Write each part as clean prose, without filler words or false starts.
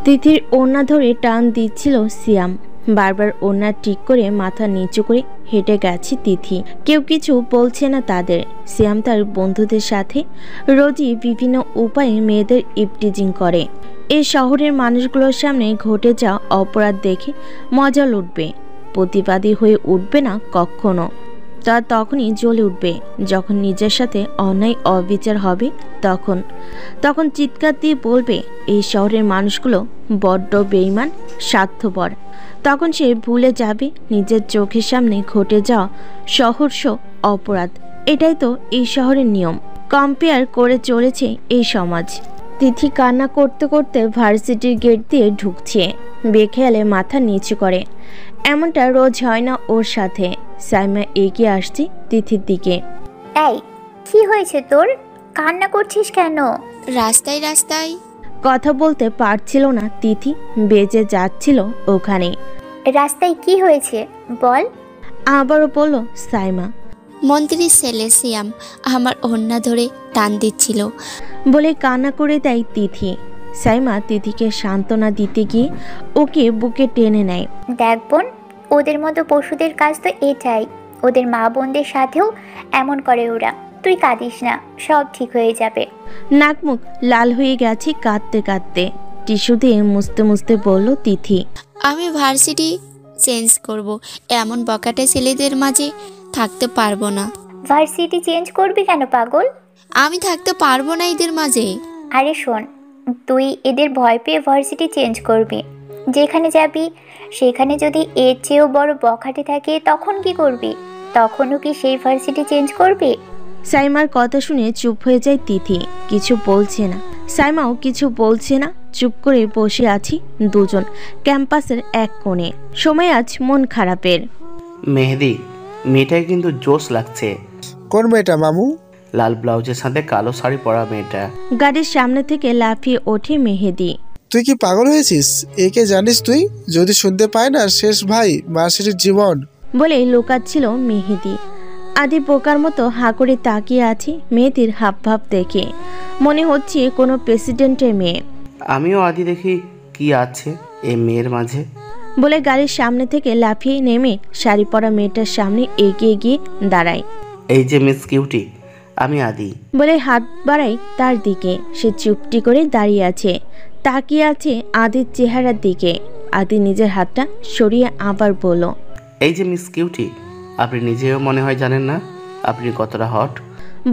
তিথির ওড়না ধরে টান দিচ্ছিল সিয়াম। বারবার ওড়না ঠিক করে মাথা নিচু করে হেঁটে গেছে তিথি। কেউ কিছু বলছে না তাদের। সিয়াম তার বন্ধুদের সাথে রোজই বিভিন্ন উপায়ে মেয়েদের ইপটিজিং করে। এই শহরের মানুষগুলোর সামনে ঘটে যাওয়া অপরাধ দেখে মজা লুটবে, প্রতিবাদী হয়ে উঠবে না কখনো। তা তখনই জ্বলে উঠবে যখন নিজের সাথে অন্যায় অবিচার হবে। তখন চিৎকার দিয়ে বলবে এই শহরের মানুষগুলো বড্ড বেঈমান, স্বার্থপর। তখন সে ভুলে যাবে নিজের চোখের সামনে ঘটে যাওয়া সহর্ষ অপরাধ। এটাই তো এই শহরের নিয়ম, কম্পেয়ার করে চলেছে এই সমাজ। তিথি কান্না করতে করতে ভার্সিটির গেট দিয়ে ঢুকছে, বেখেয়ালে মাথা নিচু করে। এমনটা রোজ হয় না ওর সাথে। সাইমা এগিয়ে আসছে তিথির দিকে। এই কি হয়েছে তোর, কান্না করছিস কেন? রাস্তায় কথা বলতে পারছিল না তিথি, বেজে যাচ্ছিল ওখানে। রাস্তায় কি হয়েছে বল। আবারও বলল সাইমা। মন্ত্রীর ছেলে সিয়াম আমার ওড়না ধরে টান দিচ্ছিল বলে কান্না করে দেয় তিথি। সাইমা তিথিকে সান্ত্বনা দিতে গিয়ে ওকে বুকে টেনে নেয়। দেখ বোন, ওদের মতো পশুদের কাজ তো এটাই। ওদের মা বোনদের সাথেও এমন করে ওরা। তুই কাঁদিস না, সব ঠিক হয়ে যাবে। নাক মুখ লাল হয়ে গেছে কাঁদতে কাঁদতে। টিস্যু দিয়ে মুছতে মুছতে বলল তিথি। আমি ভার্সিটি চেঞ্জ করব, এমন বকাটে ছেলেদের মাঝে থাকতে পারবো না। ভার্সিটি চেঞ্জ করবি কেন পাগল? আমি থাকতে পারবো না এদের মাঝে। আরে শোন, তুই এদের ভয় পেয়ে ভার্সিটি চেঞ্জ করবি। যেখানে যাবি সেখানে যদি এর চেয়েও বড় বখাটে থাকে তখন কি করবি? তখনও কি সেই ভার্সিটি চেঞ্জ করবি? সাইমার কথা শুনে চুপ হয়ে যায় তিথি, কিছু বলছে না। সাইমাও কিছু বলছে না, চুপ করে বসে আছি দুজন ক্যাম্পাসের এক কোণে। সময় আজ মন খারাপের। মেহেদি, মেয়েটাকে কিন্তু জোশ লাগছে। কোন মেয়েটা মামু? লাল ব্লাউজের সাথে কালো শাড়ি পরা মেয়েটা। গাড়ির সামনে থেকে লাফিয়ে ওঠে মেহেদি। তুই কি পাগল হয়েছিস? একে জানিস তুই? যদি শুনতে পায় না শেষ ভাই ভার্সিটির জীবন। বলে লুকাচ্ছিল মেহেদি। আদি বোকার মতো হাঁ করে তাকিয়ে আছে মেয়েটির হাবভাব দেখে। মনে হচ্ছে কোনো প্রেসিডেন্টের মেয়ে। আমিও আদি দেখি কি আছে এই মেয়ের মাঝে। বলে গাড়ির সামনে থেকে লাফিয়ে নেমে শাড়ি পরা মেয়েটার সামনে এগিয়ে গিয়ে দাঁড়ায়। এই যে মিস কিউটি, আমি আদি। বলে হাত বাড়াই তার দিকে। সে চুপটি করে দাঁড়িয়ে আছে, তাকিয়ে আছে আদির চেহারার দিকে। আদি নিজের হাতটা সরিয়ে আবার বলল, এই যে মিস কিউটি, আপনি নিজেও মনে হয় জানেন না আপনি কতটা হট।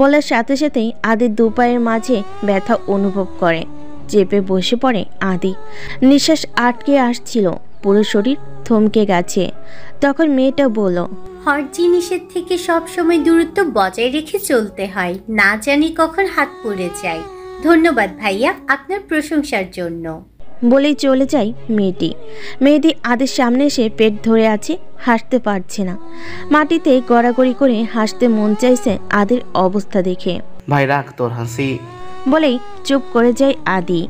বলার সাথে সাথেই আদির দুপায়ের মাঝে ব্যথা অনুভব করে। চেপে বসে পড়ে আদি। নিঃশ্বাস আটকে আসছিল, পুরো শরীর থমকে গেছে। তখন মেয়েটা বলল, হট জিনিসের থেকে সবসময় দূরত্ব বজায় রেখে চলতে হয়, না জানি কখন হাত পড়ে যায়। ধন্যবাদ ভাইয়া আপনার প্রশংসার জন্য। বলেই চলে যায় মেয়েটি। মেয়েটি আদির সামনে এসে পেট ধরে আছে, হাসতে পারছে না। মাটিতে গড়াগড়ি করে হাসতে মন চাইছে আদির অবস্থা দেখে। ভাই রাখ তোর হাসি। বলেই চুপ করে যায় আদি।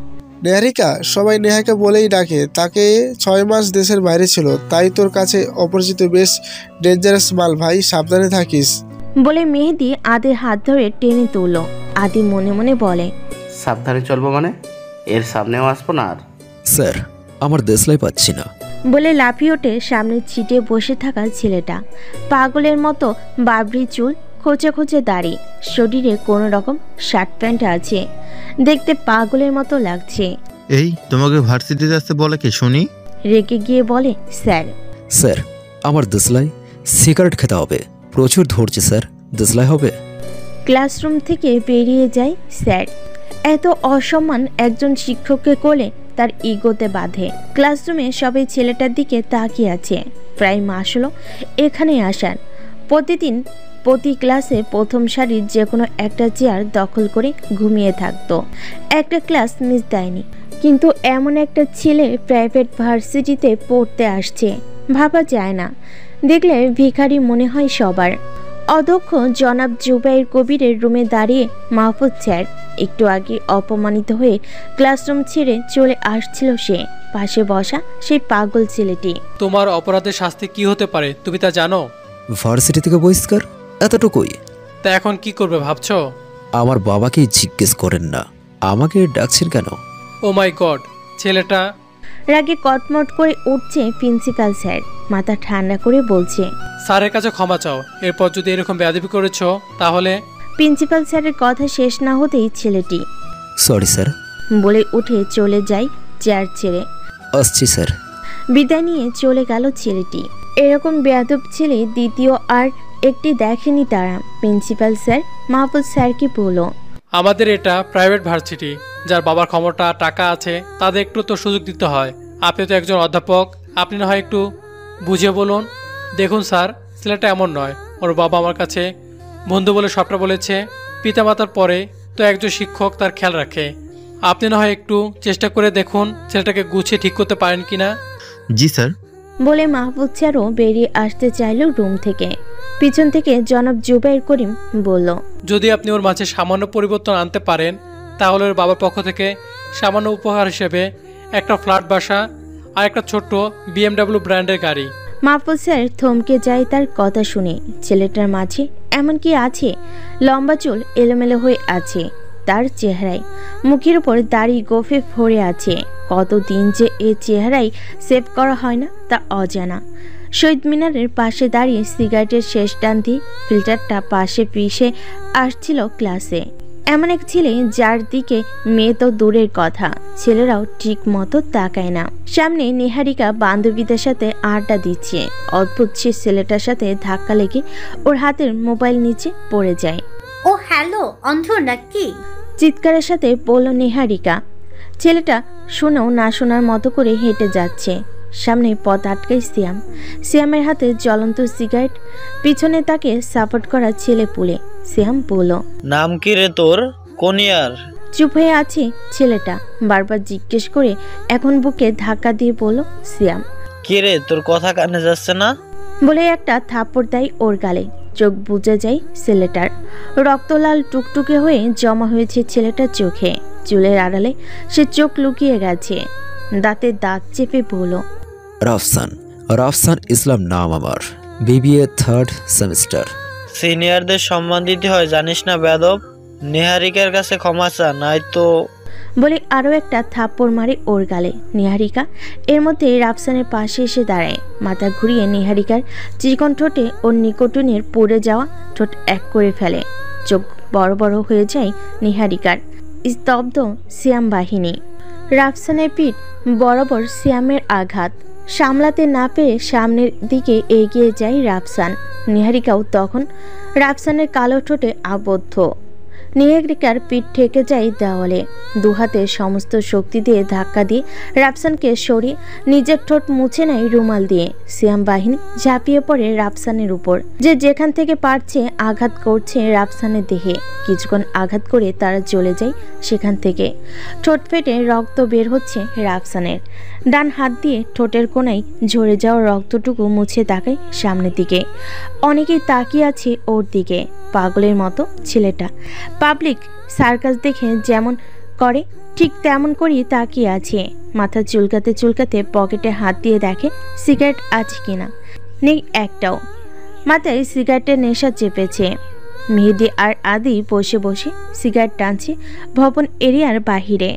নেহারিকা, সবাই নেহাকে বলেই ডাকে। তাকে 6 মাস দেশের বাইরে ছিল, তাই তোর কাছে অপরিচিত বেশ ডেঞ্জারাস মাল ভাই, সাবধানে থাকিস। বলে মেহেদি আদির হাত ধরে টেনে তুলল। আদি মনে মনে বলে, সাবধানে চলবো মানে? এর সামনেও আসবো না আর। স্যার, আমার দেশলাই পাচ্ছি না। বলে লাফিয়ে ওঠে সামনে ছিটে বসে থাকা ছেলেটা। পাগলের মতো বাবরি চুল, খোঁচে খোঁচে দাড়ি, শরীরে কোনো রকম শার্ট প্যান্ট আছে, দেখতে পাগলের মতো লাগছে। এই তোমাকে ভার্সিটিতে আসতে বলে কে শুনি? রেগে গিয়ে বলে, স্যার আমার দেশলাই সিগারেট খেতে হবে, প্রচুর ধরছে স্যার, দেশলাই হবে। ক্লাসরুম থেকে বেরিয়ে যায় স্যার। এত অসম্মান একজন শিক্ষককে করলে তার ইগোতে বাঁধে। ক্লাসরুমে সবাই ছেলেটার দিকে তাকিয়ে আছে। প্রায় মাস হলো এখানে আসার। প্রতিদিন প্রতি ক্লাসে প্রথম সারির যে কোনো একটা চেয়ার দখল করে ঘুমিয়ে থাকতো, একটা ক্লাস মিস দেয়নি। কিন্তু এমন একটা ছেলে প্রাইভেট ভার্সিটিতে পড়তে আসছে, ভাবা যায় না। দেখলে ভিখারি মনে হয় সবার। অধ্যক্ষ জনাব জুবাইর কবিরের রুমে দাঁড়িয়ে মাহফুজ স্যার। একটু আগে অপমানিত হয়ে ক্লাসরুম ছেড়ে চলে আসছিল সে। পাশে বসা সেই পাগল ছেলেটি। তোমার অপরাধের শাস্তি কি হতে পারে তুমি তা জানো? ভার্সিটি থেকে বহিষ্কার, এতটুকুই। তা এখন কি করবে ভাবছো? আমার বাবাকেই জিজ্ঞেস করেন না, আমাকে ডাকছেন কেন? ও মাই গড, ছেলেটা। রাগে কটমট করে উঠছে প্রিন্সিপাল স্যার, মাথা ঠান্ডা করে বলছে, স্যারের কাছে ক্ষমা চাও। এরপর যদি এরকম বেয়াদবি করেছো তাহলে। প্রিন্সিপাল স্যারের কথা শেষ না হতেই ছেলেটি সরি স্যার বলে উঠে চলে যায় চেয়ার ছেড়ে। আসছি স্যার। বিদায় নিয়ে চলে গেল ছেলেটি। এরকম বেয়াদব ছেলে দ্বিতীয় আর একটি দেখেনি তারা। প্রিন্সিপাল স্যার মাহফুজ স্যারকে বলল, আমাদের এটা প্রাইভেট ভার্সিটি, যার বাবার ক্ষমতা টাকা আছে তাদের একটু তো সুযোগ দিতে হয়। আপনি তো একজন অধ্যাপক, আপনি না হয় একটু বুঝিয়ে বলুন। দেখুন স্যার, ছেলেটা এমন নয়। ওর বাবা আমার কাছে বন্ধু বলে সবটা বলেছে। পিতামাতার পরে তো একজন শিক্ষক তার খেয়াল রাখে। আপনি না হয় একটু চেষ্টা করে দেখুন ছেলেটাকে গুছিয়ে ঠিক করতে পারেন কিনা। জি স্যার। বলে মাহফুজ স্যারও বেরিয়ে আসতে চাইল রুম থেকে। পিছন থেকে জনাব জুবাইর করিম বলল, যদি আপনি ওর মাঝে সামান্য পরিবর্তন আনতে পারেন তাহলে ওর বাবার পক্ষ থেকে সামান্য উপহার হিসেবে একটা ফ্ল্যাট বাসা আর একটা ছোট্ট BMW ব্র্যান্ডের গাড়ি। মাহফুজ স্যার থমকে যায় তার কথা শুনে। ছেলেটার মাঝে এমন কি আছে? লম্বা চুল এলোমেলো হয়ে আছে তার চেহারায়, মুখের উপর দাড়ি গোফে ভরে আছে। কতদিন যে এ চেহারায় সেভ করা হয় না তা অজানা। শহীদ মিনারের পাশে দাঁড়িয়ে সিগারেটের শেষ টান দিয়ে ফিল্টারটা পাশে পিষে আসছিল ক্লাসে। এমন এক ছেলে যার দিকে মেয়ে তো দূরের কথা, ছেলেরাও ঠিক মতো তাকায় না। সামনে নিহারিকা বান্ধবীদের সাথে আড্ডা দিচ্ছে। অদ্ভুত সে ছেলেটার সাথে ধাক্কা লেগে ওর হাতের মোবাইল নিচে পড়ে যায়। ও হ্যালো, অন্ধ নাকি? চিৎকারের সাথে বলল নিহারিকা। ছেলেটা শুনেও না শোনার মতো করে হেঁটে যাচ্ছে। সামনে পথ আটকায় সিয়াম। সিয়ামের হাতে জ্বলন্ত সিগারেট, পিছনে তাকে সাপোর্ট করা ছেলে পুলে। সিয়াম বলল, নাম কি রে তোর? কোন ইয়ার? চুপ হয়ে আছে ছেলেটা। বারবার জিজ্ঞেস করে এখন বুকে ধাক্কা দিয়ে বলল সিয়াম। কি রে, তোর কথা কানে যাচ্ছে না? বলে একটা থাপ্পড় দেয় ওর গালে। চোখ বুজে যায় ছেলেটার। রক্তলাল টুকটুকে হয়ে জমা হয়েছে ছেলেটার চোখে। চুলের আড়ালে সে চোখ লুকিয়ে গেছে। দাঁতে দাঁত চেপে বলল, রাফসান, রাফসান ইসলাম নাম আমার, BBA 3rd সেমিস্টার। সিনিয়রদের সম্মান দিতে হয় জানিস না বেয়াদব? নিহারিকার কাছে ক্ষমা চা, নাই তো। বলে আরও একটা থাপ্পড় মারে ওর গালে। নিহারিকা এর মধ্যে রাফসানের পাশে এসে দাঁড়ায়। মাথা ঘুরিয়ে নিহারিকার চিকন ঠোঁটে ওর নিকটনের পড়ে যাওয়া ঠোঁট এক করে ফেলে। চোখ বড় বড় হয়ে যায় নিহারিকার। স্তব্ধ সিয়াম বাহিনী। রাফসানের পিঠ বরাবর সিয়ামের আঘাত সামলাতে না পেরে সামনের দিকে এগিয়ে যায় রাফসান। নিহারিকাও তখন রাফসানের কালো ঠোঁটে আবদ্ধ। নিহারিকার পিঠ ঠেকে যায় দেওয়ালে। দুহাতে সমস্ত শক্তি দিয়ে ধাক্কা দিয়ে রাফসানকে সরিয়ে নিজের ঠোঁট মুছে নেয় রুমাল দিয়ে। সিয়াম বাহিনী ঝাঁপিয়ে পড়ে রাফসানের উপর। যে যেখান থেকে পারছে আঘাত করছে রাফসানের দেহে। কিছুক্ষণ আঘাত করে তারা চলে যায় সেখান থেকে। ঠোঁট ফেটে রক্ত বের হচ্ছে রাফসানের। ডান হাত দিয়ে ঠোঁটের কোণায় ঝরে যাওয়া রক্তটুকু মুছে তাকায় সামনের দিকে। অনেকেই তাকিয়ে আছে ওর দিকে। পাগলের মতো ছেলেটা পাবলিক সার্কাস দেখে যেমন করে ঠিক তেমন করেই তাকিয়ে আছে। মাথা চুলকাতে চুলকাতে পকেটে হাত দিয়ে দেখে সিগারেট আছে কিনা। নেই একটাও। মাথায় সিগারেটের নেশা চেপেছে। মেহেদি আর আদি বসে বসে সিগারেট টানছে ভবন এরিয়ার বাহিরে।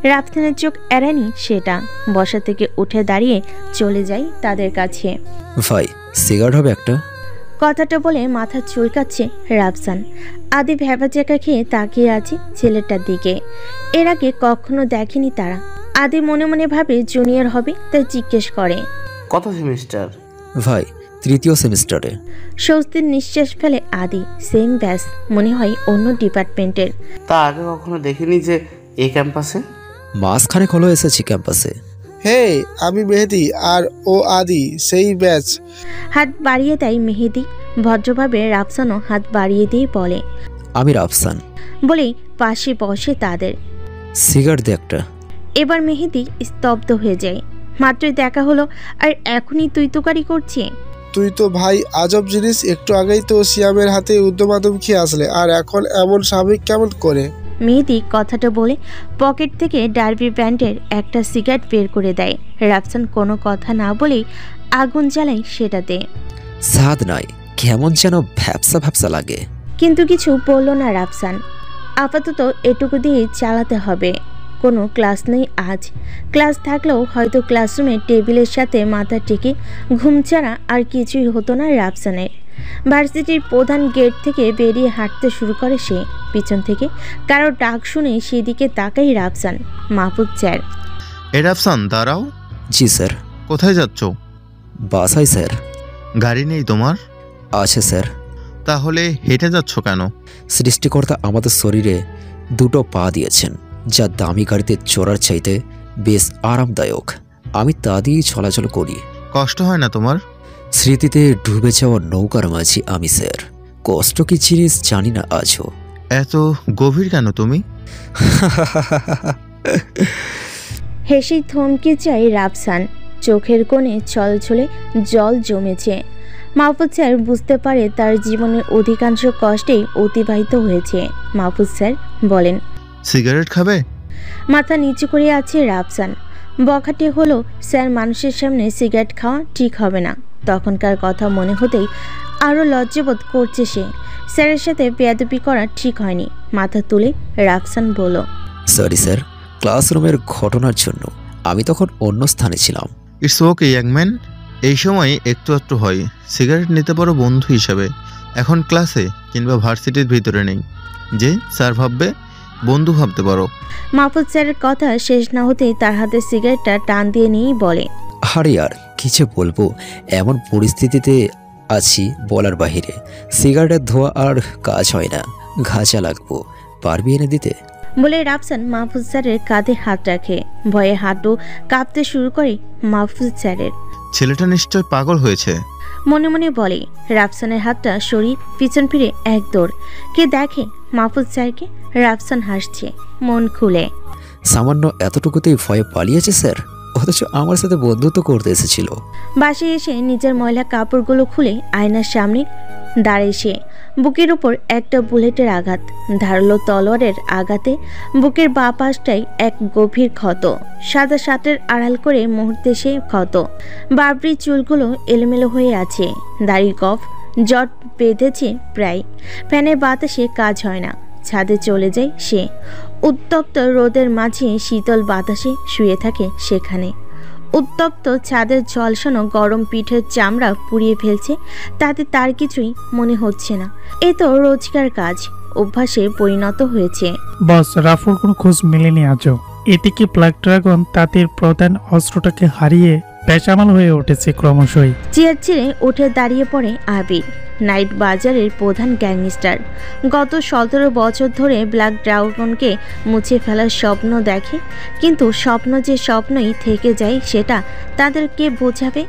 রাফসানের চোখ এড়ায়নি সেটা। বসা থেকে উঠে দাঁড়িয়ে চলে যায় তাদের কাছে। ভাই সিগারেট হবে একটা? কথাটা বলে মাথা চুলকাচ্ছে রাফসান। আদি ভ্যাবাচাকা খেয়ে তাকিয়ে আছে ছেলেটার দিকে। এর আগে কখনো দেখেনি তারা। আদি মনে মনে ভাবে জুনিয়র হবে, তাই জিজ্ঞেস করে, কত সেমিস্টার? ভাই 3য় সেমিস্টারে। স্বস্তির নিঃশ্বাস ফেলে আদি। সেম ব্যাস, মনে হয় অন্য ডিপার্টমেন্টের। তা আগে কখনো দেখিনি যে এই ক্যাম্পাসে। মাসখানেক হলো এসেছি ক্যাম্পাসে। হে, আমি মেহেদি আর ও আদি, সেই ব্যাচ। হাত বাড়িয়ে দেয় মেহেদি। ভদ্রভাবে রাফসানও হাত বাড়িয়ে দিয়ে বলে, আমি রাফসান। বলেই পাশে বসে তাদের। সিগারেট দে একটা। এবার মেহেদি স্তব্ধ হয়ে যায়। মাত্রই দেখা হলো আর এখনই তুই তুকারি করছে। তুই তো ভাই আজব জিনিস। একটু আগেই তো সিয়ামের হাতে উদ্যমাদম খেয়ে আসলে, আর এখন এমন স্বাভাবিক কেমন করে? মেহেদি কথাটা বলে পকেট থেকে ডার্বি ব্র্যান্ডের একটা সিগারেট বের করে দেয়। রাফসান কোনো কথা না বলেই আগুন জ্বালায় সেটাতে। স্বাদ নাই, কেমন যেন ভ্যাপসা ভ্যাপসা লাগে। কিন্তু কিছু বলল না রাফসান। আপাতত এটুকু দিয়েই চালাতে হবে। কোনো ক্লাস নেই আজ। ক্লাস থাকলেও হয়তো ক্লাসরুমে টেবিলের সাথে মাথা টেকে ঘুম ছাড়া আর কিছুই হতো না রাফসানের। ভার্সিটির প্রধান গেট থেকে বেরিয়ে হাঁটতে শুরু করে সে। পিছন থেকে কারো ডাক শুনে সেদিকে তাকাই রাফসান। মাহফুজ স্যার। এ রাফসান, দাঁড়াও। জি স্যার। কোথায় যাচ্ছ? বাসায় স্যার। গাড়ি নেই তোমার? আছে স্যার। তাহলে হেঁটে যাচ্ছ কেন? সৃষ্টিকর্তা আমাদের শরীরে দুটো পা দিয়েছেন, যা দামি গাড়িতে চড়ার চাইতে বেশ আরামদায়ক। আমি তা দিয়েই চলাচল করি। কষ্ট হয় না তোমার? স্মৃতিতে ডুবে যাওয়া নৌকার মাঝি আমি স্যার। কষ্ট কি জিনিস জানি না আজও। এত গভীর কেন তুমি? হেসেই থমকে যায় রাফসান। চোখের কোণে ছলছলে জল জমেছে। মাহফুজ স্যার বুঝতে পারে তার জীবনের অধিকাংশ কষ্টেই অতিবাহিত হয়েছে। মাহফুজ স্যার বলেন, সিগারেট খাবে? মাথা নিচু করে আছে রাফসান। বখাটে হলো স্যার, মানুষের সামনে সিগারেট খাওয়া ঠিক হবে না। তখনকার কথা মনে হতেই আরও লজ্জাবোধ করছে সে। স্যারের সাথে বেয়াদবি করা ঠিক হয়নি। মাথা তুলে রাফসান বলল, সরি স্যার, ক্লাসরুমের ঘটনার জন্য আমি তখন অন্য স্থানে ছিলাম। ইটস ওকে ইয়াংম্যান, এই সময় একটু একটু হয়। সিগারেট নিতে পারো বন্ধু হিসাবে। এখন ক্লাসে কিংবা ভার্সিটির ভিতরে নেই যে স্যার ভাববে, বন্ধু ভাবতে পারো। মাহফুজ স্যারের কথা শেষ না হতেই তার হাতে সিগারেটটা টান দিয়ে নিয়েই বলে, আরে আর কি যে বলবো, এমন পরিস্থিতিতে আছি বলার বাহিরে। সিগারেটের ধোয়া আর কাজ হয় না, ঘাঁচা লাগবো, পারবি এনে দিতে? বলে রাফসান মাহফুজ স্যারের কাঁধে হাত রাখে। ভয়ে হাঁটু কাঁপতে শুরু করে মাহফুজ স্যারের। ছেলেটা নিশ্চয় পাগল হয়েছে, মনে মনে বলে। রাফসানের হাতটা সরিয়ে পিছন ফিরে এক দৌড়। কে দেখে মাহফুজ স্যারকে। রাফসান হাসছে মন খুলে। সামান্য এতটুকুতেই ভয়ে পালিয়েছে স্যার, অথচ আমার সাথে বন্ধুত্ব করতে এসেছিল। বাসায় এসে নিজের ময়লা কাপড়গুলো খুলে আয়নার সামনে দাঁড়িয়ে সে। বুকের উপর একটা বুলেটের আঘাত, ধারালো তলোয়ারের আঘাতে বুকের বাঁ পাশটায় এক গভীর ক্ষত। সাদা শার্টের আড়াল করে মুহূর্তে সে ক্ষত। বাবরি চুলগুলো এলোমেলো হয়ে আছে। দাড়ি গফ জট বেঁধেছে প্রায়। ফ্যানের বাতাসে কাজ হয় না। ছাদে চলে যায় সে। উত্তপ্ত রোদের মাঝে শীতল বাতাসে শুয়ে থাকে সেখানে। উত্তপ্ত ছাদের ঝলসানো গরম পিঠের চামড়া পুড়িয়ে ফেলছে, তাতে তার কিছুই মনে হচ্ছে না। এ তো রোজকার কাজ, অভ্যাসে পরিণত হয়েছে। বস, রাফুর কোনো খোঁজ মেলেনি আজও। এদিকে ব্ল্যাক ড্রাগন তাদের প্রধান অস্ত্রটাকে হারিয়ে বেসামাল হয়ে উঠেছে ক্রমশই। চেয়ার ছেড়ে উঠে দাঁড়িয়ে পড়ে আবির। নাইট বাজারের প্রধান গ্যাংস্টার। গত 17 বছর ধরে ব্ল্যাক ড্রাগনকে মুছে ফেলার স্বপ্ন দেখে, কিন্তু স্বপ্ন যে স্বপ্নই থেকে যায় সেটা তাদেরকে বোঝাবে।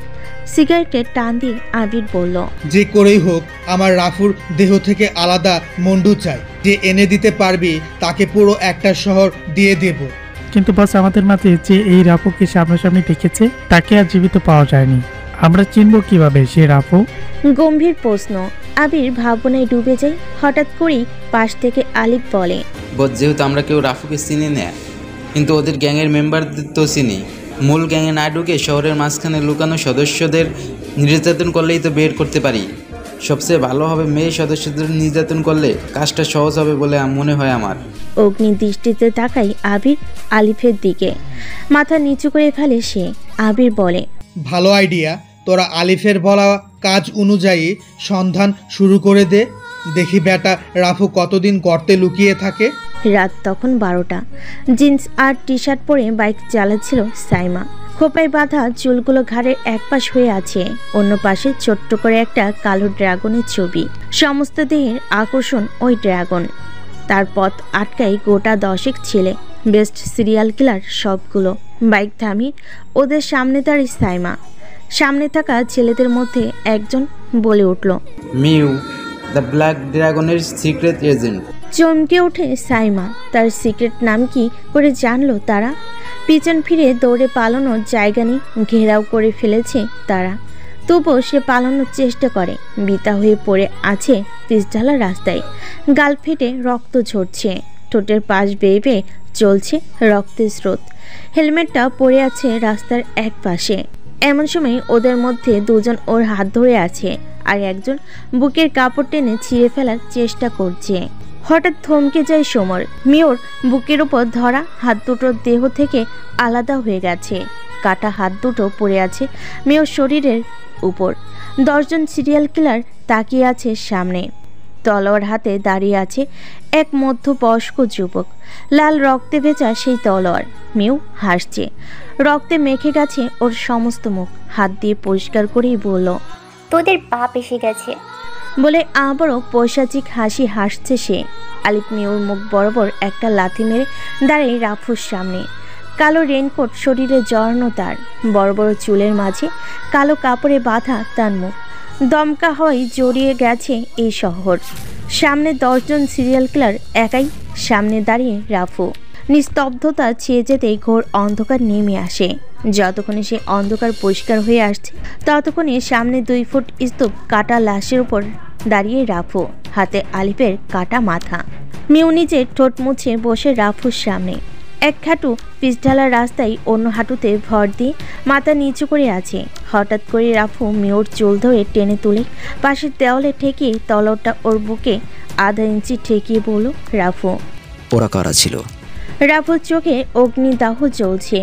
সিগারেটের টান দিয়ে আবির বলল, যে করেই হোক আমার রাফুর দেহ থেকে আলাদা মন্ডু চাই। যে এনে দিতে পারবি তাকে পুরো একটা শহর দিয়ে দেব। কিন্তু বস, আমাদের মাঝে যে এই রাফুকে সামনাসামনি দেখেছে তাকে আর জীবিত পাওয়া যায়নি। আমরা চিনব কিভাবে সে রাফু? গম্ভীর প্রশ্ন। আবির ভাবনায় ডুবে যায়। হঠাৎ করেই পাশ থেকে আলিফ বলে, বস, যেহেতু আমরা কেউ রাফুকে চিনি না, কিন্তু ওদের গ্যাংয়ের মেম্বারদের তো চিনি। মূল গ্যাংয়ে না ঢুকে শহরের মাঝখানে লুকানো সদস্যদের নির্যাতন করলেই তো বের করতে পারি। সবচেয়ে ভালো হবে মেয়ে সদস্যদের নির্যাতন করলে কাজটা সহজ হবে বলে মনে হয় আমার। অগ্নি দৃষ্টিতে তাকাই আবির আলিফের দিকে। মাথা নিচু করে ফেলে সে। আবির বলে, ভালো আইডিয়া। তোরা আলিফের বলা কাজ অনুযায়ী সন্ধান শুরু করে দে। দেখি বেটা রাফু কতদিন গর্তে লুকিয়ে থাকে। রাত তখন 12টা। জিন্স আর টি শার্ট পরে বাইক চালাচ্ছিল সাইমা। খোপায় বাঁধা চুলগুলো ঘাড়ের এক পাশ হয়ে আছে, অন্য পাশে ছোট্ট করে একটা কালো ড্রাগনের ছবি। সমস্ত দেহের আকর্ষণ ওই ড্রাগন। তার পথ আটকায় গোটা 10 ছেলে, বেস্ট সিরিয়াল কিলার সবগুলো। বাইক থামিয়ে ওদের সামনে দাঁড়িয়ে সাইমা। সামনে থাকা ছেলেদের মধ্যে একজন বলে উঠল, মিউ, দ্য ব্ল্যাক ড্রাগনের সিক্রেট এজেন্ট। চমকে ওঠে সাইমা। তার সিক্রেট নাম কি করে জানলো তারা? পিছন ফিরে দৌড়ে পালানোর জায়গা নেই, ঘেরাও করে ফেলেছে তারা। তবুও সে পালানোর চেষ্টা করে। বিতা হয়ে পড়ে আছে পিচঢালা রাস্তায়। গাল ফেটে রক্ত ঝরছে, ঠোঁটের পাশ বেয়ে বেয়ে চলছে রক্তের স্রোত। হেলমেটটা পড়ে আছে রাস্তার এক পাশে। এমন সময় ওদের মধ্যে দুজন ওর হাত ধরে আছে, আর একজন বুকের কাপড় টেনে ছিঁড়ে ফেলার চেষ্টা করছে। হঠাৎ থমকে যায় সমর। মিওর বুকের উপর ধরা হাত দুটো দেহ থেকে আলাদা হয়ে গেছে। কাটা হাত দুটো পড়ে আছে মিওর শরীরের উপর। 10 জন সিরিয়াল কিলার তাকিয়ে আছে সামনে। তলোয়ার হাতে দাঁড়িয়ে আছে এক মধ্যবয়স্ক যুবক। লাল রক্তে ভেজা সেই তলোয়ার। মিউ হাসছে। রক্তে মেখে গেছে ওর সমস্ত মুখ। হাত দিয়ে পরিষ্কার করেই বলল, তোদের বাপ এসে গেছে বলে আবারও পৈশাচিক হাসি হাসছে সে। আলিফ মিউর মুখ বরাবর একটা লাথি মেরে দাঁড়িয়ে রাফুর সামনে। কালো রেনকোট শরীরে জড়ানো তার। বড় বড় চুলের মাঝে কালো কাপড়ে বাঁধা তার মুখ। দমকা হওয়ায় জড়িয়ে গেছে এই শহর। সামনে 10 জন সিরিয়াল কিলার, একাই সামনে দাঁড়িয়ে রাফু। নিস্তব্ধতা ছেয়ে যেতেই ঘোর অন্ধকার নেমে আসে। যতক্ষণে সে অন্ধকার পরিষ্কার হয়ে আসছে ততক্ষণে সামনে 2 ফুট স্তূপ কাটা লাশের উপর দাঁড়িয়ে রাফু, হাতে আলিফের কাটা মাথা। মিউ নিজের ঠোঁট মুছে বসে রাফুর সামনে। এক হাঁটু পিছঢালা রাস্তায় অন্য হাঁটুতে ভর দিয়ে মাথা নিচু করে আছে। হঠাৎ করে রাফু মিউর চুল ধরে টেনে তুলে পাশের দেওয়ালে ঠেকিয়ে তলোয়ারটা ওর বুকে আধা ইঞ্চি ঠেকিয়ে বলল, রাফু। ওরা কারা ছিল? রাফুর চোখে অগ্নিদাহ জ্বলছে।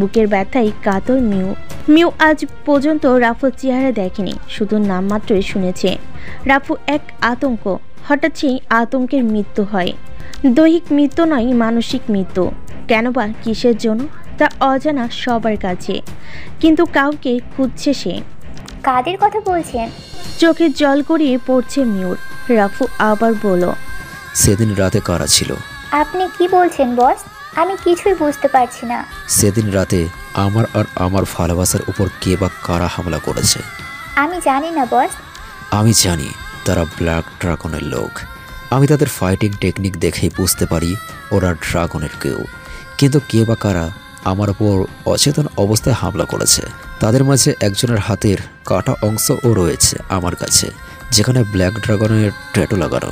বুকের ব্যথায় কাতর মিউ। মিউ আজ পর্যন্ত রাফুর চেহারা দেখেনি, শুধু নামমাত্রই শুনেছে। রাফু এক আতঙ্ক। হঠাৎ সেই আতঙ্কের মৃত্যু হয়। দৈহিক মৃত্যু নয়, মানসিক মৃত্যু। কেন বা কিসের জন্য তা অজানা সবার কাছে, কিন্তু কাউকে খুঁজছে সে। কাদের কথা বলছেন? চোখে জল গড়িয়ে পড়ছে মিউর। রাফু আবার বলল, সেদিন রাতে কারা ছিল? আপনি কি বলছেন বস? আমি কিছুই বুঝতে পারছি না। সেদিন রাতে আমার আর আমার ভালোবাসার উপর কে বা কারা হামলা করেছে? আমি জানি না বস। আমি জানি তারা ব্ল্যাক ড্রাগনের লোক। আমি তাদের ফাইটিং টেকনিক দেখেই বুঝতে পারি ওরা ড্রাগনের কেউ। কিন্তু কে বা কারা আমার উপর অচেতন অবস্থায় হামলা করেছে। তাদের মাঝে একজনের হাতের কাটা অংশও রয়েছে আমার কাছে, যেখানে ব্ল্যাক ড্রাগনের ট্যাটু লাগানো।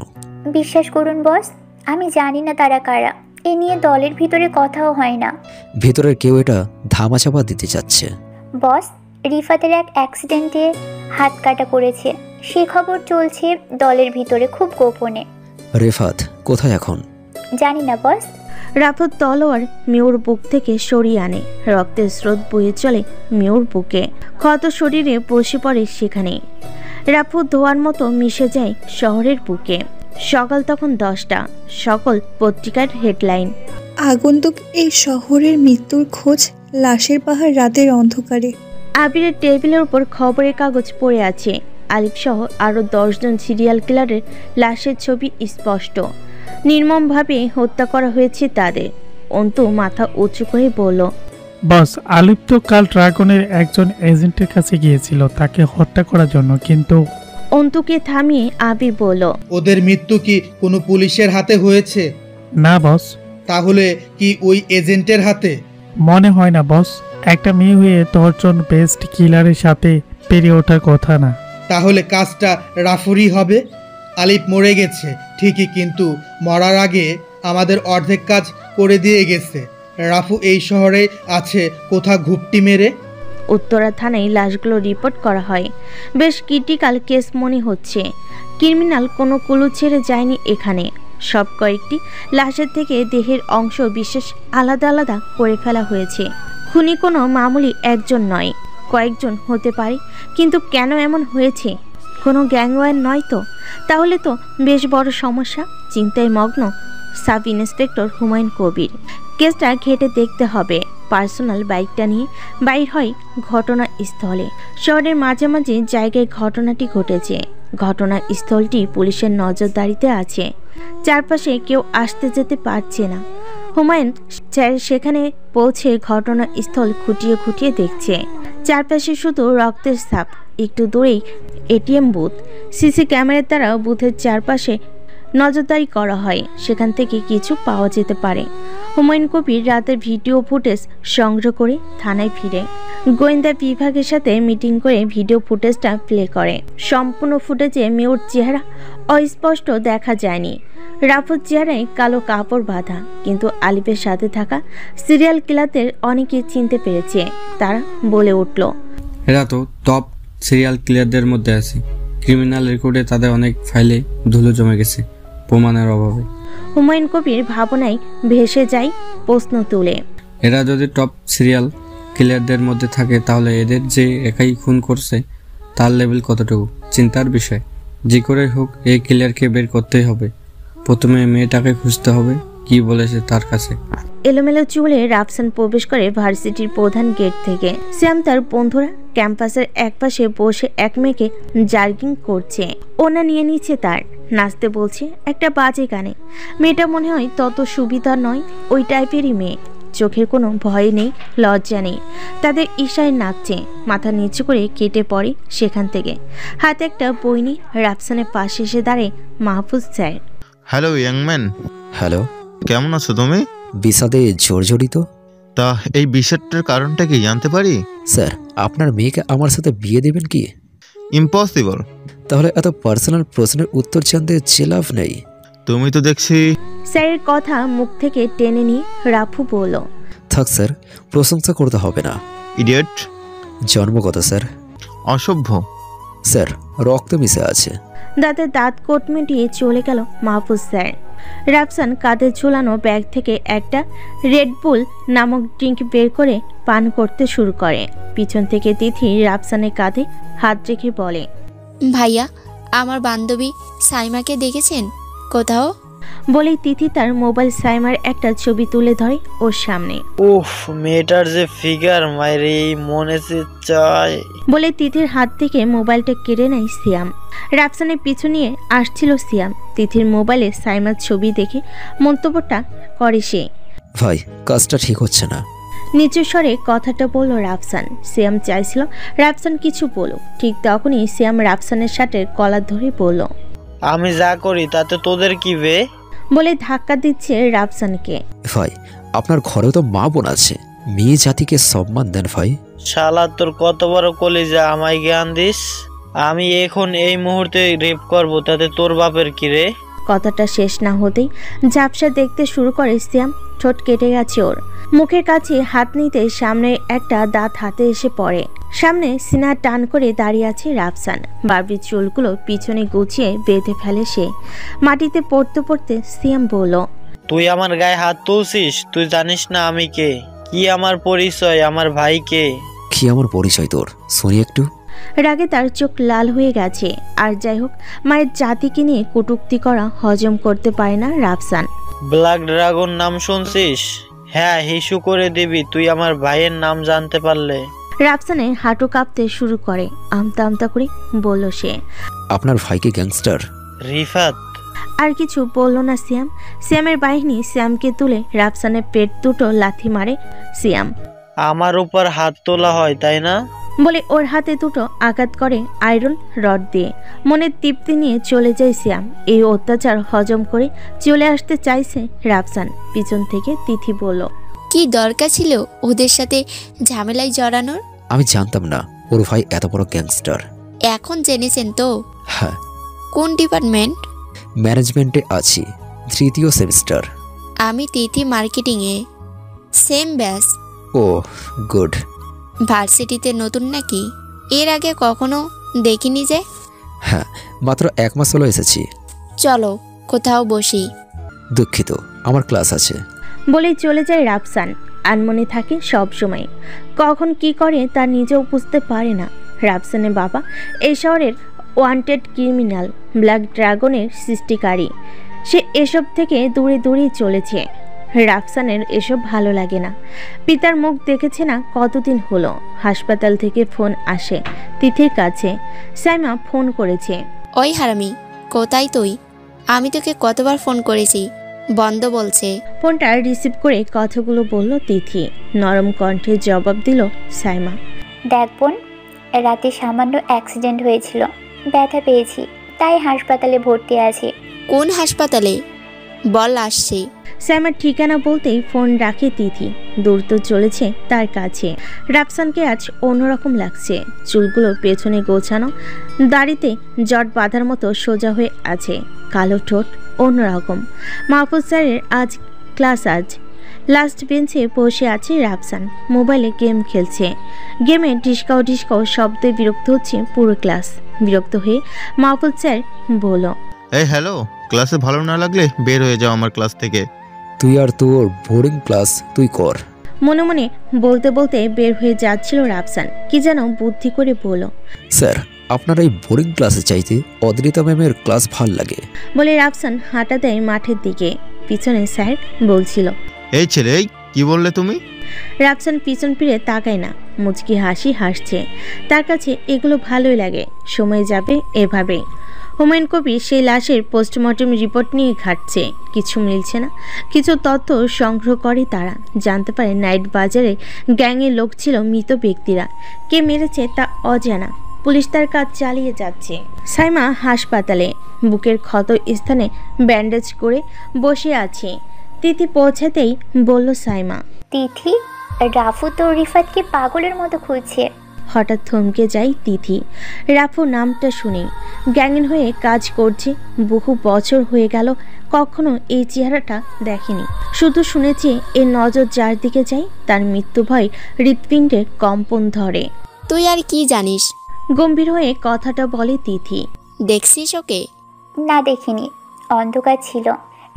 বিশ্বাস করুন বস, আমি জানি না তারা কারা। এ নিয়ে দলের ভিতরে কথাও হয় না। ভিতরের কেউ এটা ধামাচাপা দিতে চাচ্ছে। বস, রিফাতের এক অ্যাক্সিডেন্টে হাত কাটা পড়েছে, সে খবর চলছে দলের ভিতরে খুব গোপনে। রিফাত কোথায় এখন? জানি না বস। রাফুর তলোয়ার মিউর বুক থেকে সরিয়ে আনে। রক্তের স্রোত বয়ে চলে মিউর বুকে। ক্ষত শরীরে বসে পড়ে সেখানে। রাফু ধোয়ার মতো মিশে যায় শহরের বুকে। সকাল তখন 10টা। সকল পত্রিকার হেডলাইন, আগন্তুক এই শহরের মৃত্যুর খোঁজ, লাশের পাহাড় রাতের অন্ধকারে। আবিরের টেবিলের উপর খবরের কাগজ পড়ে আছে। আলিফ সহ আরও 10 জন সিরিয়াল কিলারের লাশের ছবি স্পষ্ট। নির্মমভাবে হত্যা করা হয়েছে তাদের। অন্তু মাথা উঁচু করে বলল, বস, আলিফ তো কাল ড্রাগনের একজন এজেন্টের কাছে গিয়েছিল তাকে হত্যা করার জন্য, কিন্তু অন্তুকে থামিয়ে আবির বলল, ওদের মৃত্যু কি কোনো পুলিশের হাতে হয়েছে? না বস। তাহলে কি ওই এজেন্টের হাতে? মনে হয় না বস। একটা মেয়ে হয়ে 10 জন বেস্ট কিলারের সাথে পেরিয়ে ওঠার কথা না। তাহলে কাজটা রাফুরই হবে। আলিফ মরে গেছে ঠিকই, কিন্তু মরার আগে আমাদের অর্ধেক কাজ করে দিয়ে গেছে। রাফু এই শহরে আছে কোথা ঘুপটি মেরে। উত্তরা থানায় লাশগুলো রিপোর্ট করা হয়। বেশ ক্রিটিক্যাল কেস মনে হচ্ছে। ক্রিমিনাল কোনো কুলু ছেড়ে যায়নি এখানে। সব কয়েকটি লাশের থেকে দেহের অংশ বিশেষ আলাদা আলাদা করে ফেলা হয়েছে। খুনি কোনো মামুলি একজন নয়, কয়েকজন হতে পারে। কিন্তু কেন এমন হয়েছে? কোনো গ্যাংওয়ার নয় তো? তাহলে তো বেশ বড় সমস্যা। চিন্তায় মগ্ন সাব ইন্সপেক্টর হুমায়ুন কবির। কেসটা ঘেটে দেখতে হবে। পার্সোনাল বাইকটা নিয়ে বাইর হয় ঘটনাস্থলে। শহরের মাঝামাঝি জায়গায় ঘটনাটি ঘটেছে। ঘটনাস্থলটি পুলিশের নজরদারিতে আছে। চারপাশে কেউ আসতে যেতে পারছে না। হুমায়ুন সেখানে পৌঁছে ঘটনাস্থল খুঁটিয়ে খুঁটিয়ে দেখছে। চারপাশে শুধু রক্তের ছাপ। একটু দূরেই এটিএম বুথ। সিসি ক্যামেরার দ্বারা বুথের চারপাশে নজরদারি করা হয়। সেখান থেকে কিছু পাওয়া যেতে পারে। হুমায়ুন কবির রাতের ভিডিও ফুটেজ সংগ্রহ করে থানায় ফিরে গোয়েন্দা বিভাগের সাথে মিটিং করে ভিডিও ফুটেজটা প্লে করে। সম্পূর্ণ ফুটেজে মিউর চেহারা অস্পষ্ট দেখা যায়নি। রাফুর চেহারায় কালো কাপড় বাঁধা, কিন্তু আলিফের সাথে থাকা সিরিয়াল কিলারদের অনেকে চিনতে পেরেছে। তারা বলে উঠল, এরা তো টপ সিরিয়াল কিলারদের মধ্যে আছে। ক্রিমিনাল রেকর্ডে তাদের অনেক ফাইলে ধুলো জমে গেছে। প্রমাণের অভাবে। হুমায়ুন কবির ভাবনায় ভেসে যায় প্রশ্ন তুলে। এরা যদি টপ সিরিয়াল কিলারদের মধ্যে থাকে তাহলে এদের যে একাই খুন করছে তার লেভেল কতটুকু চিন্তার বিষয়। যে করে হোক এই কিলারকে বের করতেই হবে। প্রথমে মেয়েটাকে খুঁজতে হবে কি বলেছে তার কাছে। এলোমেলো চুলে রাফসান প্রবেশ করে ভার্সিটির প্রধান গেট থেকে। শ্যাম তার বন্ধুরা ক্যাম্পাসের একপাশে বসে এক মেয়েকে জার্গিং করছে। ওনা নিয়ে নিচ্ছে তার, নাচতে বলছে একটা বাজে গানে। মেয়েটা মনে হয় তত সুবিধা নয়, ওই টাইপেরই মেয়ে। চোখের কোনো ভয় নেই, লজ্জা নেই, তাদের ইশারায় নাচছে। মাথা নিচু করে কেটে পড়ে সেখান থেকে। হাতে একটা বই নিয়ে রাফসানের পাশে এসে দাঁড়ায় মাহফুজ স্যার। হ্যালো ইয়াংম্যান। হ্যালো, কেমন আছো তুমি? বিষাদে জর্জরিত। তা এই বিষয়টার কারণটা কি জানতে পারি? স্যার, আপনার মেয়েকে আমার সাথে বিয়ে দেবেন কি? ইম্পসিবল। তাহলে এত পার্সোনাল প্রশ্নের উত্তর জানতে যে লাভ নেই। তুমি তো দেখছি। স্যারের কথা মুখ থেকে টেনে নিয়ে রাফু বলল, থাক স্যার, প্রশংসা করতে হবে না। ইডিয়েট। জন্মগত স্যার। অসভ্য। স্যার, রক্ত মিশে আছে। দাঁতে দাঁত কোট মিটিয়ে চলে গেল মাহফুজ স্যার। রাফসান কাঁধে ঝুলানো ব্যাগ থেকে একটা রেডবুল নামক ড্রিঙ্ক বের করে পান করতে শুরু করে। পিছন থেকে তিথি রাফসানের কাঁধে হাত রেখে বলে, ভাইয়া, আমার বান্ধবী সাইমাকে দেখেছেন কোথাও? বলেই তিথি তার মোবাইল সাইমার একটা ছবি তুলে ধরে ওর সামনে। উফ, মেয়েটার যে ফিগার মাইরে মনে চায়। বলে তিথির হাত থেকে মোবাইলটা কেড়ে নেয় সিয়াম। রাফসানের পিছু নিয়ে আসছিল সিয়াম। তিথির মোবাইলে সাইমার ছবি দেখে মন্তব্যটা করে সে, ভাই, কাজটা ঠিক হচ্ছে না। নিচু স্বরে কথাটা বলল রাফসান। সিয়াম চাইছিল রাফসান কিছু বলুক, ঠিক তখনই সিয়াম রাফসানের শার্টের কলার ধরে বলল, আমি যা করি তাতে তোদের কি বে? বলে ধাক্কা দিচ্ছে রাফসানকে। ভাই, আপনার ঘরেও তো মা বোন আছে, মেয়ে জাতিকে সম্মান দেন ভাই। শালা, তোর কত বড় কলিজা, আমায় জ্ঞান দিস? আমি এখন এই মুহূর্তে রেপ করব, তাতে তোর বাপের কি রে? কথাটা শেষ না হতেই ঝাপসা দেখতে শুরু করে সিয়াম। ঠোঁট কেটে গেছে ওর। মুখের কাছে হাত নিতে সামনে একটা দাঁত হাতে এসে পড়ে। সামনে সিনা টান করে দাঁড়িয়ে আছে রাফসান। বারবির চুলগুলো পিছনে গুছিয়ে বেঁধে ফেলে সে। মাটিতে পড়তে পড়তে সিয়াম বলল, তুই আমার গায়ে হাত তুলছিস? তুই জানিস না আমি কে? কি আমার পরিচয়? আমার ভাই কে? কি আমার পরিচয় তোর? শুনি একটু। রাগে তার চোখ লাল হয়ে গেছে। আর যাই হোক, মায়ের জাতিকে নিয়ে কটূক্তি করা হজম করতে পারে না রাফসান। ব্ল্যাক ড্রাগন নাম শুনছিস? হ্যাঁ, হিসু করে দিবি তুই আমার ভাইয়ের নাম জানতে পারলে। রাফসানের হাঁটু কাঁপতে শুরু করে। আমতা আমতা করে বলল সে, আপনার ভাইকে গ্যাংস্টার? রিফাত। আর কিছু বলল না সিয়াম। সিয়ামের বাহিনী সিয়ামকে তুলে রাফসানের পেট দুটো লাথি মারে সিয়াম। আমার উপর হাত তোলা হয় তাই না? বলে ওর হাতে দুটো আঘাত করে আয়রন রড দিয়ে। মনের তৃপ্তি নিয়ে চলে যায় সিয়াম। এই অত্যাচার হজম করে চলে আসতে চাইছে রাফসান। পিছন থেকে তিথি বলল, কি দরকার ছিল ওদের সাথে ঝামেলায় জড়ানোর? আমি জানতাম না ওর ভাই এত বড় গ্যাংস্টার। এখন জেনেছেন তো? হ্যাঁ। কোন ডিপার্টমেন্ট? ম্যানেজমেন্টে আছি, 3য় সেমিস্টার। আমি তিথি মার্কেটিংয়ে, সেম ব্যাচ। ও গুড। ভার্সিটিতে নতুন নাকি? এর আগে কখনো দেখিনি যে। হ্যাঁ, মাত্র 1 মাস হলো এসেছি। চলো কোথাও বসি। দুঃখিত, আমার ক্লাস আছে। বলে চলে যায় রাফসান। আনমনে থাকে সব সময়। কখন কি করে তা নিজেও বুঝতে পারে না। রাফসানের বাবা এই শহরের ওয়ান্টেড ক্রিমিনাল, ব্ল্যাক ড্রাগনের সৃষ্টিকারী। সে এসব থেকে দূরে দূরেই চলেছে। রাফসানের এসব ভালো লাগে না। পিতার মুখ দেখেছে না কতদিন হলো। হাসপাতাল থেকে ফোন আসে তিথির কাছে। সাইমা ফোন করেছে। ওই হারামি, কোথায় তুই? আমি তোকে কতবার ফোন করেছি, বন্ধ বলছে। ফোনটা রিসিভ করে কথাগুলো বলল তিথি। নরম কণ্ঠে জবাব দিল সাইমা, দেখ বোন, রাতে সামান্য অ্যাক্সিডেন্ট হয়েছিল, ব্যথা পেয়েছি, তাই হাসপাতালে ভর্তি আছি। কোন হাসপাতালে? বল, আসছি। সাইমার ঠিকানা বলতেই ফোন রাখে তিথি। দূরত্ব চলেছে তার কাছে। রাফসানকে আজ অন্যরকম লাগছে। চুলগুলো পেছনে গোছানো, দাড়িতে জট বাঁধার মতো সোজা হয়ে আছে। কালো ঠোঁট অন্যরকম। মাহফুজ স্যারের আজ ক্লাস। আজ লাস্ট বেঞ্চে বসে আছে রাফসান। মোবাইলে গেম খেলছে। গেমে ঢিসকাও ঢিসকাও শব্দে বিরক্ত হচ্ছে পুরো ক্লাস। বিরক্ত হয়ে মাহফুজ স্যার বলল, এই হ্যালো, ক্লাসে ভালো না লাগলে বের হয়ে যাও আমার ক্লাস থেকে। তুই আর তোর বোরিং ক্লাস তুই কর। মনে মনে বলতে বলতে বের হয়ে যাচ্ছিল রাফসান, কি যেন বুদ্ধি করে বলল, স্যার আপনার এই বোরিং ক্লাসে চাইতে অদ্রিতা ম্যামের ক্লাস ভাল লাগে। বলে রাফসান হাঁটা দেয় মাঠের দিকে। পিছনে স্যার বলছিল, এই ছেলে, এই কি বললে তুমি? রাফসান পিছন ফিরে তাকায় না, মুচকি হাসি হাসছে। তার কাছে এগুলো ভালোই লাগে, সময় যাবে এভাবেই। হুমায়ুন কবির সেই লাশের পোস্টমর্টম রিপোর্ট নিয়ে ঘাটছে, কিছু মিলছে না। কিছু তথ্য সংগ্রহ করে তারা, জানতে পারে নাইট বাজারে গ্যাংয়ের লোক ছিল মৃত ব্যক্তিরা। কে মেরেছে তা অজানা, পুলিশ তার কাজ চালিয়ে যাচ্ছে। সাইমা হাসপাতালে বুকের ক্ষত স্থানে ব্যান্ডেজ করে বসে আছে। তিথি পৌঁছাতেই বলল সাইমা, তিথি, রাফু তো রিফাতকে পাগলের মতো খুঁজছে। হঠাৎ থমকে যায় তিথি। রাফু নামটা শুনেই গ্যাংয়ের হয়ে কাজ করছে, বহু বছর হয়ে গেল কখনো এই চেহারাটা দেখেনি। শুধু শুনেছে এর নজর যার দিকে যায় তার মৃত্যু ভয় হৃৎপিণ্ডে কম্পন ধরে। তুই আর কি জানিস? গম্ভীর হয়ে কথাটা বলে তিথি। দেখছিস ওকে? না দেখিনি, অন্ধকার ছিল।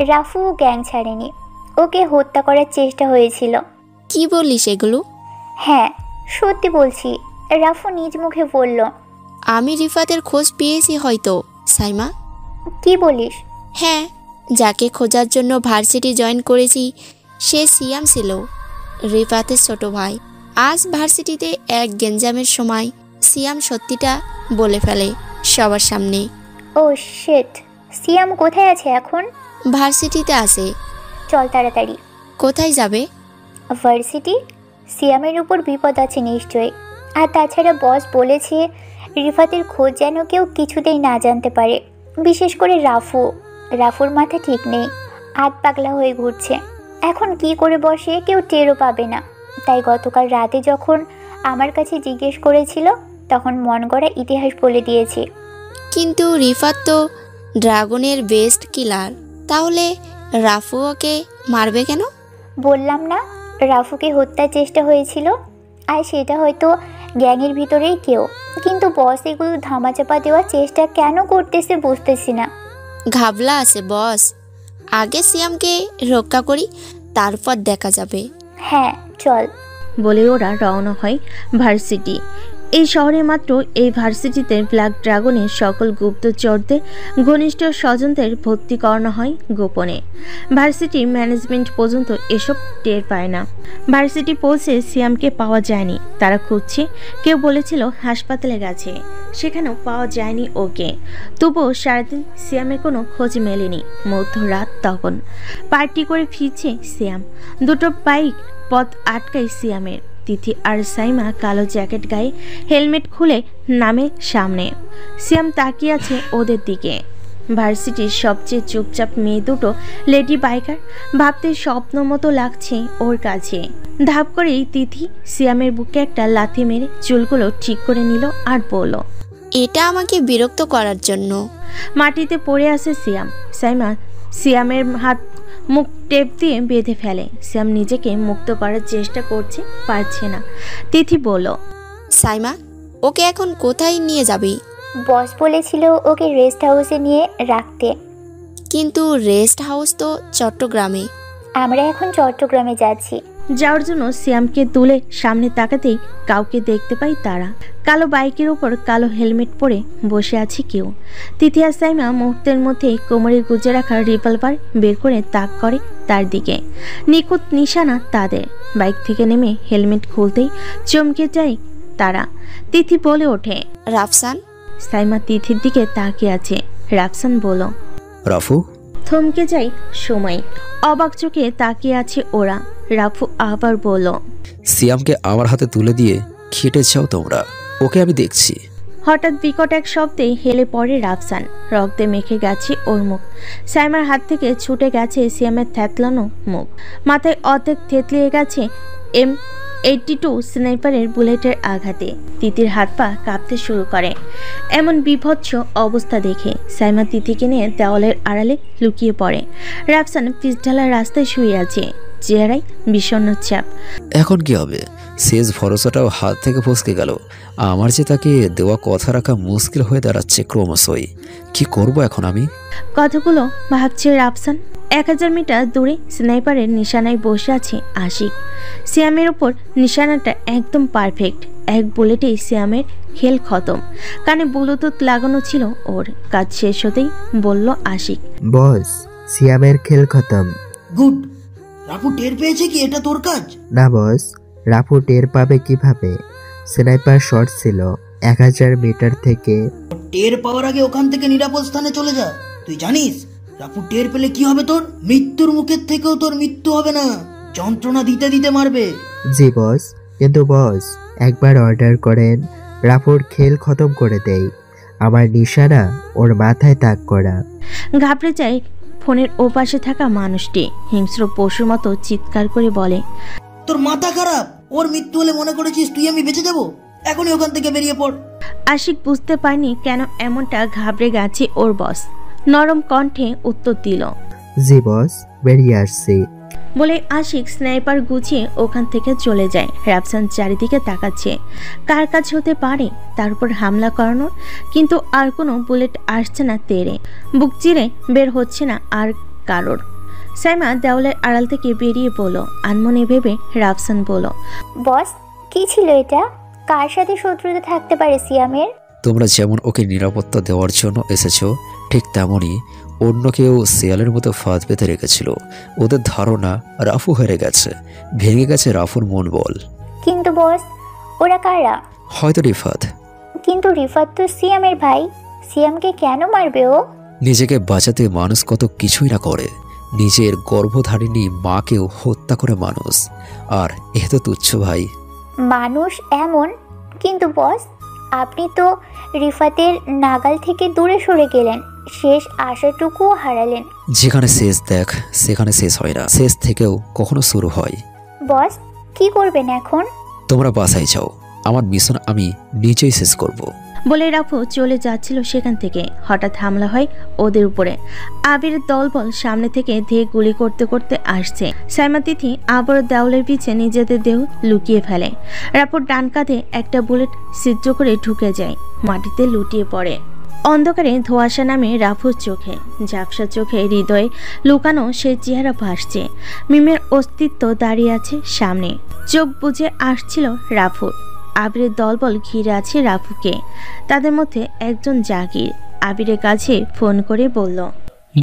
রাফু গ্যাং ছাড়েনি, ওকে হত্যা করার চেষ্টা হয়েছিল। কি বলিস এগুলো? হ্যাঁ সত্যি বলছি, রাফু নিজ মুখে বলল। আমি রিফাতের খোঁজ পেয়েছি হয়তো। সাইমা, কি বলিস? হ্যাঁ, যাকে খোঁজার জন্য ভার্সিটি জয়েন করেছি সে সিয়াম ছিল, রিফাতের ছোট ভাই। আজ ভার্সিটিতে এক গেঞ্জামের সময় সিয়াম সত্যিটা বলে ফেলে সবার সামনে। ও শিট, সিয়াম কোথায় আছে এখন? ভার্সিটিতে আছে। চল তাড়াতাড়ি। কোথায় যাবে? ভার্সিটি। সিয়ামের উপর বিপদ আছে নিশ্চয়ই। আর তাছাড়া বস বলেছে রিফাতের খোঁজ যেন কেউ কিছুতেই না জানতে পারে, বিশেষ করে রাফু। রাফুর মাথা ঠিক নেই, হাত পাগলা হয়ে ঘুরছে। এখন কি করে বসে কেউ টেরও পাবে না। তাই গতকাল রাতে যখন আমার কাছে জিজ্ঞেস করেছিল তখন মন গড়া ইতিহাস বলে দিয়েছি। কিন্তু রিফাত তো ড্রাগনের বেস্ট কিলার, তাহলে রাফু ওকে মারবে কেন? বললাম না, রাফুকে হত্যার চেষ্টা হয়েছিল, আর সেটা হয়তো গ্যাংয়ের ভিতরেই কেউ। কিন্তু বস এগুলো ধামাচাপা দেওয়ার চেষ্টা কেন করতেছে বুঝতেছি না। ঘাবলা আছে বস, আগে সিয়ামকে রক্ষা করি, তারপর দেখা যাবে। হ্যাঁ চল। বলে ওরা রওনা হয় ভার্সিটি। এই শহরে মাত্র এই ভার্সিটিতে ব্ল্যাক ড্রাগনের সকল গুপ্তচরদের ঘনিষ্ঠ স্বজনদের ভর্তি করানো হয় গোপনে। ভার্সিটির ম্যানেজমেন্ট পর্যন্ত এসব টের পায় না। ভার্সিটি পৌঁছে সিয়ামকে পাওয়া যায়নি, তারা খুঁজছে। কেউ বলেছিল হাসপাতালে গেছে, সেখানেও পাওয়া যায়নি ওকে। তবুও সারাদিন সিয়ামের কোনো খোঁজ মেলেনি। মধ্যরাত তখন পার্টি করে ফিরছে সিয়াম। দুটো বাইক পথ আটকায় সিয়ামের। তিথি আর সাইমা কালো জ্যাকেট গায়ে হেলমেট খুলে নামে সামনে। সিয়াম তাকিয়ে আছে ওদের দিকে। ভার্সিটির সবচেয়ে চুপচাপ মেয়ে দুটো লেডি বাইকার, ভাবতে স্বপ্ন মতো লাগছে ওর কাছে। ধাপ করেই তিথি সিয়ামের বুকে একটা লাথি মেরে চুলগুলো ঠিক করে নিল আর বলল, এটা আমাকে বিরক্ত করার জন্য। মাটিতে পড়ে আছে সিয়াম। সাইমা সিয়ামের হাত মুখ টেপ দিয়ে বেঁধে ফেলে। সিয়াম নিজেকে মুক্ত করার চেষ্টা করছে, পারছে না। তিথি বলল, সাইমা, ওকে এখন কোথায় নিয়ে যাবি? বস বলেছিল ওকে রেস্ট হাউসে নিয়ে রাখতে। কিন্তু রেস্ট হাউস তো চট্টগ্রামে। আমরা এখন চট্টগ্রামে যাচ্ছি। যাওয়ার জন্য সিয়ামকে তুলে সামনে তাকাতেই কাউকে দেখতে পাই তারা। কালো বাইকের উপর কালো হেলমেট পরে বসে আছে কেউ। তিথি আর সাইমা মুহূর্তের মধ্যেই কোমরে গুজে রাখা রিভলভার বের করে তাক করে তার দিকে। নিখুঁত নিশানা তাদের। বাইক থেকে নেমে হেলমেট খুলতেই চমকে যায় তারা। তিথি বলে ওঠে, রাফসান। সাইমা তিথির দিকে তাকিয়ে আছে। রাফসান বলল, রাফু। থমকে যাই সময়, অবাক চোখে তাকিয়ে আছে ওরা। রাফু আবার বলল, সিয়ামকে আমার হাতে তুলে দিয়ে খেটে চাও তোমরা, ওকে আমি দেখছি। হঠাৎ বিকট এক শব্দে হেলে পড়ে রাফসান। রক্তে মেখে গেছে ওর মুখ। সাইমার হাত থেকে ছুটে গেছে সিয়ামের থ্যাতলানো মুখ। মাথায় অর্ধেক থেতলিয়ে গেছে M82 স্নাইপারের বুলেটের আঘাতে। তিতির হাত পা কাঁপতে শুরু করে। এমন বিভৎস অবস্থা দেখে সাইমা তিতিকে নিয়ে দেওয়ালের আড়ালে লুকিয়ে পড়ে। রাফসান পিছঢালা রাস্তায় শুয়ে আছে। চেহারায় বিষণ্ণ চাপ। এখন কি হবে? শেষ ভরসাটাও হাত থেকে ফসকে গেল। আমার যে তাকে দেওয়া কথা রাখা মুশকিল হয়ে দাঁড়াচ্ছে ক্রমশই। কি করব এখন আমি? কথাগুলো ভাবছে রাফসান। 1000 মিটার দূরে স্নাইপারের নিশানায় বসে আছে আশিক। সিয়ামের উপর নিশানাটা একদম পারফেক্ট। এক বুলেটেই সিয়ামের খেল খতম। কানে ব্লুটুথ লাগানো ছিল ওর। কাজ শেষ হতেই বলল আশিক, বস সিয়ামের খেল খতম। গুড। রাফু টের পেয়েছে কি এটা তোর কাজ? না বস, রাফু টের পাবে কিভাবে? স্নাইপার শট ছিল 1000 মিটার থেকে। টের পাওয়ার আগে ওখান থেকে নিরাপদ স্থানে চলে যা। তুই জানিস রাফু টের পেলে কি হবে তোর? মৃত্যুর মুখের থেকেও তোর মৃত্যু হবে না, যন্ত্রণা দিতে দিতে মারবে। জি বস, কিন্তু বস একবার অর্ডার করেন রাফুর খেল খতম করে দেই। আমার নিশানা ওর মাথায় তাক করা। ঘাবড়ে যায় ফোনের ওপাশে থাকা মানুষটি। হিংস্র পশুর মতো চিৎকার করে বলে, তোর মাথা খারাপ? ওর মৃত্যু হলে মনে করেছিস তুই আমি বেঁচে যাব? এখনই ওখান থেকে বেরিয়ে পড়। আশিক বুঝতে পারেনি কেন এমনটা ঘাবড়ে গেছে ওর বস। নরম কণ্ঠে উত্তর দিল, জি বস, বেরিয়ে আসছি। বলে আশিক স্নাইপার গুছিয়ে ওখান থেকে চলে যায়। রাফসান চারিদিকে তাকাচ্ছে। কার কাছে হতে পারে তার উপর হামলা করানোর? কিন্তু আর কোনো বুলেট আসছে না তেড়ে। বুক চিরে বের হচ্ছে না আর কারোর। সাইমা দেওয়ালের আড়াল থেকে বেরিয়ে বলল। আনমনে ভেবে রাফসান বলল, বস কি ছিল এটা? কার সাথে শত্রুতা থাকতে পারে সিয়ামের? তোমরা যেমন ওকে নিরাপত্তা দেওয়ার জন্য এসেছো, ঠিক তেমনই অন্য কেউ শিয়ালের মতো ফাঁদ পেতে রেখেছিল। ওদের ধারণা রাফু হেরে গেছে, ভেঙে গেছে রাফুর মন বল। কিন্তু বস ওরা কারা? হয়তো রিফাত। কিন্তু রিফাত তো সিয়ামের ভাই। সিয়ামকে কেন মারবে ও? নিজেকে বাঁচাতে মানুষ কত কিছুই না করে। নিজের গর্ভধারিণী মাকেও হত্যা করে মানুষ। আর এ তো তুচ্ছ ভাই। মানুষ এমন? কিন্তু বস আপনি তো রিফাতের নাগাল থেকে দূরে সরে গেলেন, শেষ আশাটুকুও হারালেন। যেখানে শেষ দেখ সেখানে শেষ হয় না, শেষ থেকেও কখনো শুরু হয়। বস কি করবেন এখন? তোমরা বাসায় যাও, আমার মিশন আমি নিজেই শেষ করব। বলে রাফু চলে যাচ্ছিল সেখান থেকে। হঠাৎ হামলা হয় ওদের উপরে। আবির দলবল সামনে থেকে ধেয়ে গুলি করতে করতে আসছে। সাইমা তিথি আবারও দেওয়ালের পিছে নিজেদের দেহ লুকিয়ে ফেলে। রাফুর ডান কাঁধে একটা বুলেট ছিদ্র করে ঢুকে যায়, মাটিতে লুটিয়ে পড়ে। অন্ধকারে ধোঁয়াশা নামে রাফুর চোখে। ঝাপসা চোখে হৃদয়ে লুকানো সে চেহারা ভাসছে। মিমের অস্তিত্ব দাঁড়িয়ে আছে সামনে। চোখ বুজে আসছিল রাফুর। আবিরের দলবল ঘিরে আছে রাফুকে। তাদের মধ্যে একজন জাগির আবিরের কাছে ফোন করে বলল,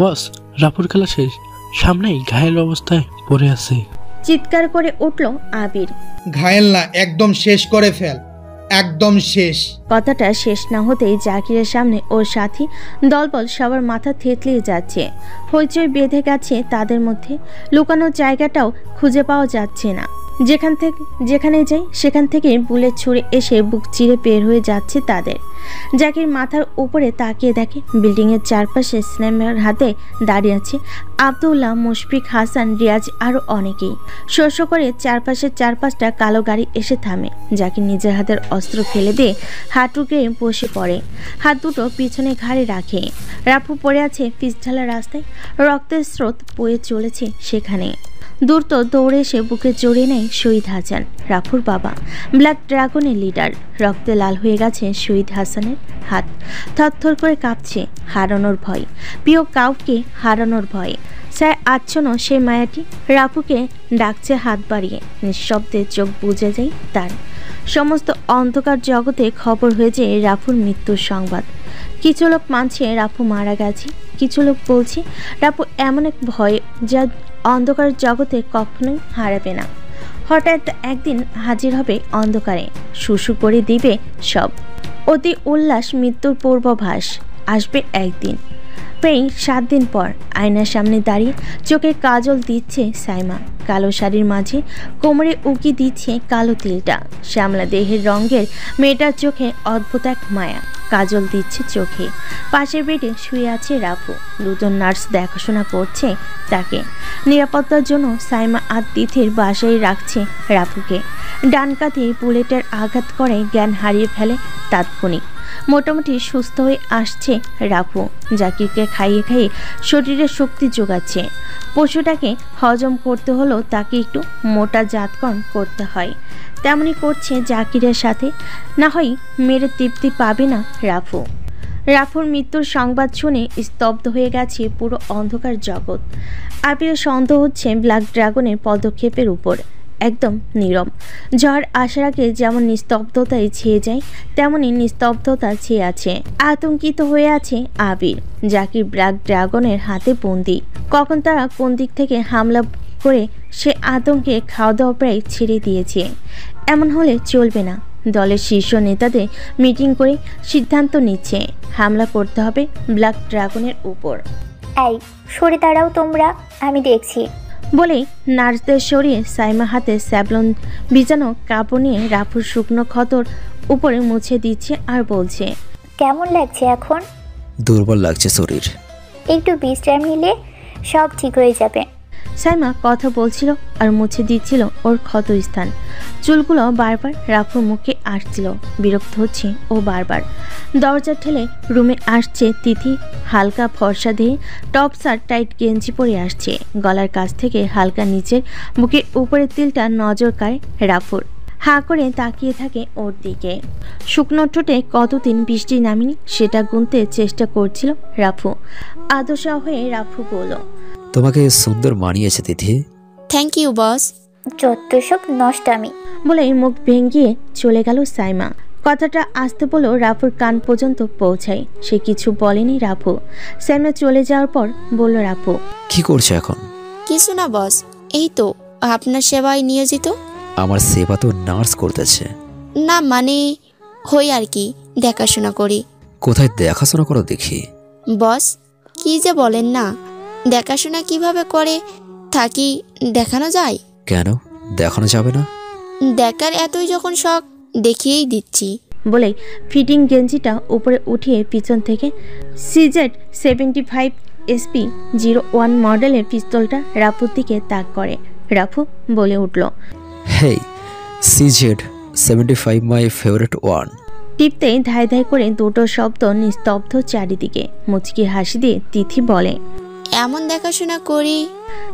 বস রাফুর খেলা শেষ, সামনেই ঘায়েল অবস্থায় পড়ে আছে। চিৎকার করে উঠল আবির, ঘায়েল না, একদম শেষ করে ফেল, একদম শেষ। কথাটা শেষ না হতেই জাকিরের সামনে ওর সাথী দলবল সবার মাথা থেতলিয়ে যাচ্ছে। হইচই বেঁধে গেছে তাদের মধ্যে। লুকানোর জায়গাটাও খুঁজে পাওয়া যাচ্ছে না। যেখানে যাই সেখান থেকে বুলেট ছুঁড়ে এসে বুক চিরে বের হয়ে যাচ্ছে তাদের। জাকির মাথার উপরে তাকিয়ে দেখে বিল্ডিংয়ের চারপাশে স্নাইপার হাতে দাঁড়িয়ে আছে আব্দুল্লাহ, মুশফিক, হাসান, রিয়াজ আরও অনেকেই। শস্য করে চারপাশটা কালো গাড়ি এসে থামে। জাকির নিজের হাতের অস্ত্র ফেলে দিয়ে হাঁটু গেয়ে বসে পড়ে। হাত দুটো পিছনে ঘাড়ে রাখে। রাফু পড়ে আছে পিচঢালা রাস্তায়। রক্তের স্রোত বয়ে চলেছে সেখানে। দ্রুত দৌড়ে এসে বুকে জড়িয়ে নেয় শহীদ হাসান, রাফুর বাবা, ব্ল্যাক ড্রাগনের লিডার। রক্তে লাল হয়ে গেছে শহীদ হাসানের হাত। থরথর করে কাঁপছে হারানোর ভয়, প্রিয় কাউকে হারানোর ভয়ে। স্যার আচ্ছন্ন সেই মায়াটি রাফুকে ডাকছে হাত বাড়িয়ে। নিঃশব্দে চোখ বুজে যায় তার। সমস্ত অন্ধকার জগতে খবর হয়ে যায় রাফুর মৃত্যুর সংবাদ। কিছু লোক মানছে রাফু মারা গেছে, কিছু লোক বলছে রাফু এমন এক ভয় যা অন্ধকার জগতে কখনোই হারাবে না। হঠাৎ একদিন হাজির হবে অন্ধকারে, শুশু করে দিবে সব। অতি উল্লাস মৃত্যুর পূর্বাভাস আসবে একদিন। প্রায় 7 দিন পর আয়নার সামনে দাঁড়িয়ে চোখে কাজল দিচ্ছে সাইমা। কালো শাড়ির মাঝে কোমরে উকি দিচ্ছে কালো তিলটা। শ্যামলা দেহের রঙের মেয়েটার চোখে অদ্ভুত এক মায়া কাজল দিচ্ছে চোখে। পাশের বেডে শুয়ে আছে রাফু। দুজন নার্স দেখাশোনা করছে তাকে। নিরাপত্তার জন্য সাইমা আর তিথির বাসায় রাখছে রাফুকে। ডান কাঁধে বুলেটের আঘাত করে জ্ঞান হারিয়ে ফেলে তাৎক্ষণিক। মোটামুটি সুস্থ হয়ে আসছে রাফু। জাকিরকে খাইয়ে খাইয়ে শরীরে শক্তি যোগাচ্ছে। পশুটাকে হজম করতে হলেও তাকে একটু মোটা জাতকর্ম করতে হয়, তেমনি করছে জাকিরের সাথে। না হয় মেরে তৃপ্তি পাবে না রাফু। রাফুর মৃত্যুর সংবাদ শুনে স্তব্ধ হয়ে গেছে পুরো অন্ধকার জগৎ। আবিরের সন্দেহ হচ্ছে ব্ল্যাক ড্রাগনের পদক্ষেপের উপর। একদম নীরব। ঝড় আসার আগে যেমন নিস্তব্ধতায় ছেয়ে যায়, তেমনই নিস্তব্ধতা ছেয়ে আছে। আতঙ্কিত হয়ে আছে আবির। জাকির ব্ল্যাক ড্রাগনের হাতে বন্দি। কখন তারা কোন দিক থেকে হামলা করে সে আতঙ্কে খাওয়া দাওয়া প্রায় ছেড়ে দিয়েছে। এমন হলে চলবে না। দলের শীর্ষ নেতাদের মিটিং করে সিদ্ধান্ত নিচ্ছে হামলা করতে হবে ব্ল্যাক ড্রাগনের উপর। এই সরে দাঁড়াও তোমরা, আমি দেখছি বলে নার্সদের সরিয়ে সাইমা হাতে স্যাভলন ভিজানো কাপড় নিয়ে রাফুর শুকনো ক্ষতর উপরে মুছে দিচ্ছে আর বলছে, কেমন লাগছে এখন? দুর্বল লাগছে শরীর। একটু বিশ্রাম নিলে সব ঠিক হয়ে যাবে। সাইমা কথা বলছিল আর মুছে দিচ্ছিল ওর ক্ষত স্থান। চুলগুলো বারবার রাফুর মুখে আসছিল। বিরক্ত হচ্ছে ও বারবার। দরজা ঠেলে রুমে আসছে তিথি। হালকা ফর্সা দিয়ে টপ শার্ট টাইট গেঞ্জি পরে আসছে। গলার কাছ থেকে হালকা নিচের বুকের উপরের তিলটা নজর কাড়ে রাফুর। হাঁ করে তাকিয়ে থাকে ওর দিকে। শুকনো ঠোঁটে কতদিন বৃষ্টি নামেনি সেটা গুনতে চেষ্টা করছিল রাফু। আদর্শা হয়ে রাফু বলল, তোমাকে সুন্দর মানিয়েছে তিথি। Thank you boss. যত সব নষ্টামি বলে মুখ ভেঙিয়ে চলে গেল সাইমা। কথাটা আসতে বলেও রাফুর কান পর্যন্ত পৌঁছায়। সে কিছু বলেনি রাফু। সাইমা চলে যাওয়ার পর বলল রাফু, কি করছে এখন? কিছু না বস, এই তো আপনার সেবায় নিয়োজিত। আমার সেবা তো নার্স করতেছে। না মানে হই আর কি, দেখাশোনা করি। কোথায় দেখাশোনা করো দেখি? বস কি যে বলেন না, দেখাশোনা কিভাবে করে থাকি দেখানো যায়? কেন দেখানো যাবে না? দেখার এতই যখন শখ, দেখিয়েই দিচ্ছি। বলে ফিটিং গেঞ্জিটা উপরে উঠিয়ে পিছন থেকে CZ-75 SP-01 মডেলের পিস্তলটা রাফুর দিকে তাক করে। রাফু বলে উঠল, হেই, CZ-75 মাই ফেভারিট ওয়ান। টিপতে ধাই ধাই করে দুটো শব্দ নিস্তব্ধ চারিদিকে। মুচকি হাসি দিয়ে তিথি বলে, এমন দেখাশোনা করি।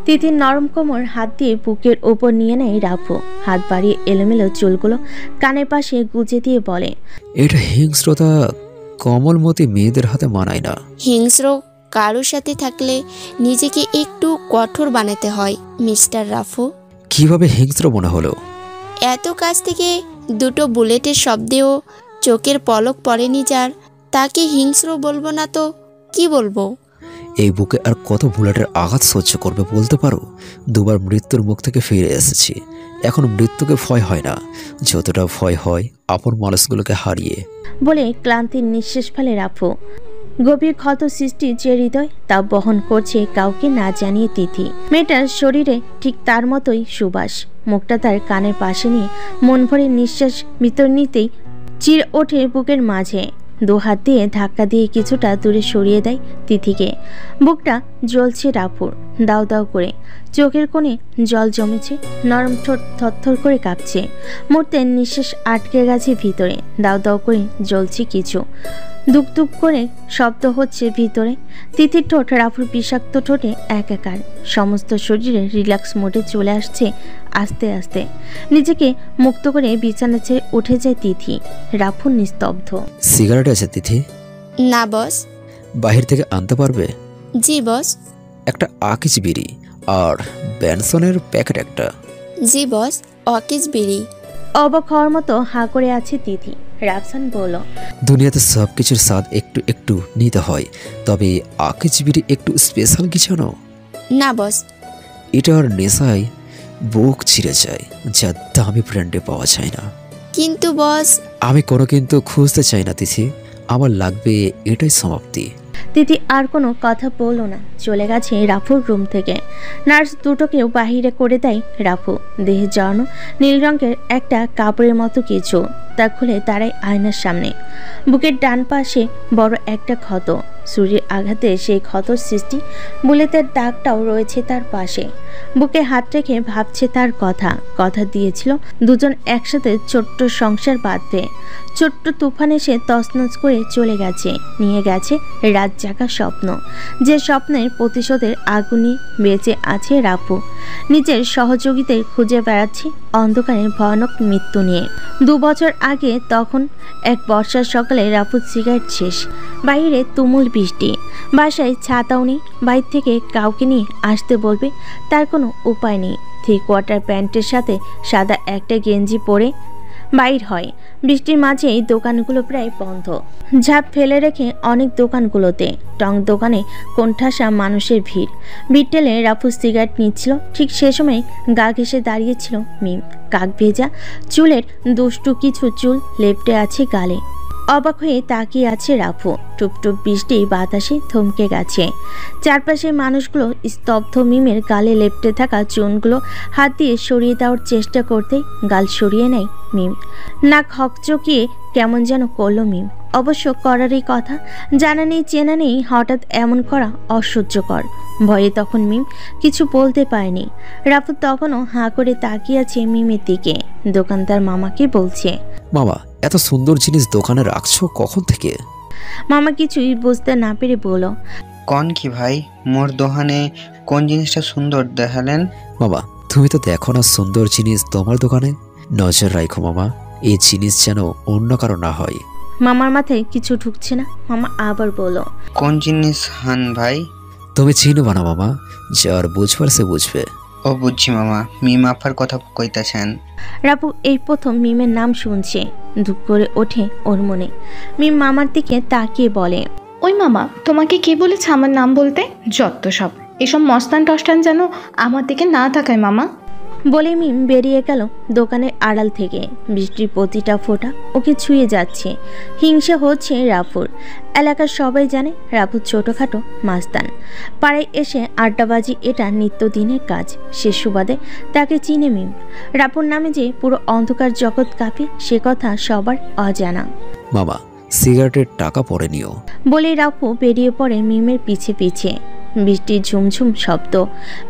তিথির নরম কোমর হাত দিয়ে বুকের ওপর নিয়ে নেয় রাফু। হাত বাড়িয়ে এলোমেলো চুলগুলো কানের পাশে গুজে দিয়ে বলে, এটা হিংস্রতা কমলমতি মেয়েদের হাতে মানায় না। হিংস্র কারোর সাথে থাকলে নিজেকে একটু কঠোর বানাতে হয় মিস্টার রাফু। কিভাবে হিংস্র মনে হলো? এত কাছ থেকে দুটো বুলেটের শব্দেও চোখের পলক পড়েনি যার, তাকে হিংস্র বলবো না তো কি বলবো? এই বুকে আর কত বুলেটের আঘাত সহ্য করবে বলতে পারো? দুবার মৃত্যুর মুখ থেকে ফিরে এসেছি। এখন মৃত্যুকে ভয় হয় না, যতটা ভয় হয় আপন মানুষগুলোকে হারিয়ে। বলে ক্লান্তির নিঃশ্বাস ফেলে রাফু। গভীর ক্ষত সৃষ্টি যে হৃদয়, তা বহন করছে কাউকে না জানিয়ে তিথি। মেয়েটার শরীরে ঠিক তার মতোই সুবাস। মুখটা তার কানের পাশে নিয়ে মন ভরে নিঃশ্বাস ভিতর নিতেই চির ওঠে বুকের মাঝে। দু হাত দিয়ে ধাক্কা দিয়ে কিছুটা দূরে সরিয়ে দেয় তিথিকে। বুকটা জ্বলছে রাফুর দাউ দাউ করে। চোখের কোণে জল জমেছে। নরম ঠোঁট থরথর করে কাঁপছে। মুহূর্তে নিঃশ্বাস আটকে গেছে ভিতরে। দাউ দাউ করে জ্বলছে কিছু। দুক দুক করে শব্দ হচ্ছে ভিতরে। তিথির ঠোঁট রাফুর বিষাক্ত ঠোঁটে একাকার। সমস্ত শরীরে রিল্যাক্স মোডে চলে আসছে আস্তে আস্তে। নিজেকে মুক্ত করে বিছানা ছেড়ে উঠে যায় তিথি। রাফু নিস্তব্ধ। সিগারেট আছে তিথি? না বস। বাহির থেকে আনতে পারবে? জি বস। একটা আকিজ বিড়ি আর ব্যানসনের প্যাকেট একটা। জি বস। আকিজ বিড়ি। অবাক হওয়ার মতো হাঁ করে আছে তিথি। রাফসান বলল, দুনিয়াতে সব কিছুর স্বাদ একটু একটু নিতে হয়, তবে আকিজ বিড়ি একটু স্পেশাল কিছু না? না বস। এটার নেশায় বুক ছিঁড়ে যায়, যা দামি ব্র্যান্ডে পাওয়া যায় না। কিন্তু বস। আমি কোনো কিন্তু খুঁজতে চাই না তিথি, আমার লাগবে এটাই সমাপ্তি। তিথি আর কোনো কথা বলল না। চলে গেছে রাফুর রুম থেকে। নার্স দুটোকেও বাহিরে করে দেয় রাফু। দেহে জড়ানো নীল রঙের একটা কাপড়ের মতো কিছু, তা খুলে দাঁড়ায় আয়নার সামনে। বুকের ডান পাশে বড় একটা ক্ষত। ছুরির আঘাতে সেই ক্ষতর সৃষ্টি, বুলেটের দাগটাও রয়েছে তার পাশে। বুকে হাত রেখে ভাবছে তার কথা দিয়েছিল দুজন একসাথে ছোট্ট সংসার বাঁধবে। ছোট্ট তুফান এসে তছনছ করে চলে গেছে, নিয়ে গেছে রাত জাগা স্বপ্ন। যে স্বপ্নের প্রতিশোধের আগুনে বেঁচে আছে রাফু, নিজের সহযোগীদের খুঁজে বেড়াচ্ছে অন্ধকারে ভয়ানক মৃত্যু নিয়ে। 2 বছর আগে তখন এক বর্ষার সকালে রাফুর সিগারেট শেষ, বাইরে তুমুল বৃষ্টি, বাসায় ছাতাও নেই, বাইরে থেকে কাউকে নিয়ে আসতে বলবে তার কোনো উপায় নেই। 3/4 প্যান্টের সাথে সাদা একটা গেঞ্জি পরে বাইর হয়। বৃষ্টির মাঝেই দোকানগুলো প্রায় বন্ধ, ঝাঁপ ফেলে রেখে অনেক দোকানগুলোতে টং দোকানে কোণঠাসা মানুষের ভিড়। বিটেলে রাফু সিগারেট নিচ্ছিল, ঠিক সে সময় গা ঘেঁষে দাঁড়িয়েছিল মিম। কাক ভেজা চুলের দুষ্টু কিছু চুল লেপটে আছে গালে। অবাক হয়ে তাকিয়ে আছে রাফু। টুপটুপ বৃষ্টি বাতাসে থমকে গেছে, চারপাশে মানুষগুলো স্তব্ধ। মিমের গালে লেপটে থাকা চুনগুলো হাত দিয়ে সরিয়ে দেওয়ার চেষ্টা করতে গাল সরিয়ে নেয় মিম। নাক হকচকিয়ে কেমন যেন করলো মিম। অবশ্য করারই কথা, জানা নেই চেনা নেই, হঠাৎ এমন করা অসহ্যকর। ভয়ে তখন মিম কিছু বলতে পারেনি। রাফু তখনও হাঁ করে তাকিয়ে আছে মিমের দিকে। দোকানদার মামাকে বলছে, মামা এত সুন্দর জিনিস দোকানে রাখছো কখন থেকে? মামা কিছুই বুঝতে না পেরে বলল, কোন কি ভাই, মোর দোকানে কোন জিনিসটা সুন্দর দেখালেন? মামা তুমি তো দেখো না সুন্দর জিনিস তোমার দোকানে, নজর রাখো মামা, এই জিনিস যেন অন্য কারো না হয়। মামার মাথায় কিছু ঢুকছে না। মামা আবার বলল, কোন জিনিস হান ভাই? তুমি চিনবা না মামা, যার বুঝবার সে বুঝবে। ও বুঝছি মামা, মিম আপার কথা কইতাছেন। রাপু এই প্রথম মিমের নাম শুনছে। দুঃখ করে ওঠে ওর মনে। মিম মামার দিকে তাকিয়ে বলে, ওই মামা, তোমাকে কে বলেছে আমার নাম বলতে? যত সব, এসব মস্তান টস্তান যেন আমার দিকে না তাকায় মামা। বলে মিম বেরিয়ে গেল দোকানের আড়াল থেকে। বৃষ্টির প্রতিটা ফোঁটা ওকে ছুঁয়ে যাচ্ছে। হিংসে হচ্ছে রাফুর। এলাকার সবাই জানে রাফু ছোটোখাটো মাস্তান। পাড়ায় এসে আড্ডাবাজি এটা নিত্যদিনের কাজ। সে সুবাদে তাকে চিনে মিম। রাফুর নামে যে পুরো অন্ধকার জগৎ কাঁপে সে কথা সবার অজানা। মামা সিগারেটের টাকা পরে নিও। বলে রাফু বেরিয়ে পড়ে মিমের পিছে পিছে। বৃষ্টির ঝুমঝুম শব্দ,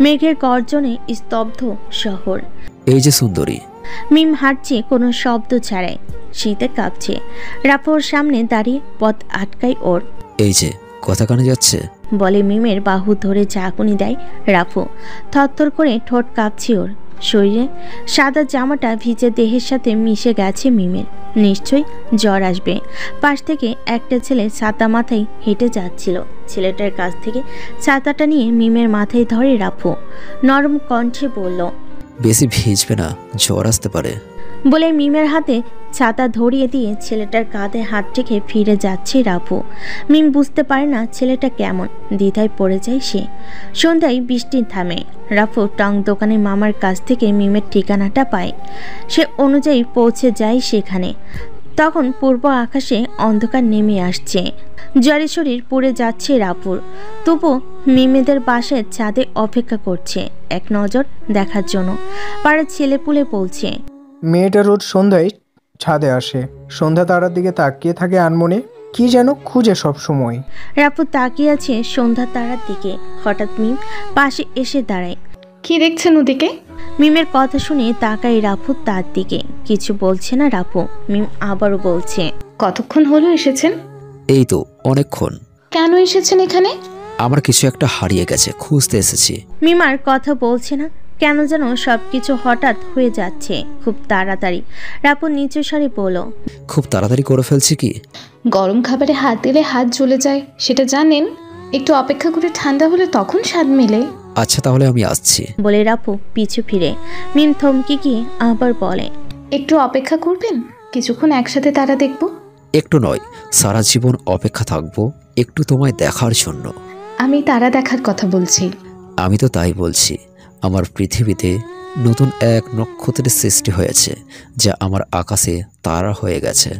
মেঘের গর্জনে স্তব্ধ শহর। এই যে সুন্দরী। মিম হাঁটছে কোনো শব্দ ছাড়াই, শীতে কাঁপছে। রাফুর সামনে দাঁড়িয়ে পথ আটকায় ওর। এই যে কথা কানে যাচ্ছে, বলে মিমের বাহু ধরে ঝাঁকুনি দেয় রাফু। থরথর করে ঠোঁট কাঁপছে ওর। শরীরে সাদা জামাটা ভিজে দেহের সাথে মিশে গেছে মিমের। নিশ্চয়ই জ্বর আসবে। পাশ থেকে একটা ছেলে ছাতা মাথায় হেঁটে যাচ্ছিল। ছেলেটার কাছ থেকে ছাতাটা নিয়ে মিমের মাথায় ধরে রাফু। নরম কণ্ঠে বলল, বেশি ভিজবে না, জ্বর আসতে পারে। বলে মিমের হাতে ছাতা ধরিয়ে দিয়ে ছেলেটার কাঁধে হাত রেখে ফিরে যাচ্ছে রাফু। মিম বুঝতে পারে না ছেলেটা কেমন, দ্বিধায় পড়ে যায় সে। সন্ধ্যায় বৃষ্টি থামে। রাফু টং দোকানের মামার কাছ থেকে মিমের ঠিকানাটা পায়। সে অনুযায়ী পৌঁছে যায় সেখানে। তখন পূর্ব আকাশে অন্ধকার নেমে আসছে। জ্বরে শরীর পুড়ে যাচ্ছে রাফুর। তবু মিমেদের বাসায় ছাদে অপেক্ষা করছে এক নজর দেখার জন্য। পাড়ার ছেলেপুলে বলছে, মেয়েটা রোজ সন্ধ্যায় ছাদে আসে, সন্ধ্যা তারার দিকে তাকিয়ে থাকে আনমনে, কি যেন খুঁজে সব সময়। রাফু তাকিয়ে আছে সন্ধ্যা তারার দিকে। হঠাৎ মিম পাশে এসে দাঁড়ায়। কি দেখছেন ওদিকে? মিমের কথা শুনে তাকায় রাফু তার দিকে। কিছু বলছে না রাফু। মিম আবারও বলছে, কতক্ষণ হলো এসেছেন? এই তো অনেকক্ষণ। কেন এসেছেন এখানে? আমার কিছু একটা হারিয়ে গেছে, খুঁজতে এসেছি। মিমার কথা বলছে না, কেন যেন সবকিছু হঠাৎ হয়ে যাচ্ছে খুব তাড়াতাড়ি। রাপু নিচু স্বরে বলল, খুব তাড়াতাড়ি করে ফেলছি কি? গরম খাবারে হাত দিলে হাত জ্বলে যায়, সেটা জানেন? একটু অপেক্ষা করে ঠান্ডা হলে তখন স্বাদ মেলে। আচ্ছা তাহলে আমি আসছি, বলে রাপু পিছু ফিরে। মিম থমকে গিয়ে আবার বলে, একটু অপেক্ষা করবেন? কিছুক্ষণ একসাথে তারা দেখব। একটু নয়, সারা জীবন অপেক্ষা থাকবো একটু তোমায় দেখার জন্য। আমি তারা দেখার কথা বলছি। আমি তো তাই বলছি। আমার পৃথিবীতে নতুন এক নক্ষত্রের সৃষ্টি হয়েছে, যা আমার আকাশে তারা হয়ে গেছে।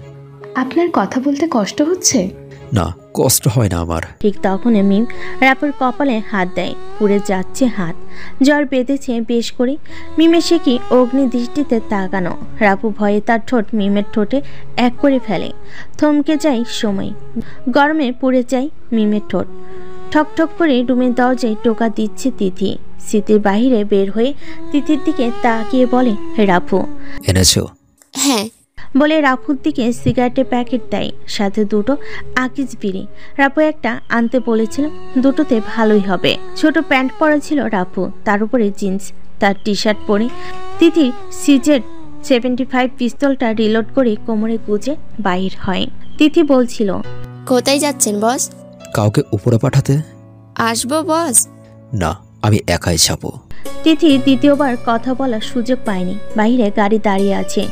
আপনার কথা বলতে কষ্ট হচ্ছে? না, কষ্ট হয় না আমার। ঠিক তখনই মিম রাফুর কপালে হাত দেয়। পুড়ে যাচ্ছে হাত, জ্বর বেঁধেছে বেশ করে। মিমের সে কি অগ্নি দৃষ্টিতে তাকানো। রাফু ভয়ে তার ঠোঁট মিমের ঠোঁটে এক করে ফেলে। থমকে যায় সময়, গরমে পুড়ে যায় মিমের ঠোঁট। ঠকঠক করে রুমের দরজায় টোকা দিচ্ছে তিথি। স্মৃতির বাহিরে বের হয়ে তিথির দিকে তাকিয়ে বলে, রাফু এনেছো? হ্যাঁ বলে রাফুর দিকে সিগারেটের প্যাকেট দেয়, সাথে দুটো আকিজ বিড়ি। রাফু একটা আনতে বলেছিল, দুটোতে ভালোই হবে। ছোট প্যান্ট পরা ছিল রাফু, তার উপরে জিন্স, তার টি শার্ট পরে তিথির সিজেড 75 পিস্তলটা রিলোড করে কোমরে গুজে বাহির হয়। তিথি বলছিল, কোথায় যাচ্ছেন বস? কাউকে উপরে পাঠাতে। আসবো বস? না, আমি একাই যাবো। তিথি দ্বিতীয়বার কথা বলার সুযোগ পায়নি। বাইরে গাড়ি দাঁড়িয়ে আছে।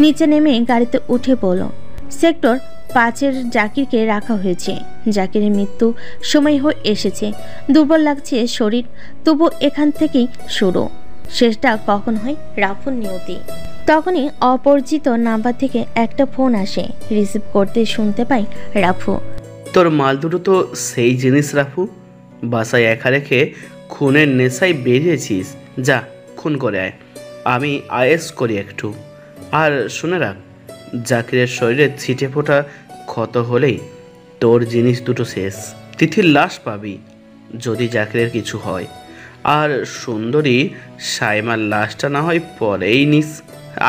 নিচে নেমে গাড়িতে উঠে পড়ল। সেক্টর 5-এর জাকিরকে রাখা হয়েছে। জাকিরের মৃত্যু সময় হয়ে এসেছে। দুর্বল লাগছে শরীর, তবু এখান থেকেই শুরু। শেষটা কখন হয় রাফুর নিয়তি। তখনই অপরিচিত নাম্বার থেকে একটা ফোন আসে। রিসিভ করতে শুনতে পাই, রাফু তোর মাল দুটো তো সেই জিনিস রাফু, বাসায় একা রেখে খুনের নেশায় বেরিয়েছিস। যা খুন করে আয়, আমি আয়েস করি একটু। আর শুনে রাখ, জাকিরের শরীরে ছিটে ফোটা ক্ষত হলেই তোর জিনিস দুটো শেষ। তিথির লাশ পাবি যদি জাকিরের কিছু হয়। আর সুন্দরী সাইমার লাশটা না হয় পরেই নিস,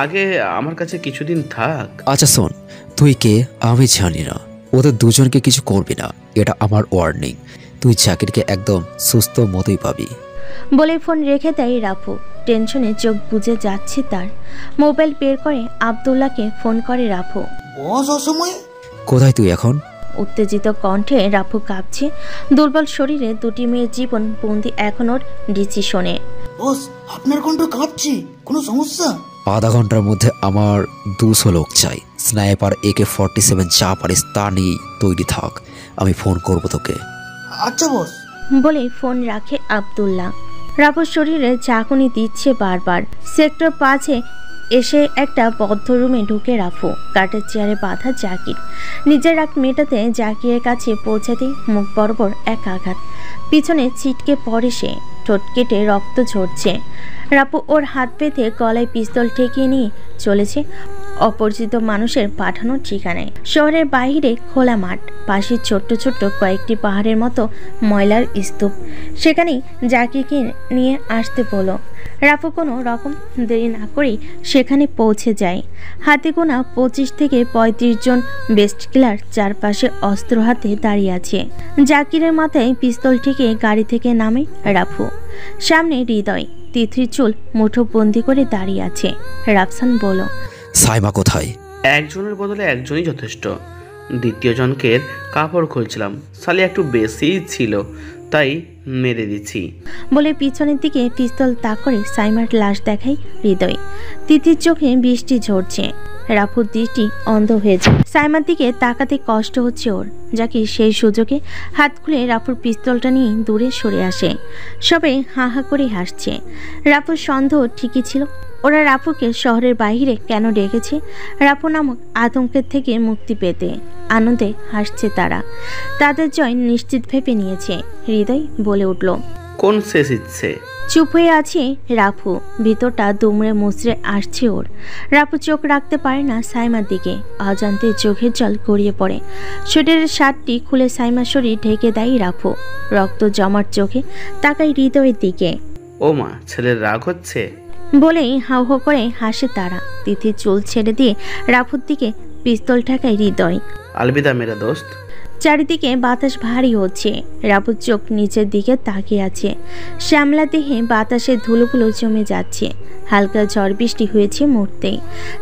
আগে আমার কাছে কিছুদিন থাক। আচ্ছা শোন, তুই কে আমি জানি না, ওদের দুজনকে কিছু করবি না, এটা আমার ওয়ার্নিং। তুই জাকিরকে একদম সুস্থ মতোই পাবি। বলে ফোন রেখে দেয় রাফু। টেনশনে চোখ বুজে যাচ্ছে তার। মোবাইল বের করে আব্দুল্লাহকে ফোন করে রাফু। বস অসময়ে কোথায় তুই এখন? উত্তেজিত কণ্ঠে রাফু কাঁপছে। দুর্বল শরীরে দুটি মেয়ের জীবন বন্দি এখন ওর ডিসিশনে। বস আপনার কণ্ঠ কাঁপছে, কোনো সমস্যা? আধা ঘন্টার মধ্যে আমার 200 লোক চাই। স্নাইপার AK-47 যা পারিস তা নিয়ে তৈরি থাক, আমি ফোন করবো তোকে। আচ্ছা বস। বলে ফোন রাখে আব্দুল্লাহ। রাফুর শরীরে ঝাঁকুনি দিচ্ছে বারবার। সেক্টর 5-এ এসে একটা বদ্ধ রুমে ঢুকে রাফু। কাঠের চেয়ারে বাঁধা জাকির। নিজের রাগ মেটাতে জাকিরের কাছে পৌঁছাতেই মুখ বরাবর এক আঘাত। পিছনে ছিটকে পড়ে সে, ঠোঁট কেটে রক্ত ঝরছে। রাফু ওর হাত পেতে গলায় পিস্তল ঠেকিয়ে নিয়ে চলেছে অপরিচিত মানুষের পাঠানোর ঠিকানায়। শহরের বাইরে খোলা মাঠ, পাশে ছোট্ট ছোট্ট কয়েকটি পাহাড়ের মতো ময়লার স্তূপ। সেখানেই জাকিরকে নিয়ে আসতে বলল। রাফু কোনো রকম দেরি না করেই সেখানে পৌঁছে যায়। হাতে গোনা 25 থেকে 35 জন বেস্ট কিলার চারপাশে অস্ত্র হাতে দাঁড়িয়ে আছে। জাকিরের মাথায় পিস্তল ঠেকে গাড়ি থেকে নামে রাফু। সামনে হৃদয়, তিথির চুল মুঠোবন্দি করে দাঁড়িয়ে আছে। রাফসান বলল, সাইমা কোথায়? একজনের বদলে একজনই যথেষ্ট। দ্বিতীয় জনকের কাপড় খুলছিলাম, সালি একটু বেশিই ছিল, তাই মেরে দিচ্ছি। বলে পিছনের দিকে পিস্তল তাক করে সাইমার লাশ দেখাই হৃদয়। তিথির চোখে বৃষ্টি ঝরছে। রাফুর দৃষ্টি অন্ধ হয়েছে। সাইমার দিকে তাকাতে কষ্ট হচ্ছে ওর। যাকে সেই সুযোগে হাত খুলে রাফুর পিস্তলটা নিয়ে দূরে সরে আসে। সবাই হা হা করে হাসছে। রাফুর সন্দেহ ঠিকই ছিল। ওরা রাফুকে শহরের বাইরে কেন ডেকেছে? রাফু নামক আতঙ্কের থেকে মুক্তি পেতে। আনন্দে হাসছে তারা। তাদের জয় নিশ্চিত ভেবে নিয়েছে। হৃদয় বলে উঠল, কোন শেষ ইচ্ছে? চুপ হয়ে আছে রাফু। ভিতরটা দুমড়ে মুচড়ে আসছে ওর। রাফু চোখ রাখতে পারে না সাইমার দিকে। অজান্তে চোখের জল গড়িয়ে পড়ে। সোয়েটারের শার্টটি খুলে সাইমার শরীর ঢেকে দেয় রাফু। রক্ত জমাট চোখে তাকাই হৃদয়ের দিকে। ও মা, ছেলের রাগ হচ্ছে বলেই হাউ হো করে হাসে তারা। তিথির চুল ছেড়ে দিয়ে রাফুর দিকে পিস্তল ঠেকায় হৃদয়। আলবিদা মেরা দোস্ত। চারিদিকে বাতাস ভারী হচ্ছে। রাফুর চোখ নিচের দিকে তাকিয়ে আছে। শ্যামলা দেহে বাতাসে ধুলোগুলো জমে যাচ্ছে। হালকা ঝড় বৃষ্টি হয়েছে মুহূর্তেই।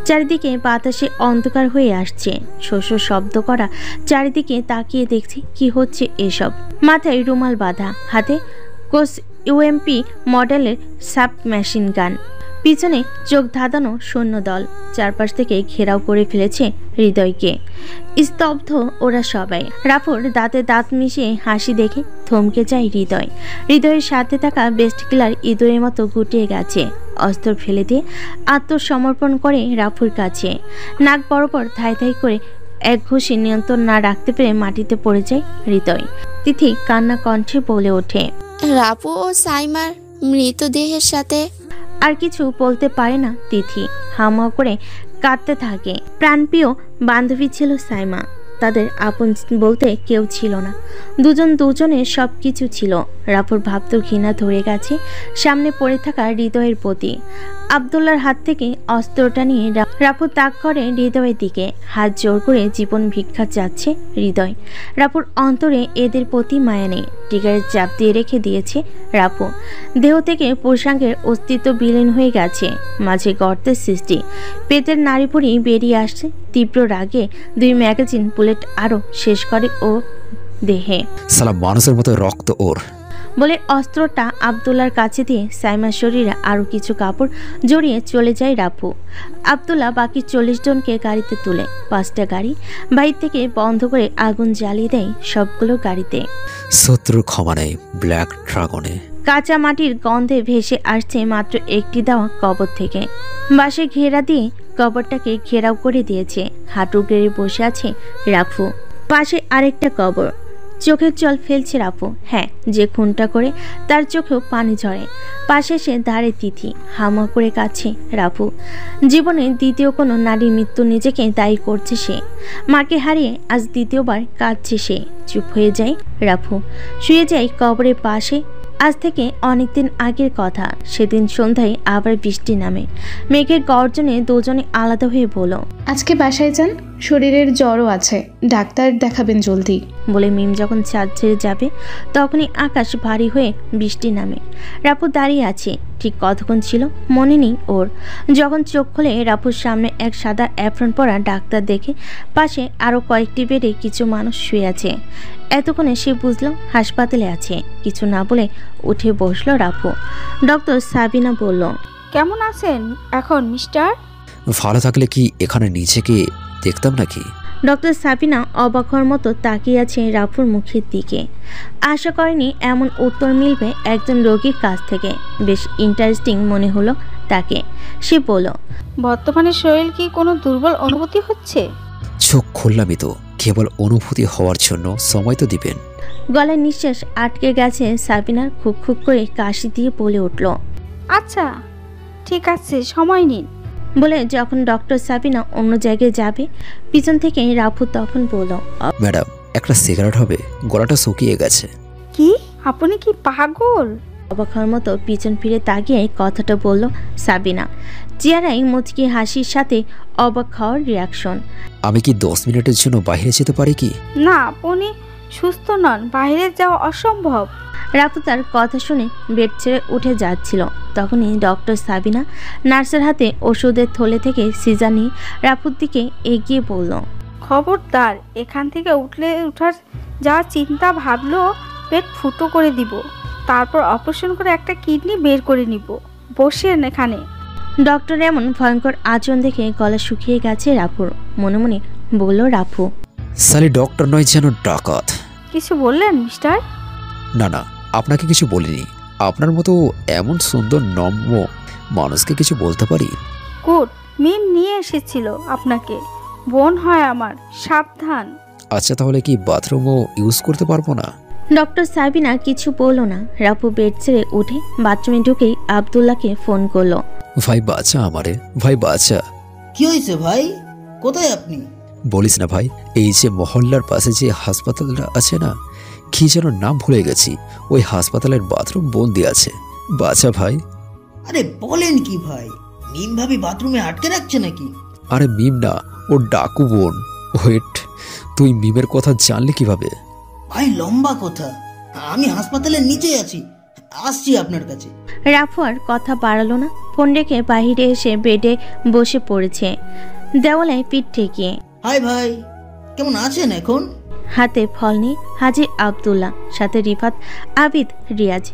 চারিদিকে বাতাসে অন্ধকার হয়ে আসছে। শোষ শব্দ করা। চারিদিকে তাকিয়ে দেখছে কি হচ্ছে এসব। মাথায় রুমাল বাঁধা, হাতে কোস UMP মডেলের সাব মেশিন গান। পিছনে চোখ ধাঁধানো সৈন্যদল। চারপাশ থেকে ঘেরাও করে ফেলেছে হৃদয়কে। স্তব্ধ ওরা সবাই। রাফুর দাঁতে দাঁত মিশিয়ে হাসি দেখে থমকে যায় হৃদয়। হৃদয়ের সাথে থাকা বেস্ট কিলার ইঁদুরের মতো গুটিয়ে গেছে। অস্ত্র ফেলে দিয়ে আত্মসমর্পণ করে রাফুর কাছে। নাক বরাবর ধাই ধাই করে এক ঘুষি নিয়ন্ত্রণ না রাখতে পেরে মাটিতে পড়ে যায় হৃদয়। তিথি কান্না কণ্ঠে বলে ওঠে, রাপু ও সাইমার মৃতদেহের সাথে। আর কিছু বলতে পারে না তিথি, হামা করে কাঁদতে থাকে। প্রাণপ্রিয় বান্ধবী ছিল সাইমা, তাদের আপন বলতে কেউ ছিল না। দুজনের সব কিছু ছিল। রাপুর ভাবত ঘৃণা ধরে গেছে সামনে পড়ে থাকা হৃদয়ের প্রতি। আব্দুল্লার হাত থেকে অস্ত্রটা নিয়ে রাপু তাক করে হৃদয়ের দিকে, হাত জোর করে জীবন ভিক্ষা চাচ্ছে হৃদয়। রাপুর অন্তরে এদের প্রতি মায়া নেই, টিকারের চাপ দিয়ে রেখে দিয়েছে রাপু। দেহ থেকে পুরুষাঙ্গের অস্তিত্ব বিলীন হয়ে গেছে, মাঝে গর্তের সৃষ্টি। পেটের নাড়িভুড়ি বেরিয়ে আসছে তীব্র রাগে। 2 ম্যাগাজিন বুলেট আরো শেষ করে ও দেহে। সালা মানুষের মতো রক্ত ওর বলে অস্ত্রটা আব্দুল্লার কাছে দিয়ে সাইমার শরীরে আরো কিছু কাপড় জড়িয়ে চলে যায় রাপু। আব্দুল্লাহ বাকি 40 জনকে গাড়িতে তুলে 5টা গাড়ি বাইরে থেকে বন্ধ করে আগুন জ্বালিয়ে দেয় সবগুলো গাড়িতে। শত্রুর ক্ষমা নেই ব্ল্যাক ড্রাগনে। কাঁচা মাটির গন্ধে ভেসে আসছে মাত্র একটি দেওয়া কবর থেকে। বাঁশে ঘেরা দিয়ে কবরটাকে ঘেরাও করে দিয়েছে। হাঁটু গেড়ে বসে আছে রাফু। পাশে আরেকটা কবর। চোখের জল ফেলছে রাফু। হ্যাঁ, যে খুনটা করে তার চোখেও পানি ঝরে। পাশে সে দাঁড়ে তিথি, হামা করে কাছে রাফু। জীবনে দ্বিতীয় কোনো নারীর মৃত্যু নিজেকে দায়ী করছে সে। মাকে হারিয়ে আজ দ্বিতীয়বার কাঁদছে সে। চুপ হয়ে যায় রাফু, শুয়ে যায় কবরের পাশে। আজ থেকে অনেকদিন আগের কথা। সেদিন সন্ধ্যায় আবার বৃষ্টি নামে। মেঘের গর্জনে দুজনে আলাদা হয়ে বলো, আজকে বাসায় যান, শরীরের জ্বরও আছে, ডাক্তার দেখাবেন জলদি। বলে মিম যখন ছাদ ছেড়ে যাবে তখনই আকাশ ভারী হয়ে বৃষ্টি নামে। রাপু দাঁড়িয়ে আছে। ঠিক কতক্ষণ ছিল মনে নেই ওর। যখন চোখ খুলে রাপুর সামনে এক সাদা অ্যাপ্রন পরা ডাক্তার দেখে পাশে আরও কয়েকটি বেডে কিছু মানুষ শুয়ে আছে। এতক্ষণে সে বুঝলো হাসপাতালে আছে। কিছু না বলে উঠে বসলো রাপু। ডক্টর সাবিনা বলল, কেমন আছেন এখন মিস্টার? ভালো থাকলে কি এখানে নিচেকে দেখতাম নাকি? ডক্টর সাবিনা অবাক হওয়ার মতো তাকিয়ে আছে রাফুর মুখের দিকে। আশা করেনি এমন উত্তর মিলবে একজন রোগীর কাছ থেকে। বেশ ইন্টারেস্টিং মনে হলো তাকে। সে বলল, বর্তমানে শরীর কি কোনো দুর্বল অনুভূতি হচ্ছে? চোখ খুললামই তো, কেবল অনুভূতি হওয়ার জন্য সময় তো দিবেন। গলায় নিঃশ্বাস আটকে গেছে সাবিনার। খুক খুক করে কাশি দিয়ে বলে উঠল, আচ্ছা ঠিক আছে, সময় নিন। বলে যখন ডক্টর সাবিনা অন্য জায়গায় যাবে পিছন থেকে রাফু তখন বলল, ম্যাডাম একটা সিগারেট হবে, গলাটা শুকিয়ে গেছে। কি আপনি কি পাগল? অবাক হওয়ার মতো পিছন ফিরে তাকিয়ে কথাটা বলল সাবিনা। চেহারায় মুচকি হাসির সাথে অবাক হওয়ার রিয়াকশন। আমি কি 10 মিনিটের জন্য বাইরে যেতে পারি কি? না, আপনি সুস্থ নন, বাইরে যাওয়া অসম্ভব। রাফু তার কথা শুনে বেড ছেড়ে উঠে যাচ্ছিল। তখনই ডক্টর সাবিনা নার্সের হাতে ওষুধের থলে থেকে সিজার নিয়ে রাফুর দিকে এগিয়ে বলল, খবরদার এখান থেকে উঠার যা চিন্তা ভাবলো পেট ফুটো করে দিব, তারপর অপারেশন করে একটা কিডনি বের করে নিব। বসেন এখানে। ডক্টর এমন ভয়ঙ্কর আচরণ দেখে গলা শুকিয়ে গেছে রাফুর। মনে মনে বলল রাফু, সালি ডক্টর নয় যেন ডাকাত। কিছু বললেন মিস্টার? না না, আপনাকে কিছু বলিনি। আপনার মতো এমন সুন্দর নম্র মানুষকে কিছু বলতে পারি? গুড, মিম নিয়ে এসেছিল আপনাকে, বোন হয় আমার, সাবধান। আচ্ছা তাহলে কি বাথরুমও ইউজ করতে পারবো না? ডক্টর সাবিনা কিছু বলল না। রাফু বেড ছেড়ে উঠে বাথরুমে ঢুকেই আব্দুল্লাহকে ফোন করলো। ভাই বাঁচা আমারে, ভাই বাঁচা। কি হয়েছে ভাই, কোথায় আপনি? বলিস না ভাই, এই যে মহল্লার পাশে যে হাসপাতালটা আছে না, কি যেন নাম ভুলে গেছি, ওই হাসপাতালের বাথরুম বন্দি আছে। বাঁচা ভাই। আরে বলেন কি ভাই, মিম ভাবি বাথরুমে আটকে রাখছে নাকি? আরে মিম না, ও ডাকু বোন। ওয়েট, তুই মিমের কথা জানলি কিভাবে? ভাই লম্বা কথা, আমি হাসপাতালের নিচে আছি, আসছি আপনার কাছে। রাফু আর কথা বাড়ালো না। ফোন রেখে বাহিরে এসে বেডে বসে পড়েছে, দেওয়ালে পিঠ ঠেকিয়ে। হাই ভাই, কেমন আছেন এখন? হাতে ফল নিয়ে হাজির আব্দুল্লাহ, সাথে রিফাত, আবিদ, রিয়াজ।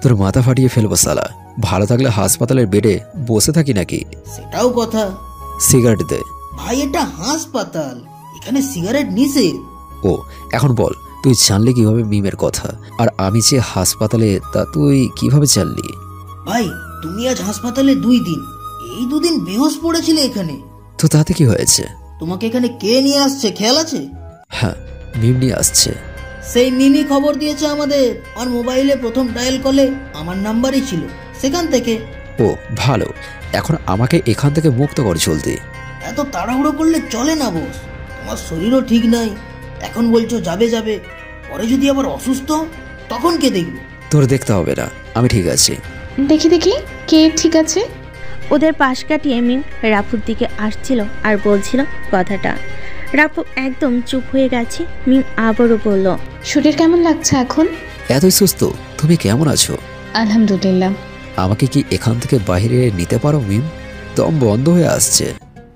তোর মাথা ফাটিয়ে ফেলবো সালা। ভালো থাকলে হাসপাতালের বেডে বসে থাকি নাকি? সেটাও কথা। সিগারেট দে। ভাই এটা হাসপাতাল, এখানে সিগারেট নিষেধ। ও এখন বল, তুই জানলি কিভাবে মিমের কথা? আর আমি যে হাসপাতালে, তা তুই কিভাবে জানলি? ভাই তুমি আজ হাসপাতালে 2 দিন, এই 2 দিন বেহোশ পড়েছিলে এখানে। তো তাতে কি হয়েছে? তোমাকে এখানে কে নিয়ে আসছে খেয়াল আছে? হ্যাঁ, মিম নিয়ে আসছে। সেই মিমি খবর দিয়েছে আমাদের। আর মোবাইলে প্রথম ডায়াল কলে আমার নাম্বারই ছিল, সেখান থেকে। ও ভালো, এখন আমাকে এখান থেকে মুক্ত করে চলতে। এত তাড়াহুড়ো করলে চলে না বস, তোমার শরীরও ঠিক নাই। এখন বলছো যাবে যাবে, পরে যদি আবার অসুস্থ তখন কে দেখবে? তোর দেখতে হবে না, আমি ঠিক আছি। দেখি দেখি কে ঠিক আছে। ওদের পাশ কাটিয়ে মিম রাফুর দিকে আসছিল আর বলছিল কথাটা। রাফু একদম চুপ হয়ে গেছে। মিম আবারও বলল, শরীর কেমন লাগছে এখন? এতই সুস্থ, তুমি কেমন আছো? আলহামদুলিল্লাহ। আমাকে কি এখান থেকে বাইরে নিতে পারো মিম? দম বন্ধ হয়ে আসছে।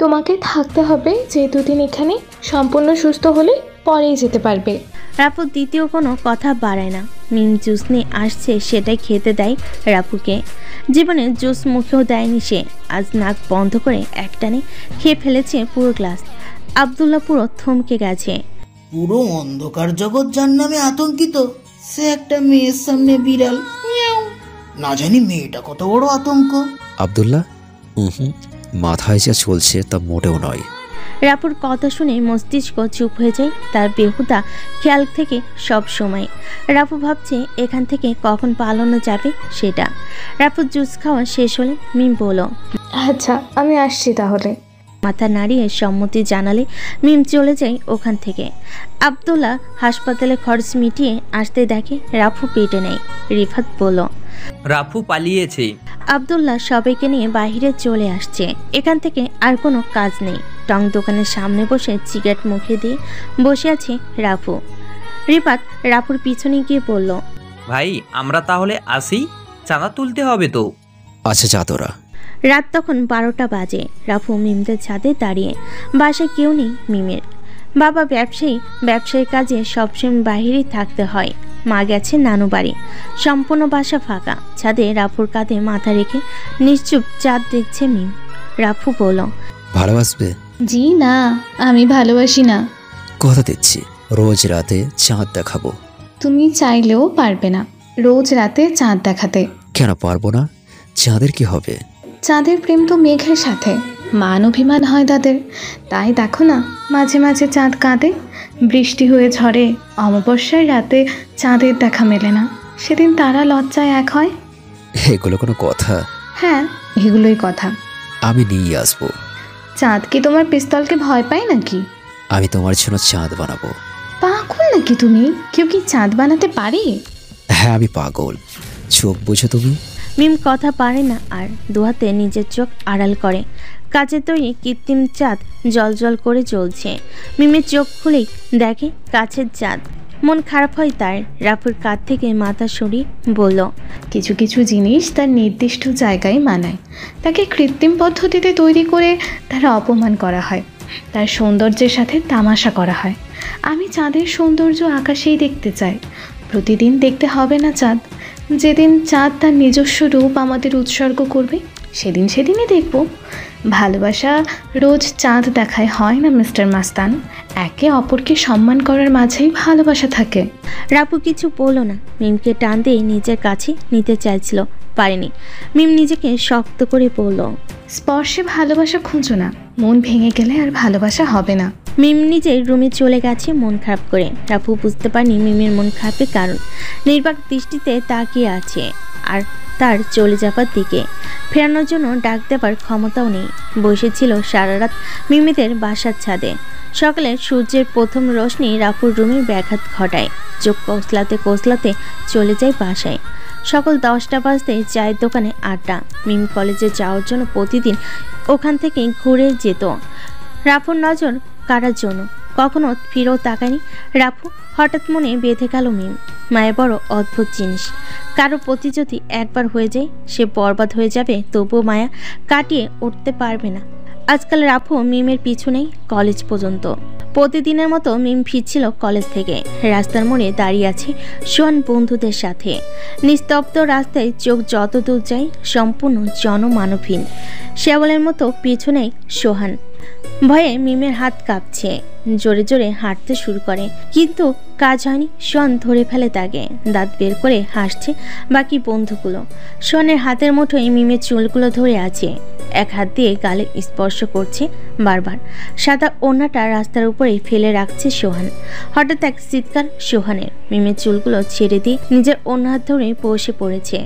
তোমাকে থাকতে হবে যে দুদিন এখানে, সম্পূর্ণ সুস্থ হলে পরেই যেতে পারবে। রাফু দ্বিতীয় কোনো কথা বাড়ায় না। মিম জুস নিয়ে আসছে, সেটাই খেতে দেয় রাফুকে। জীবনে জুস মুখেও দেয়নি সে। আজ নাক বন্ধ করে একটানে খেয়ে ফেলেছে পুরো গ্লাস। আব্দুল্লাহ পুরো থমকে গেছে। পুরো অন্ধকার জগৎ যার নামে আতঙ্কিত, সে একটা মেয়ের সামনে বিড়াল। না জানি মেয়েটা কত বড় আতঙ্ক। আব্দুল্লাহ, মাথায় যা চলছে তা মোটেও নয়। রাফুর কথা শুনে মস্তিষ্ক চুপ হয়ে যায় তার বেহুদা খেয়াল থেকে। সব সময় রাফু ভাবছে এখান থেকে কখন পালানো যাবে সেটা। রাফুর জুস খাওয়া শেষ হলে মিম বলল, আচ্ছা আমি আসছি তাহলে। মাথা নাড়িয়ে সম্মতি জানালে মিম চলে যায় ওখান থেকে। আব্দুল্লাহ হাসপাতালে খরচ মিটিয়ে আসতে দেখে রাফু পেটে নেয়। রিফাত বলল, রাফু পালিয়েছে। আব্দুল্লাহ সবাইকে নিয়ে বাইরে চলে আসছে। এখান থেকে আর কোনো কাজ নেই। টং দোকানের সামনে বসে সিগারেট মুখে দিয়ে বসে আছে রাফু। রিফাত রাফুর পিছনে গিয়ে বলল, ভাই আমরা তাহলে আসি, চাঁদা তুলতে হবে তো। আচ্ছা যা তোরা। রাত তখন 12টা বাজে। রাফু মিমদের ছাদে দাঁড়িয়ে। বাসায় কেউ নেই মিমের। বাবা ব্যবসায়ী কাজে সবসময় বাহিরেই থাকতে হয়। মা গেছে নানু বাড়ি। সম্পূর্ণ বাসা ফাঁকা। ছাদে রাফুর কাঁধে মাথা রেখে নিশ্চুপ চাঁদ দেখছে মিম। রাফু বলল, ভালোবাসবে? জি না, আমি ভালোবাসি না। কথা দিচ্ছি রোজ রাতে চাঁদ দেখাবো। তুমি চাইলেও পারবে না রোজ রাতে চাঁদ দেখাতে। কেন পারবো না? চাঁদের কি হবে? চাঁদের প্রেম তো মেঘের সাথে, মান অভিমান হয় তাদের। তাই দেখো না মাঝে মাঝে চাঁদ কাঁদে, বৃষ্টি হয়ে ঝরে। অমাবস্যার রাতে চাঁদের দেখা মেলে না, সেদিন তারা লজ্জায় এক হয়। এগুলো কোনো কথা? হ্যাঁ এগুলোই কথা। আমি নিয়ে আসবো। চাঁদ কি তোমার পিস্তলকে ভয় পায় নাকি? আমি তোমার জন্য চাঁদ বানাবো। পাগল নাকি তুমি? কেউ কি চাঁদ বানাতে পারে? হ্যাঁ আমি পাগল, চোখ বুঝো তুমি। মিম কথা পারে না আর দুহাতে নিজের চোখ আড়াল করে। কাচের তৈরি কৃত্রিম চাঁদ জল করে চলছে। মিমের চোখ খুলেই দেখে কাছের চাঁদ। মন খারাপ হয় তার। রাফুর কাঁধ থেকে মাথা সরিয়ে বলল, কিছু কিছু জিনিস তার নির্দিষ্ট জায়গায় মানায়। তাকে কৃত্রিম পদ্ধতিতে তৈরি করে তারা অপমান করা হয়, তার সৌন্দর্যের সাথে তামাশা করা হয়। আমি চাঁদের সৌন্দর্য আকাশেই দেখতে চাই। প্রতিদিন দেখতে হবে না চাঁদ। যেদিন চাঁদ তার নিজস্ব রূপ আমাদের উৎসর্গ করবে সেদিনই দেখব। ভালোবাসা রোজ চাঁদ দেখায় হয় না মিস্টার মাস্তান। একে অপরকে সম্মান করার মাঝেই ভালোবাসা থাকে। রাফু কিছু বলল না। মিমকে টান দিয়ে নিজের কাছে নিতে চাইছিল, পারেনি। মিম নিজেকে শক্ত করে বলল, স্পর্শে ভালোবাসা খুঁজো না, মন ভেঙে গেলে আর ভালোবাসা হবে না। মিম নিজের রুমে চলে গেছে মন খারাপ করে। রাফু বুঝতে পারেনি মিমের মন খারাপের কারণ। নির্বাক দৃষ্টিতে তাকিয়ে আছে আর তার চলে যাবার দিকে। ফেরানোর জন্য ডাক দেবার ক্ষমতাও নেই। বসেছিল সারা রাত মিমিদের বাসার ছাদে। সকালে সূর্যের প্রথম রোশনি রাফুর রুমে ব্যাঘাত ঘটায়। চোখ কসলাতে চলে যায় বাসায়। সকাল 10টা বাজতে চায়ের দোকানে আড্ডা। মিম কলেজে যাওয়ার জন্য প্রতিদিন ওখান থেকে ঘুরে যেত। রাফুর নজর কারার জন্য কখনো ফিরেও তাকায়নি রাফু। হঠাৎ মনে বেঁধে গেল মিম। মায়ের বড় অদ্ভুত জিনিস। কারো প্রতি যদি একবার হয়ে যায় সে বরবাদ হয়ে যাবে, তবুও মায়া কাটিয়ে উঠতে পারবে না। আজকাল রাফু মিমের পিছু নেই কলেজ পর্যন্ত। প্রতিদিনের মতো মিম ফিরছিল কলেজ থেকে। রাস্তার মোড়ে দাঁড়িয়ে আছে সোহান বন্ধুদের সাথে। নিস্তব্ধ রাস্তায় চোখ যত দূর যায় সম্পূর্ণ জনমানবহীন। শেওয়ালের মতো পিছু নেই সোহান। ভয়ে মিমের হাত কাঁপছে। জোরে জোরে হাঁটতে শুরু করে, কিন্তু কাজ হয়নি। শোন ধরে ফেলে তাকে, দাঁত বের করে হাসছে বাকি বন্ধুগুলো। শোনের হাতের মুঠোয় মিমের চুলগুলো ধরে আছে, এক হাত দিয়ে গালে স্পর্শ করছে বারবার। সাদা ওড়নাটা রাস্তার উপরে ফেলে রাখছে সোহান। হঠাৎ এক চিৎকার সোহানের। মিমের চুলগুলো ছেড়ে দিয়ে নিজের অন্য হাত ধরে বসে পড়েছে।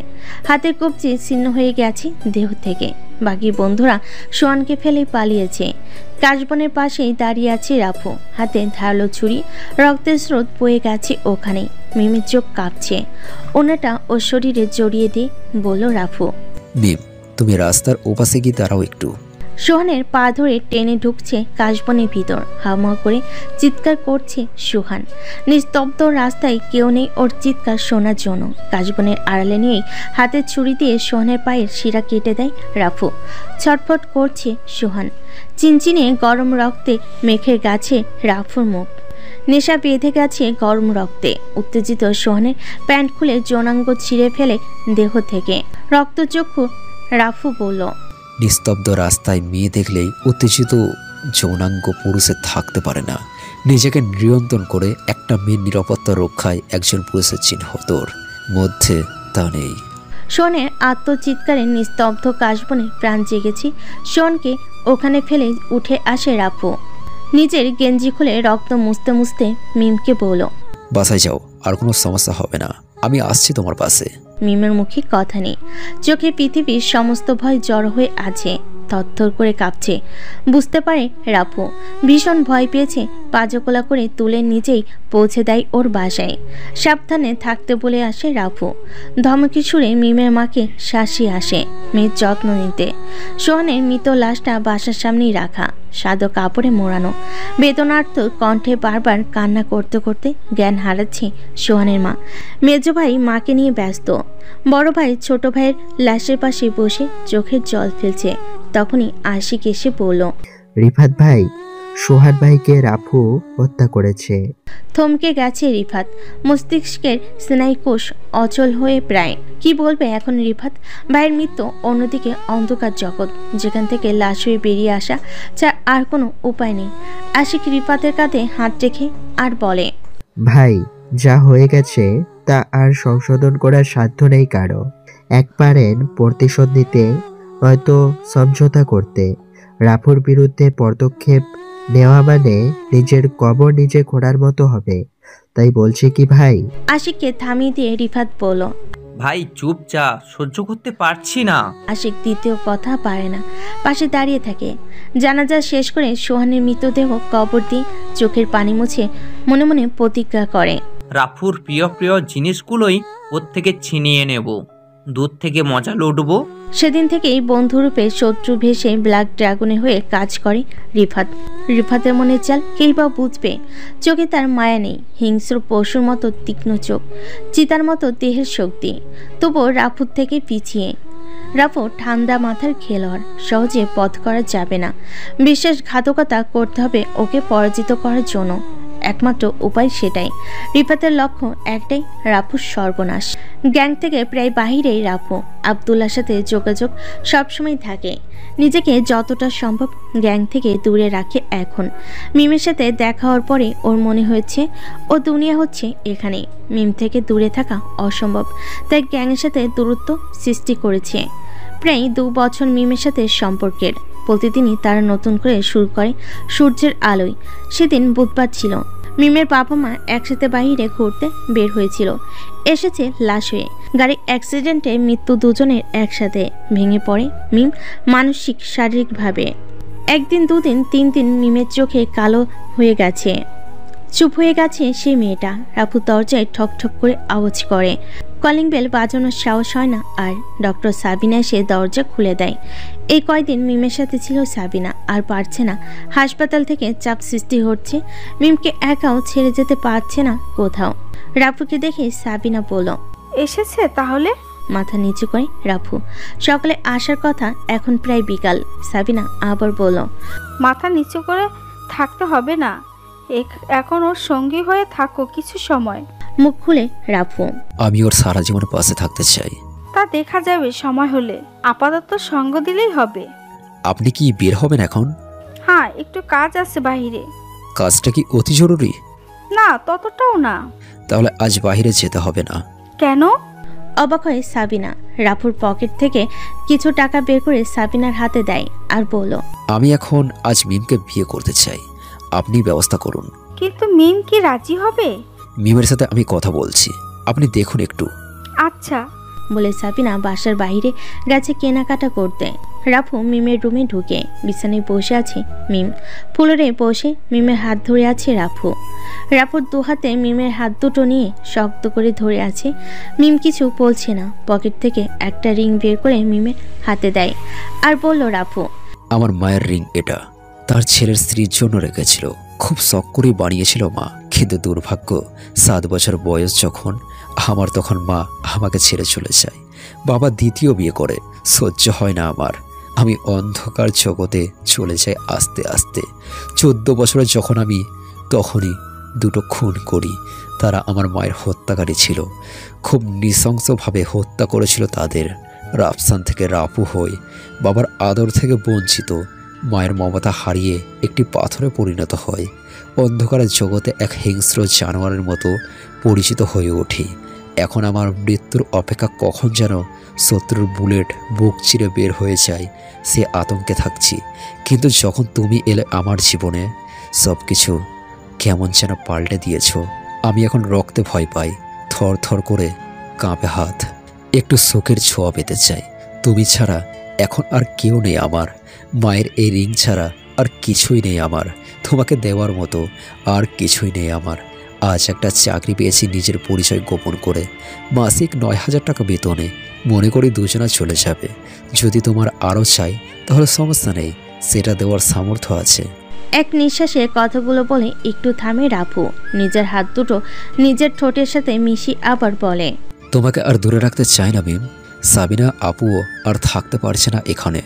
হাতের কবজি ছিন্ন হয়ে গেছে দেহ থেকে। বাকি বন্ধুরা সোহানকে ফেলে পালিয়েছে। কাশবনের পাশেই দাঁড়িয়ে আছে রাফু, হাতে ধারালো ছুরি। রক্তের স্রোত বয়ে গেছে ওখানেই। মিমের চোখ কাঁপছে। ওনাটা ও শরীরে জড়িয়ে দিয়ে বলল রাফু, মিম তুমি রাস্তার ওপাশে গিয়ে দাঁড়াও একটু। সোহানের পা ধরে টেনে ঢুকছে কাশবনের ভিতর। হাওয়া করে চিৎকার করছে সোহান। নিস্তব্ধ রাস্তায় কেউ নেই ওর চিৎকার শোনার জন্য। কাশবনের আড়ালে নিয়েই হাতের ছুরি দিয়ে সোহানের পায়ের শিরা কেটে দেয় রাফু। ছটফট করছে সোহান। চিনচিনে গরম রক্তে মেখে গেছে রাফুর মুখ। নেশা বেঁধে গেছে গরম রক্তে। উত্তেজিত সোহানের প্যান্ট খুলে যৌনাঙ্গ ছিঁড়ে ফেলে দেহ থেকে। রক্তচক্ষু রাফু বলল, নিস্তব্ধ রাস্তায় মেয়ে দেখলেই উত্তেজিত যৌনাঙ্গ পুরুষে থাকতে পারে না। নিজেকে নিয়ন্ত্রণ করে একটা মেয়ের নিরাপত্তা রক্ষায় একজন পুরুষের চিহ্ন তোর মধ্যে তা নেই। সোনের আত্মচিৎকারে নিস্তব্ধ কাশবনে প্রাণ জেগেছে। সোনকে ওখানে ফেলে উঠে আসে রাফু। নিজের গেঞ্জি খুলে রক্ত মুছতে মুছতে মিমকে বলল, বাসায় যাও, আর কোনো সমস্যা হবে না, আমি আসছি তোমার পাশে। মিমের মুখে কথা নেই, চোখে পৃথিবীর সমস্ত ভয় জড়ো হয়ে আছে। থরথর করে কাঁপছে। বুঝতে পারে রাফু ভীষণ ভয় পেয়েছে। পাজকোলা করে তুলে নিজেই পৌঁছে দেয় ওর বাসায়। সাবধানে থাকতে বলে আসে রাফু। ধমকি সুরে মিমের মাকে শাসিয়ে আসে মেয়ের যত্ন নিতে। সোহানের মৃত লাশটা বাসার সামনেই রাখা, সাদা কাপড়ে মোড়ানো। বেদনার্থ কণ্ঠে বারবার কান্না করতে করতে জ্ঞান হারাচ্ছে সোহানের মা। মেজ ভাই মাকে নিয়ে ব্যস্ত। বড় ভাই ছোট ভাইয়ের লাশের পাশে বসে চোখের জল ফেলছে। তখনই আশিক এসে বলল, রিফাত ভাই, সোহান ভাইকে রাফু হত্যা করেছে। থমকে গেছে রিফাত। মস্তিষ্কের স্নায়ুকোষ অচল হয়ে প্রায়। কি বলবে এখন রিফাত? ভাইয়ের মৃত্যু, অন্যদিকে অন্ধকার জগৎ যেখান থেকে লাশ হয়ে বেরিয়ে আসা ছাড়া আর কোনো উপায় নেই। আশিক রিফাতের কাঁধে হাত রেখে আর বলে, ভাই যা হয়ে গেছে তা আর সংশোধন করার সাধ্য নেই কারো। একবারের প্রতিশোধ নিতে নয়তো সমঝোতা করতে। রাফুর বিরুদ্ধে পদক্ষেপ নেওয়া মানে নিজের কবর নিজে খোঁড়ার মতো হবে। তাই বলছি কি ভাই। আশিককে থামিয়ে দিয়ে রিফাত বলল, ভাই চুপ যা, সহ্য করতে পারছি না। আশিক দ্বিতীয় কথা পারে না, পাশে দাঁড়িয়ে থাকে। জানাজা শেষ করে সোহানের মৃতদেহ কবর দিয়ে চোখের পানি মুছে মনে মনে প্রতিজ্ঞা করে, রাফুর প্রিয় প্রিয় জিনিসগুলোই ওর থেকে ছিনিয়ে নেব, দূর থেকে মজা লুটবো। সেদিন থেকেই বন্ধুরূপে শত্রু ভেসে ব্ল্যাক ড্রাগনে হয়ে কাজ করে রিফাত। রিফাতের মনে চাল কেই বা বুঝবে। চোখে তার মায়া নেই, হিংস্র পশুর মতো তীক্ষ্ণ চোখ, চিতার মতো দেহের শক্তি। তবুও রাফুর থেকে পিছিয়ে। রাফু ঠান্ডা মাথার খেলোয়াড়, সহজে পথ করা যাবে না। বিশ্বাসঘাতকতা করতে হবে ওকে পরাজিত করার জন্য। একমাত্র উপায় সেটাই। রিফাতের লক্ষ্য একটাই, রাফুর সর্বনাশ। গ্যাং থেকে প্রায় বাহিরেই রাফু। আব্দুল্লার সাথে যোগাযোগ সবসময় থাকে। নিজেকে যতটা সম্ভব গ্যাং থেকে দূরে রাখে এখন। মিমের সাথে দেখা হওয়ার পরে ওর মনে হয়েছে ও দুনিয়া হচ্ছে এখানে। মিম থেকে দূরে থাকা অসম্ভব, তাই গ্যাংয়ের সাথে দূরত্ব সৃষ্টি করেছে। প্রায় 2 বছর মিমের সাথে সম্পর্কের। প্রতিদিনই তারা নতুন করে শুরু করে সূর্যের আলোয়। সেদিন বুধবার ছিল। মিমের বাবা মা একসাথে বাইরে ঘুরতে বের হয়েছিল। এসেছে লাশ হয়ে। গাড়ি অ্যাক্সিডেন্টে মৃত্যু দুজনের একসাথে। ভেঙে পড়ে মিম মানসিক শারীরিকভাবে। 1 দিন 2 দিন 3 দিন মিমের চোখে কালো হয়ে গেছে। চুপ হয়ে গেছে সেই মেয়েটা। রাফু দরজায় ঠক ঠক করে আওয়াজ করে। কলিং বেল বাজানোর সাহস হয় না আর। ডক্টর সাবিনা এসে দরজা খুলে দেয়। এই কয়দিন মিমের সাথে ছিল সাবিনা, আর পারছে না। হাসপাতাল থেকে চাপ সৃষ্টি হচ্ছে। মিমকে একাও ছেড়ে যেতে পারছে না কোথাও। রাফুকে দেখে সাবিনা বলল, এসেছে তাহলে? মাথা নিচু করে রাফু। সকালে আসার কথা, এখন প্রায় বিকাল। সাবিনা আবার বলল, মাথা নিচু করে থাকতে হবে না, এখন ওর সঙ্গী হয়ে থাকো কিছু সময়। মুখ খুলে রাফু, আমি ওর সারা জীবন পাশে থাকতে চাই। তা দেখা যাবে সময় হলে, আপাতত সঙ্গ দিলেই হবে। আপনি কি বের হবেন এখন? হ্যাঁ, একটু কাজ আছে বাইরে। কাজটা কি অতি জরুরি? না, ততটাও না। তাহলে আজ বাইরে যেতে হবে না। কেন? অবাক হয়ে সাবিনা রাফুর পকেট থেকে কিছু টাকা বের করে সাবিনার হাতে দেয় আর বলল, আমি এখন আজ মিমকে বিয়ে করতে চাই, আপনি ব্যবস্থা করুন। কিন্তু মিম কি রাজি হবে? মিমের সাথে আমি কথা বলছি, আপনি দেখুন একটু। আচ্ছা বলে সাবিনা বাসার বাইরে গেছে কেনাকাটা করতে। রাফু মিমের রুমে ঢুকে বিছানায় বসে আছে মিম। ফ্লোরে বসে মিমের হাত ধরে আছে রাফু। রাফুর দু হাতে মিমের হাত দুটো নিয়ে শক্ত করে ধরে আছে। মিম কিছু বলছে না। পকেট থেকে একটা রিং বের করে মিমের হাতে দেয় আর বলল, রাফু, আমার মায়ের রিং এটা, তার ছেলের স্ত্রীর জন্য রেখেছিল। খুব শখ করে বানিয়েছিল মা, কিন্তু দুর্ভাগ্য 7 বছর বয়স যখন আমার, তখন মা আমাকে ছেড়ে চলে যায়। বাবা দ্বিতীয় বিয়ে করে, সহ্য হয় না আমার। আমি অন্ধকার জগতে চলে যাই আস্তে আস্তে। 14 বছরে যখন আমি, তখনই দুটো খুন করি। তারা আমার মায়ের হত্যাকারী ছিল, খুব নৃশংসভাবে হত্যা করেছিল তাদের। রাফসান থেকে রাফু হয়ে বাবার আদর থেকে বঞ্চিত, মায়ের মমতা হারিয়ে একটি পাথরে পরিণত হয়। অন্ধকারের জগতে এক হিংস্র জানোয়ারের মতো পরিচিত হয়ে ওঠে। এখন আমার মৃত্যুর অপেক্ষা কখন যেন শত্রুর বুলেট বুক চিরে বের হয়ে যায়, সে আতঙ্কে থাকছি। কিন্তু যখন তুমি এলে আমার জীবনে, সব কিছু কেমন যেন পাল্টে দিয়েছ। আমি এখন রক্তে ভয় পাই, থর থর করে কাঁপে হাত। একটু শোকের ছোঁয়া পেতে চাই। তুমি ছাড়া এখন আর কেউ নেই আমার। মায়ের এই রিং ছাড়া আর কিছুই নেই আমার। তোমাকে দেওয়ার মতো আর কিছুই নেই আমার। আজ একটা চাকরি পেয়েছি নিজের পরিচয় গোপন করে, মাসিক 9,000 টাকা বেতনে। মনে করি দুজনা চলে যাবে। যদি তোমার আরও চাই তাহলে সমস্যা নেই, সেটা দেওয়ার সামর্থ্য আছে। এক নিঃশ্বাসে কথাগুলো বলে একটু থামে রাফু। নিজের হাত দুটো নিজের ঠোঁটের সাথে মিশিয়ে আবার বলে, তোমাকে আর দূরে রাখতে চাই না মিম। সাবিনা আপুও আর থাকতে পারছে না এখানে।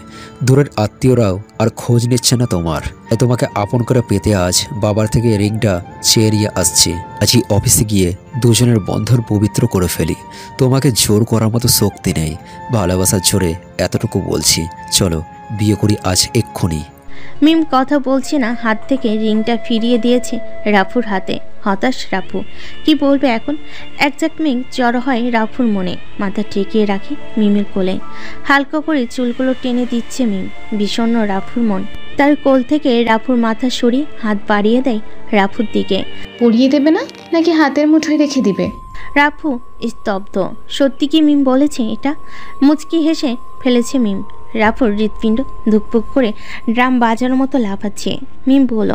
দূরের আত্মীয়রাও আর খোঁজ নিচ্ছে না তোমার। তোমাকে আপন করে পেতে আজ বাবার থেকে রিংটা চেয়ে নিয়ে আসছি। আজই অফিসে গিয়ে দুজনের বন্ধন পবিত্র করে ফেলি। তোমাকে জোর করার মতো শক্তি নেই। ভালোবাসার জোরে এতটুকু বলছি, চলো বিয়ে করি আজ এক্ষুনি। মিম কথা বলছে না, হাত থেকে রিংটা ফিরিয়ে দিয়েছে রাফুর হাতে। হতাশ রাফু, কি বলবে এখন। এক মেঘ জড়ো হয় রাফুর মনে। মাথা ঠেকিয়ে রাখে মিমের কোলে। হালকা করে চুলগুলো টেনে দিচ্ছে মিম। বিষণ্ণ রাফুর মন। তার কোল থেকে রাফুর মাথা সরিয়ে হাত বাড়িয়ে দেয় রাফুর দিকে। পরিয়ে দেবে না নাকি হাতের মুঠোয় রেখে দিবে? রাফু স্তব্ধ। সত্যি কি মিম বলেছে এটা? মুচকি হেসে ফেলেছে মিম। রাফুর হৃৎপিণ্ড ধুকপুক করে ড্রাম বাজানোর মতো লাফাচ্ছে। মিম বলল,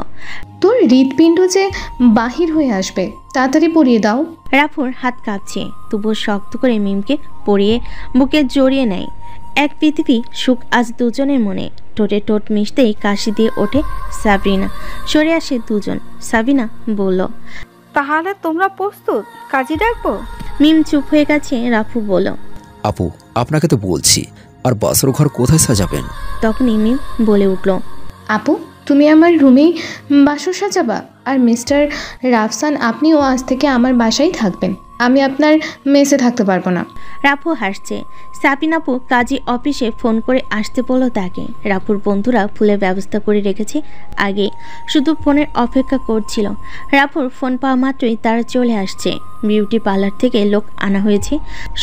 তোর হৃৎপিণ্ড যে বাহির হয়ে আসবে, তাড়াতাড়ি পরিয়ে দাও। রাফুর হাত কাঁপছে, তবুও শক্ত করে মিমকে পরিয়ে বুকে জড়িয়ে নেয়। এক পৃথিবী সুখ আজ দুজনের মনে। ঠোঁটে ঠোঁট মিশতেই কাশি দিয়ে ওঠে সাবরিনা। সরে আসে দুজন। সাবিনা বলল, তাহলে তোমরা প্রস্তুত? কাজী ডাকবো? মিম চুপ হয়ে গেছে। রাফু বলল, আপু আপনাকে তো বলছি, আর বাসর ঘর কোথায় সাজাবেন? তখনই মিম বলে উঠল, আপু তুমি আমার রুমেই বাসর সাজাবা, আর মিস্টার রাফসান আপনিও আজ থেকে আমার বাসায় থাকবেন। আমি আপনার মেসে থাকতে পারবো না। রাফু হাসছে। সাবিনাপু কাজী অফিসে ফোন করে আসতে বলল তাকে। রাফুর বন্ধুরা ফুলের ব্যবস্থা করে রেখেছে আগে, শুধু ফোনের অপেক্ষা করছিল। রাফুর ফোন পাওয়া মাত্রই তারা চলে আসছে। বিউটি পার্লার থেকে লোক আনা হয়েছে।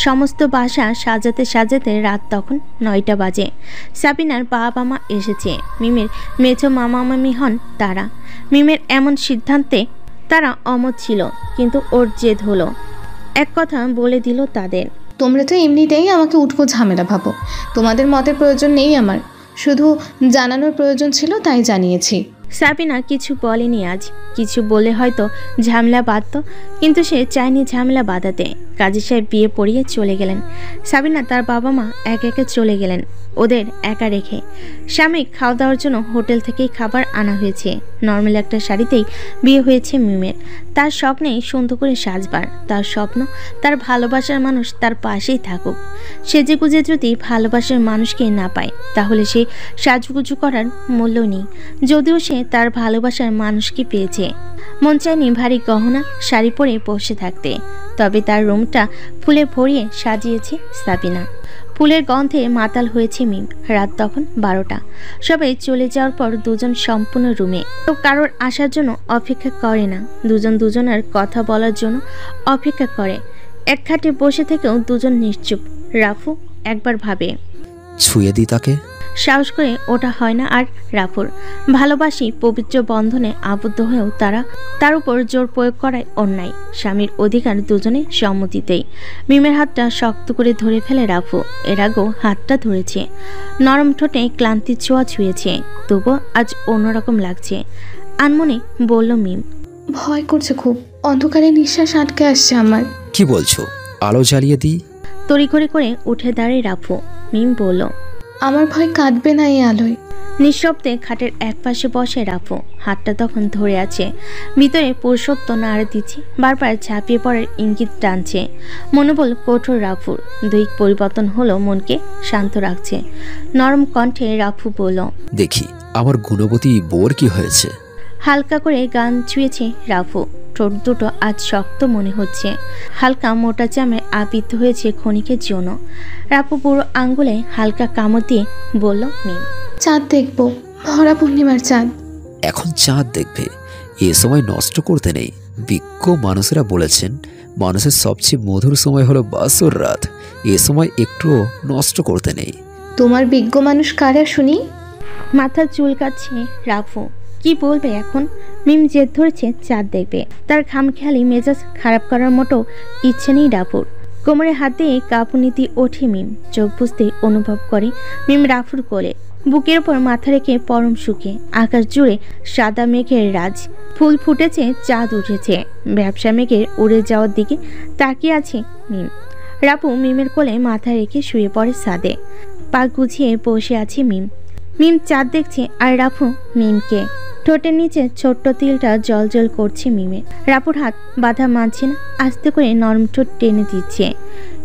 সমস্ত বাসা সাজাতে সাজাতে রাত তখন 9টা বাজে। সাবিনার বাবা মা এসেছে। মিমের মেজো মামা মামি হন তারা। মিমের এমন সিদ্ধান্তে তারা অমত ছিল, কিন্তু ওর জেদ হলো। এক কথা বলে দিল তাদের, তোমরা তো এমনিতেই আমাকে উঠবো ঝামেলা ভাবো। তোমাদের মতের প্রয়োজন নেই আমার, শুধু জানানোর প্রয়োজন ছিল, তাই জানিয়েছি। সাবিনা কিছু বলেনি আজ। কিছু বলে হয়তো ঝামেলা বাঁধত, কিন্তু সে চায়নি ঝামেলা বাঁধাতে। কাজী সাহেব বিয়ে পড়িয়ে চলে গেলেন। সাবিনা তার বাবা মা এক একে চলে গেলেন, ওদের একা রেখে। স্বামী খাওয়া দাওয়ার জন্য হোটেল থেকেই খাবার আনা হয়েছে। নর্মাল একটা শাড়িতেই বিয়ে হয়েছে মিমের। তার শখ নেই সুন্দর করে সাজবার। তার স্বপ্ন তার ভালোবাসার মানুষ তার পাশেই থাকুক। সেজেগুজে যদি ভালোবাসার মানুষকে না পায়, তাহলে সে সাজুগুজু করার মূল্য নেই। যদিও সে তার ভালোবাসার মানুষকে পেয়েছে। মন চায়নি ভারী গহনা শাড়ি পরে বসে থাকতে। তবে তার রুমটা ফুলে ভরিয়ে সাজিয়েছে সাবিনা। ফুলের গন্ধে মাতাল হয়েছে মিম। রাত তখন 12টা। সবাই চলে যাওয়ার পর দুজন সম্পূর্ণ রুমে। কেউ কারোর আসার জন্য অপেক্ষা করে না, দুজন দুজনের কথা বলার জন্য অপেক্ষা করে। এক খাটে বসে থেকেও দুজন নিশ্চুপ। রাফু একবার ভাবে, ছুঁয়ে দিই তাকে। সাহস করে ওটা হয় না। আর রাফুর ভালোবাসি পবিত্র বন্ধনে আবদ্ধ হয়েও তার উপর জোর প্রয়োগ করায় অন্যায়। স্বামীর অধিকার দুজনে সম্মতিতেই। মিমের হাতটা শক্ত করে ধরে ফেলে রাফু। এর আগেও হাতটা ধরেছে, নরম ঠোঁটে ক্লান্তির ছোঁয়া ছুঁয়েছে, তবুও আজ অন্যরকম লাগছে। আনমনে বলল মিম, ভয় করছে খুব, অন্ধকারে নিঃশ্বাস আটকে আসছে আমার। কি বলছো? আলো জ্বালিয়ে দিই। তড়িঘড়ি করে উঠে দাঁড়ায় রাফু। মিম বলল, আমার ভয় কাটবে না এই আলোয়। নিঃশব্দে খাটের এক পাশে বসে রাফু। হাতটা তখন ধরে আছে, ভিতরে পুরুষত্ব নাড়া দিচ্ছে, বারবার ঝাঁপিয়ে পড়ার ইঙ্গিত টানছে। মনোবল কঠোর রাফুর। দৈহিক পরিবর্তন হলো মনকে শান্ত রাখছে। নরম কণ্ঠে রাফু বলল, দেখি আমার গুণবতী বোর কি হয়েছে। হালকা করে গান ছুঁয়েছে রাফু। ঠোঁট দুটো আজ শক্ত মনে হচ্ছে, হালকা মোটা চামড়ে আবৃত হয়েছে ক্ষণিকের জন্য। রাফু পুরো আঙ্গুলে হালকা কামড় দিয়ে বলল, মিম, চাঁদ দেখবো, ভরা পূর্ণিমার চাঁদ। এখন চাঁদ দেখবে? এ সময় নষ্ট করতে নেই। বিজ্ঞ মানুষেরা বলেছেন মানুষের সবচেয়ে মধুর সময় হলো বাসর রাত। এ সময় একটুও নষ্ট করতে নেই। তোমার বিজ্ঞ মানুষ কারা শুনি? মাথা চুলকাচ্ছে রাফু। কি বলবে এখন? মিম জেদ ধরেছে চাঁদ দেখবে। তার খামখেয়ালি মেজাজ খারাপ করার মতো ইচ্ছে নেই রাফুর। কোমরে হাত দিয়ে কাঁপুনিতে ওঠে মিম। চোখ বুঝতে অনুভব করে মিম রাফুর কোলে, বুকের ওপর মাথা রেখে পরম সুখে। আকাশ জুড়ে সাদা মেঘের রাজ, ফুল ফুটেছে, চাঁদ উঠেছে। ব্যবসা মেঘের উড়ে যাওয়ার দিকে তাকিয়ে আছে মিম। রাফু মিমের কোলে মাথা রেখে শুয়ে পড়ে ছাদে। পা গুছিয়ে বসে আছে মিম। মিম চাঁদ দেখছে আর রাফু মিমকে। ঠোঁটের নিচে ছোট্ট তিলটা জল করছে মিমে। রাফুর হাত বাধা মানছে না, আস্তে করে নরম ঠোঁট টেনে দিচ্ছে।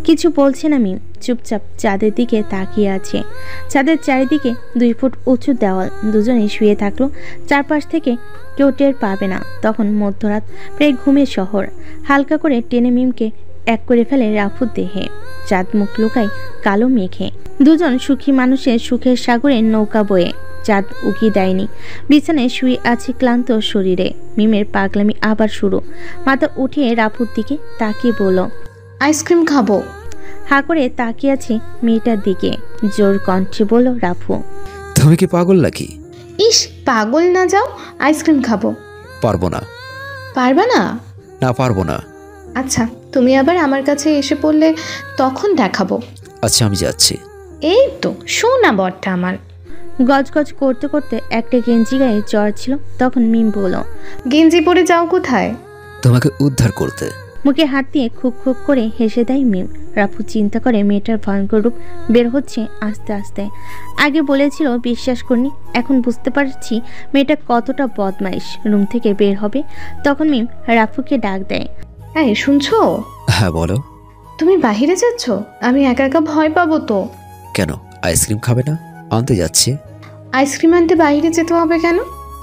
কিছু বলছে না মিম, চুপচাপ চাঁদের দিকে তাকিয়ে আছে। চাঁদের চারিদিকে 2 ফুট উঁচু দেওয়াল। দুজনে শুয়ে থাকলো, চারপাশ থেকে কেউ টের পাবে না। তখন মধ্যরাত, প্রায় ঘুমের শহর। হালকা করে টেনে মিমকে এক করে ফেলে রাফুর দেহে। চাঁদ মুখ লুকায় কালো মেঘে। দুজন সুখী মানুষের সুখের সাগরে নৌকা বয়ে। চাঁদ উকি দেয়নি, বিছানায় শুয়ে আছে ক্লান্ত শরীরে। মিমের পাগলামি আবার শুরু। মাথা উঠিয়ে রাফুর দিকে তাকিয়ে বলল, আইসক্রিম খাবো। হা করে তাকিয়ে আছে মেয়েটার দিকে। জোর কণ্ঠে বলল রাফু, তুমি কি পাগল নাকি? ইস, পাগল না, যাও, আইসক্রিম খাবো। পারবো না। পারবা না? না, পারবো না। আচ্ছা, তুমি আবার আমার কাছে এসে পড়লে তখন দেখাবো। আচ্ছা, আমি যাচ্ছি। এই তো শোনা বটটা আমার। গজগজ করতে করতে একটা গেঞ্জি গায়ে জ্বর ছিল। তখন মিম বলল, গেঞ্জি পরে যাও কোথায়? তোমাকে উদ্ধার করতে। মুখে হাত দিয়ে খুব খুব করে হেসে দেয় মিম। রাফু চিন্তা করে মেয়েটার ভয়ঙ্কর রূপ বের হচ্ছে আস্তে আস্তে। আগে বলেছিল বিশ্বাস করিনি, এখন বুঝতে পারছি মেয়েটা কতটা বদমাইশ। রুম থেকে বের হবে তখন মিম রাফুকে ডাক দেয়, এই শুনছো? হ্যাঁ বলো। তুমি বাহিরে যাচ্ছ? আমি একা একা ভয় পাবো তো। কেন, আইসক্রিম খাবে না? আনতে যাচ্ছি। আইসক্রিম আনতে বাইরে যেতে হবে কেন?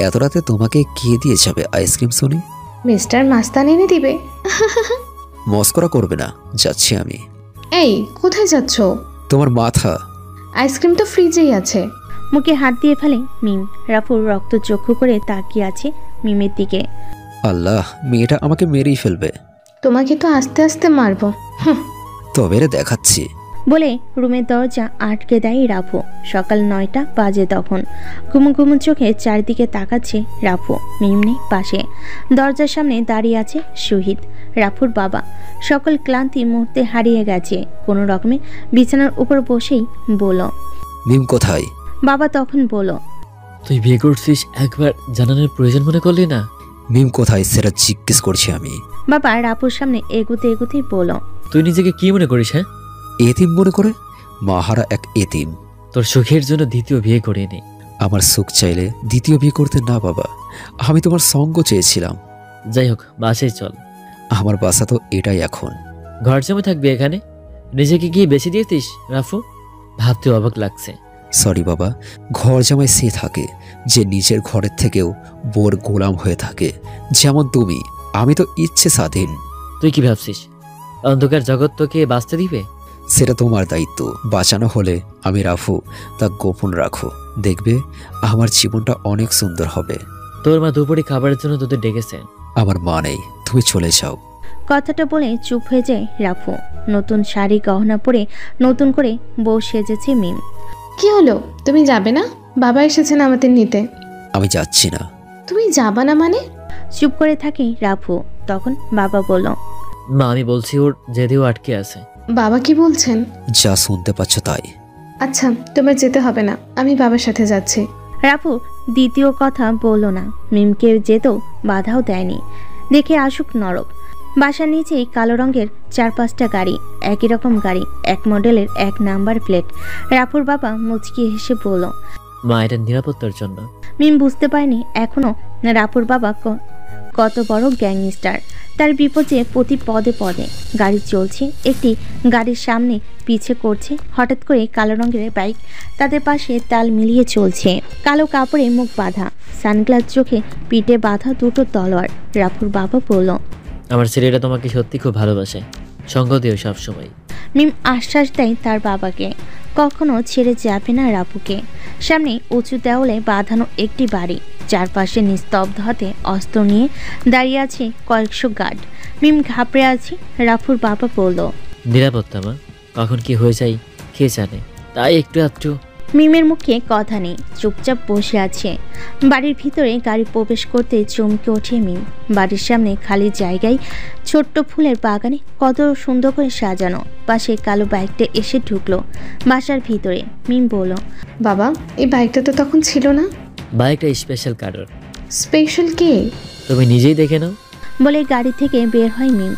এত রাতে তোমাকে কে দিয়ে যাবে আইসক্রিম শুনি? মিস্টার মাস্তান এনে দিবে। মস্করা করবে না, যাচ্ছি আমি। এই কোথায় যাচ্ছ? তোমার মাথা। আইসক্রিম তো ফ্রিজেই আছে। মুখে হাত দিয়ে ফেলে মিম। রাফুর রক্ত চক্ষু করে তাকিয়ে আছে মিমের দিকে। আল্লাহ, মেয়েটা আমাকে মেরেই ফেলবে। তোমাকে তো আস্তে আস্তে মারবো। তবে দেখাচ্ছি বলে রুমের দরজা আটকে দেয় রাফু। সকাল 9টা বাজে তখন। ঘুমু ঘুমু চোখে চারিদিকে তাকাচ্ছে রাফু। মিম নেই পাশে। দরজার সামনে দাঁড়িয়ে আছে শহীদ, রাফুর বাবা। সকল ক্লান্তি মুহূর্তে হারিয়ে গেছে। কোনো রকমে বিছানার উপর বসেই বলল, মিম কোথায়? বাবা তখন বলল, তুই বিয়ে করছিস, একবার জানানোর প্রয়োজন মনে করলি না? মিম কোথায় সেটা জিজ্ঞেস করছি আমি। বাবা রাফুর সামনে এগুতে এগুতেই বলল, তুই নিজেকে কি মনে করিস? হ্যাঁ, এতিম মনে করে? মাহারা এক এতিম। তোর সুখের জন্য দ্বিতীয় বিয়ে করে নে। আমার সুখ চাইলে দ্বিতীয় বিয়ে করতে না বাবা, আমি তোমার সঙ্গ চেয়েছিলাম। যাই হোক, বাসায় চল। আমার বাসা তো এটাই এখন। ঘর জমে থাকবি এখানে? নিজেকে গিয়ে বেশি দিয়েছিস রাফু? ভাবতে অবাক লাগছে। সরি বাবা, ঘর জামাই সে থাকে যে নিজের ঘরের থেকেও বোর গোলাম হয়ে থাকে, যেমন তুমি। আমি তো ইচ্ছে স্বাধীন। তুই কি ভাবছিস অন্ধকার জগৎ তোকে বাঁচতে দিবে? সেটা তোমার দায়িত্ব। বাঁচানো হলে আমি রাফু তা গোপন রাখো, দেখবে আমার জীবনটা অনেক সুন্দর হবে। তোর মা দুপুরে খাবারের জন্য তোদের ডেকেছে। আমার মা নেই, তুমি চলে যাও। কথাটা বলে চুপ হয়ে যায় রাফু। নতুন শাড়ি গহনা পরে নতুন করে বউ সেজেছে মিম। কি হলো, তুমি যাবে না? বাবা এসেছেন আমাদের নিতে। আমি যাচ্ছি না। তুমি যাবা না মানে? চুপ করে থাকে রাফু। তখন বাবা বলল, মা আমি বলছি ওর যেদিও আটকে আছে। বাবা কি বলছেন? যা শুনতে পাচ্ছ তাই। আচ্ছা, তোমার যেতে হবে না, আমি বাবার সাথে যাচ্ছি। রাফু দ্বিতীয় কথা বলল না। মিমকে যেতেও বাধাও দেয়নি। দেখে আসুক নরক। বাসার নিচেই কালো রঙের 4-5টা গাড়ি, একই রকম গাড়ি, এক মডেলের, এক নাম্বার প্লেট। রাফুর বাবা মুচকি হেসে বলল, মা এটা নিরাপত্তার জন্য। মিম বুঝতে পারেনি এখনো রাফুর বাবা কত বড় গ্যাংস্টার। তার বিপদে প্রতি পদে পদে গাড়ি চলছে। একটি গাড়ির সামনে পিছে করছে। হঠাৎ করে কালো রঙের বাইক তাদের পাশে তাল মিলিয়ে চলছে। কালো কাপড়ে মুখ বাঁধা, সানগ্লাস চোখে, পিঠে বাঁধা দুটো তলোয়ার। রাফুর বাবা বলল, আমার ছেলেটা তোমাকে সত্যি খুব ভালোবাসে, সঙ্গ দিও সবসময়। মিম আশ্বাস দেয় তার বাবাকে কখনো ছেড়ে যাবে না রাফুকে। সামনে উঁচু দেওয়ালে বাঁধানো একটি বাড়ি, চারপাশে নিস্তব্ধ হাতে অস্ত্র নিয়ে দাঁড়িয়ে আছে কয়েকশো গার্ড। মিম ঘাবড়ে আছে। রাফুর বাবা বলল, নিরাপত্তা মা, কখন কি হয়ে যায় কে জানে, তাই একটু। মিমের মুখে কথা নেই, চুপচাপ বসে আছে। বাড়ির ভিতরে গাড়ি প্রবেশ করতে চমকে ওঠে মিম। বাড়ির সামনে খালি জায়গায় ছোট্ট ফুলের বাগানে কত সুন্দর করে সাজানো। পাশে কালো বাইকটা এসে ঢুকলো বাসার ভিতরে। মিম বলল, বাবা এই বাইকটা তো তখন ছিল না। বাইকটা স্পেশাল কালার। স্পেশাল কি? তুমি নিজেই দেখে নাও বলে গাড়ি থেকে বের হয় মিম।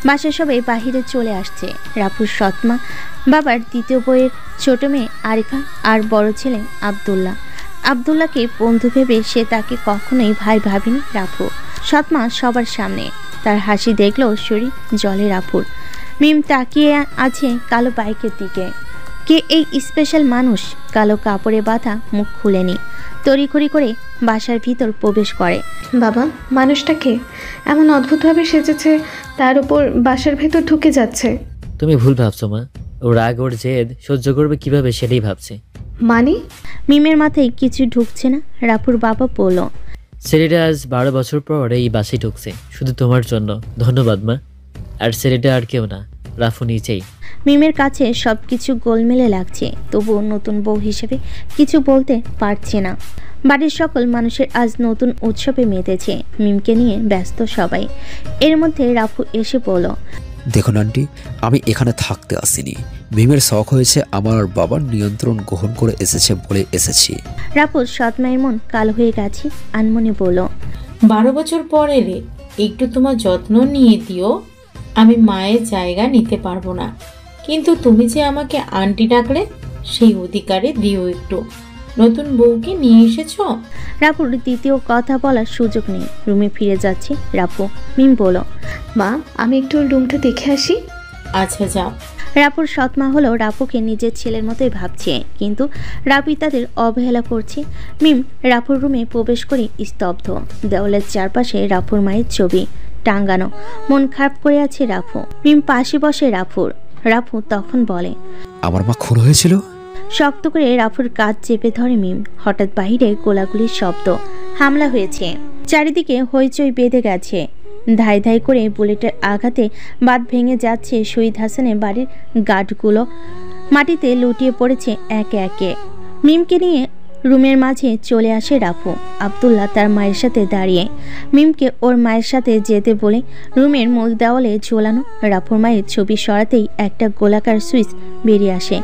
বাসার সবাই বাহিরে চলে আসছে। রাফুর সৎমা, বাবার দ্বিতীয় বইয়ের ছোট মেয়ে আরিফা আর বড় ছেলে আব্দুল্লাহ। আব্দুল্লাহকে বন্ধু ভেবে সে তাকে কখনোই ভাই ভাবেনি রাফু। সৎমা সবার সামনে, তার হাসি দেখলেও শরীর জলে রাফুর। মিম তাকিয়ে আছে কালো বাইকের দিকে। কে এই স্পেশাল মানুষ? কালো কাপড়ে বাঁধা, মুখ খুলেনি, তড়িঘড়ি করে বাসার ভিতর প্রবেশ করে। বাবা মানুষটাকে এমন অদ্ভুতভাবে সেজেছে, তার উপর বাসার ভেতর ঢুকে যাচ্ছে। তুমি ভুল ভাবছো মা, ওর রাগ ওর জেদ সহ্য করবে কিভাবে সেটাই ভাবছে। মানে? মিমের মাথায় কিছু ঢুকছে না। রাফুর বাবা বলল, ছেলেটা আজ 12 বছর পর এই বাসে ঢুকছে শুধু তোমার জন্য। ধন্যবাদ মা। আর ছেলেটা আর কেউ না, রাফু নিচেই। মিমের কাছে সবকিছু গোলমেলে লাগছে, তবুও নতুন বউ হিসেবে কিছু বলতে পারছে না। বাড়ির সকল মানুষের আজ নতুন উৎসবে মেতেছে। মিমকে নিয়ে ব্যস্ত সবাই। এর মধ্যে রাফু এসে বলল, দেখুন আন্টি, আমি এখানে থাকতে আসিনি। মিমের শখ হয়েছে, আমার বাবার নিয়ন্ত্রণ গ্রহণ করে এসেছে বলে এসেছি। রাফুর সৎমায়ের মন কালো হয়ে গেছে। আনমনে বলল, 12 বছর পর এলে একটু তোমার যত্ন নিয়ে দিও। আমি মায়ের জায়গা নিতে পারবো না, কিন্তু তুমি যে আমাকে আন্টি ডাকলে সেই অধিকারে দিও একটু। নতুন বউকে নিয়ে এসেছো। রাফুর দ্বিতীয় কথা বলার সুযোগ নেই। রুমে ফিরে যাচ্ছে রাফু। মিম বলল, মা আমি একটু রুমটা দেখে আসি। আচ্ছা যাও। রাফুর সৎমা হলো রাফুকে নিজের ছেলের মতোই ভাবছে, কিন্তু রাফি তাদের অবহেলা করছে। মিম রাফুর রুমে প্রবেশ করে স্তব্ধ। দেওয়ালের চারপাশে রাফুর মায়ের ছবি টাঙ্গানো। মন খারাপ করে আছে রাফু। মিম পাশে বসে রাফুর। রাফু তখন বলে, আমার মা খুন হয়েছিল। শক্ত করে রাফুর কাঁধ চেপে ধরে মিম। হঠাৎ বাহিরে গোলাগুলির শব্দ। হামলা হয়েছে। চারিদিকে হইচই বেঁধে গেছে। ধাই ধাই করে বুলেটের আঘাতে বাঁধ ভেঙে যাচ্ছে। শহীদ হাসানের বাড়ির গার্ডগুলো মাটিতে লুটিয়ে পড়েছে একে একে। মিমকে নিয়ে রুমের মাঝে চলে আসে রাফু। আব্দুল্লাহ তার মায়ের সাথে দাঁড়িয়ে। মিমকে ওর মায়ের সাথে যেতে বলে রুমের মূল দেওয়ালে ঝোলানো রাফুর মায়ের ছবি সরাতেই একটা গোলাকার সুইচ বেরিয়ে আসে।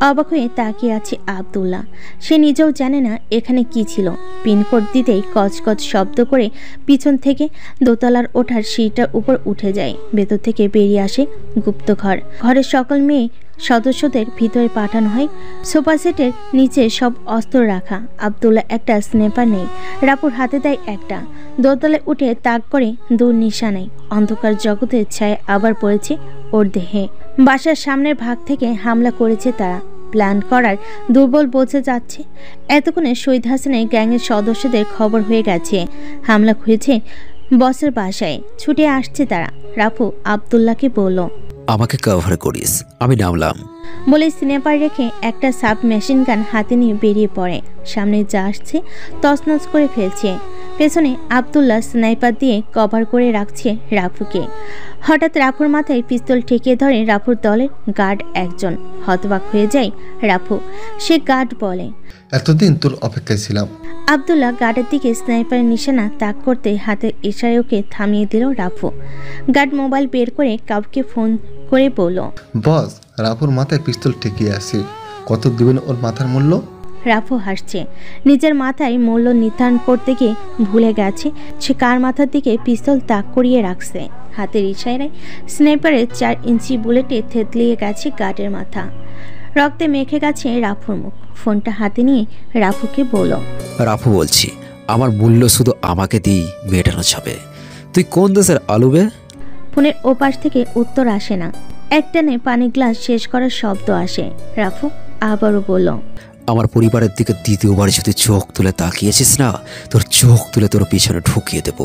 অবাক হয়ে তাকিয়ে আছে আব্দুল্লাহ। সে নিজেও জানে না এখানে কি ছিল। পিনকোড দিতেই কচকচ শব্দ করে পিছন থেকে দোতলার ওঠার সিঁড়িটার উপর উঠে যায়। ভেতর থেকে বেরিয়ে আসে গুপ্তঘর। ঘরের সকল মেয়ে সদস্যদের ভিতরে পাঠানো হয়। সোফা সেটের নিচে সব অস্ত্র রাখা। আব্দুল্লাহ একটা স্নেপার নেই, রাপুর হাতে দেয় একটা। দোতলায় উঠে তাক করে দূর নিশানায়। অন্ধকার জগতের ছায়া আবার পড়েছে ওর দেহে। বাসার সামনের ভাগ থেকে হামলা করেছে তারা। প্ল্যান করার দুর্বল বোঝা যাচ্ছে। এতক্ষণে শহীদ হাসানের গ্যাংয়ের সদস্যদের খবর হয়ে গেছে হামলা হয়েছে বসের বাসায়। ছুটে আসছে তারা। রাফু আব্দুল্লাহকে বলল, আমাকে কভার করিস। আমি নামলাম বলে স্নাইপার রেখে একটা সাব মেশিন গান হাতে নিয়ে বেরিয়ে পড়ে। সামনে যা আসছে তছনছ করে ফেলছে। পেছনে আব্দুল্লাহ স্নাইপার দিয়ে কভার করে রাখছে রাফুকে। হঠাৎ রাফুর মাথায় পিস্তল ঠেকিয়ে ধরে রাফুর দলের গার্ড একজন। হতবাক হয়ে যায় রাফু। সে গার্ড বলে, এতদিন তোর অপেক্ষায় ছিলাম। আব্দুল্লাহ গার্ডের দিকে স্নাইপারের নিশানা তাক করতে হাতের ইশারায় ওকে থামিয়ে দিল রাফু। গার্ড মোবাইল বের করে কাউকে ফোন করে বলল, বস, রাফুর মাথায় পিস্তল ঠেকিয়ে আছে, কত দিবেন ওর মাথার মূল্য? রাফু হাসছে। নিজের মাথায় মূল্য নির্ধারণ করতে গিয়ে ভুলে গেছে সে কার মাথার দিকে পিস্তল তাক করিয়ে রাখছে। হাতের ইশারায় স্নাইপারের 4 ইঞ্চি বুলেটে থেতলিয়ে গেছে গার্ডের মাথা। রক্তে মেখে গেছে রাফুর মুখ। ফোনটা হাতে নিয়ে রাফুকে বলল, রাফু বলছি, আমার মূল্য শুধু আমাকে দিই মেটানো যাবে। তুই কোন দেশের আলুবে? ফোনের ওপাশ থেকে উত্তর আসে না। একটানে পানি গ্লাস শেষ করার শব্দ আসে। রাফু আবারও বলল, আমার পরিবারের দিকে দ্বিতীয়বার যদি চোখ তুলে তাকিয়েছিস না, তোর চোখ তুলে তোর পিছনে ঢুকিয়ে দেব।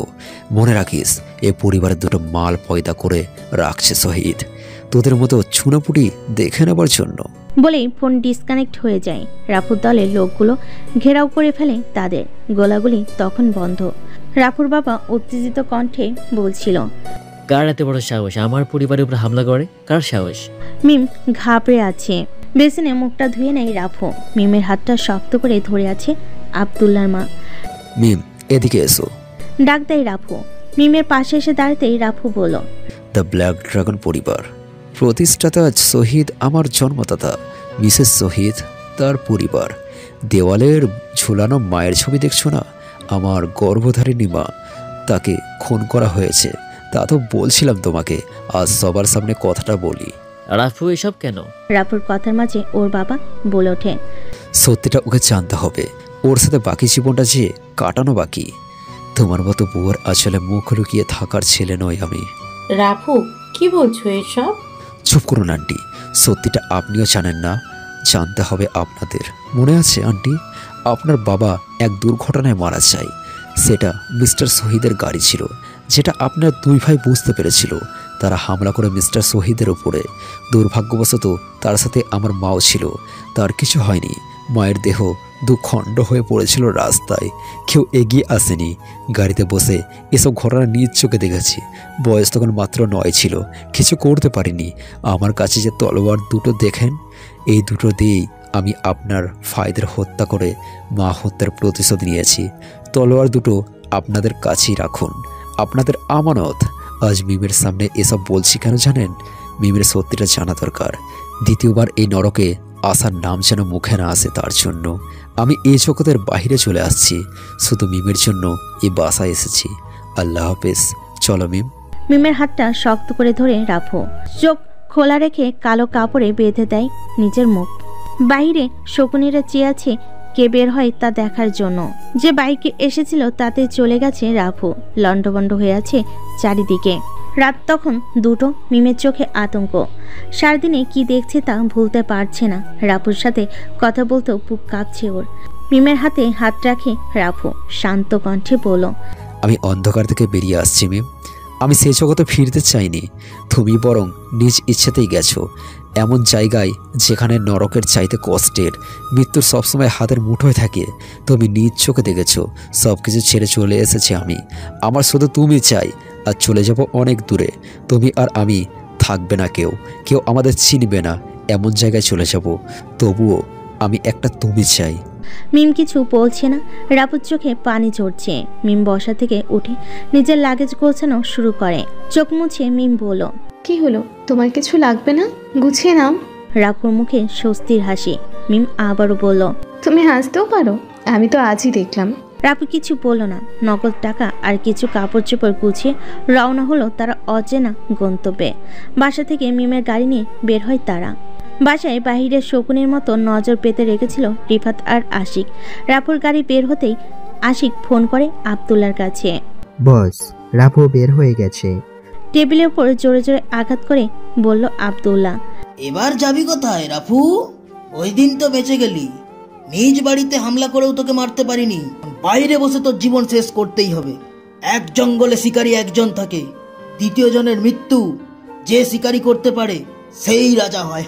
মনে রাখিস, এ পরিবারের দুটো মাল পয়দা করে রাখছে শহীদ, তোদের মতো ছুনাপুটি দেখে নেবার জন্য। বলেই ফোন ডিসকানেক্ট হয়ে যায়। রাফুর দলের লোকগুলো ঘেরাও করে ফেলে তাদের। গোলাগুলি তখন বন্ধ। রাফুর বাবা উত্তেজিত কণ্ঠে বলছিল, কার এত বড় সাহস আমার পরিবারের উপর হামলা করে? কার সাহস? মিম ঘাবড়ে আছে। বেসিনে মুখটা ধুয়ে নেয় রাফু। মিমের হাতটা শক্ত করে ধরে আছে আব্দুল্লার মা। মিম, এদিকে এসো, ডাক দেয় রাফু। মিমের পাশে এসে দাঁড়াতেই রাফু বলল, দ্য ব্ল্যাক ড্রাগন পরিবার প্রতিষ্ঠাতা শহীদ আমার জন্মদাতা মিসেস শহীদ, তার পরিবার। দেওয়ালের ঝুলানো মায়ের ছবি দেখছো না? আমার গর্ভধারিণী মা, তাকে খুন করা হয়েছে। তা তো বলছিলাম তোমাকে, আজ সবার সামনে কথাটা বলি। রাফু এসব কেন? রাফুর কথার মাঝে ওর বাবা বলে ওঠে, সত্যিটা ওকে জানতে হবে। ওর সাথে বাকি জীবনটা যে কাটানো বাকি। তোমার মতো বউয়ের আসলে মুখ লুকিয়ে থাকার ছেলে নয় আমি। রাফু, কি বলছো এসব? চুপ করুন আন্টি, সত্যিটা আপনিও জানেন না, জানতে হবে আপনাদের। মনে আছে আন্টি, আপনার বাবা এক দুর্ঘটনায় মারা যায়। সেটা মিস্টার শহীদের গাড়ি ছিল, যেটা আপনার 2 ভাই বুঝতে পেরেছিল। তারা হামলা করে মিস্টার শহীদের ওপরে। দুর্ভাগ্যবশত তার সাথে আমার মাও ছিল। তার কিছু হয়নি। মায়ের দেহ 2 খণ্ড হয়ে পড়েছিল রাস্তায়। কেউ এগিয়ে আসেনি। গাড়িতে বসে এসব ঘটনা নিজ চোখে দেখেছি। বয়স তখন মাত্র 9 ছিল। কিছু করতে পারিনি। আমার কাছে যে তলোয়ার দুটো দেখেন, এই দুটো দিয়েই আমি আপনার ফায়দের হত্যা করে মা হত্যার প্রতিশোধ নিয়েছি। তলোয়ার দুটো আপনাদের কাছেই রাখুন, আপনাদের আমানত। আজ মিমের সামনে এসব বলছি কেন জানেন? মিমের সত্যিটা জানা দরকার। দ্বিতীয়বার এই নরকে আসার নাম যেন মুখে না আসে, তার জন্য আমি এই জগতের বাইরে চলে আসছি। শুধু মিমের জন্য এই বাসায় এসেছি। আল্লাহ হাফেজ। চলো মিম। মিমের হাতটা শক্ত করে ধরে রাফু চোখ খোলা রেখে কালো কাপড়ে বেঁধে দেয় নিজের মুখ। বাইরে শকুনিরা চেয়ে আছে কে বের হয় তা দেখার জন্য। যে বাইকে এসেছিল তাতে চলে গেছে রাফু। লন্ডভন্ড হয়ে আছে চারিদিকে। রাত তখন 2টো। মিমের চোখে আতঙ্ক। সারাদিনে কি দেখছে তা ভুলতে পারছে না। রাফুর সাথে কথা বলতেও বুক কাঁপছে ওর। মিমের হাতে হাত রাখে রাফু শান্ত কণ্ঠে বলল, আমি অন্ধকার থেকে বেরিয়ে আসছি মিম। আমি সেই জগতে ফিরতে চাইনি। তুমি বরং নিজ ইচ্ছেতেই গেছো এমন জায়গায় যেখানে নরকের চাইতে কষ্টের। মৃত্যুর সবসময় হাতের মুঠোয় থাকে। তুমি নিজ চোখে দেখেছো। সব কিছু ছেড়ে চলে এসেছি আমি। আমার শুধু তুমি চাই। আর চলে যাব অনেক দূরে। তুমি আর আমি থাকবে না, কেউ আমাদের চিনবে না। এমন জায়গায় চলে যাব। তবুও আমি একটা তুমি চাই। মিম কিছু বলছে না। রাফুর চোখে পানি ঝরছে। মিম বসা থেকে উঠে নিজের লাগেজ গোছানো শুরু করে। চোখ মুছে মিম বলল, কি হলো, তোমার কিছু লাগবে না? গুছিয়ে নাও। রাফুর মুখে স্বস্তির হাসি। মিম আবারও বলল, তুমি হাসতেও পারো, আমি তো আজই দেখলাম। রাফু কিছু বলল না। নগদ টাকা আর কিছু কাপড় চোপড় গুছিয়ে রওনা হলো তারা অচেনা গন্তব্যে। বাসা থেকে মিমের গাড়ি নিয়ে বের হয় তারা। বাসায় বাহিরের শকুনের মতো নজর পেতে রেখেছিল রিফাত আর আশিক। রাফুর গাড়ি বের হতেই আশিক ফোন করে আব্দুল্লার কাছে। বস, রাফু বের হয়ে গেছে। টেবিলের উপর জোরে জোরে আঘাত করে বলল আব্দুল্লাহ। এবার যাবি কোথায় রাফু? ওই দিন তো বেঁচে গেলি। নিজ বাড়িতে হামলা করেও তোকে মারতে পারিনি। বাইরে বসে তোর জীবন শেষ করতেই হবে। এক জঙ্গলে শিকারী একজন থাকে, দ্বিতীয় জনের মৃত্যু যে শিকারি করতে পারে সেই রাজা হয়।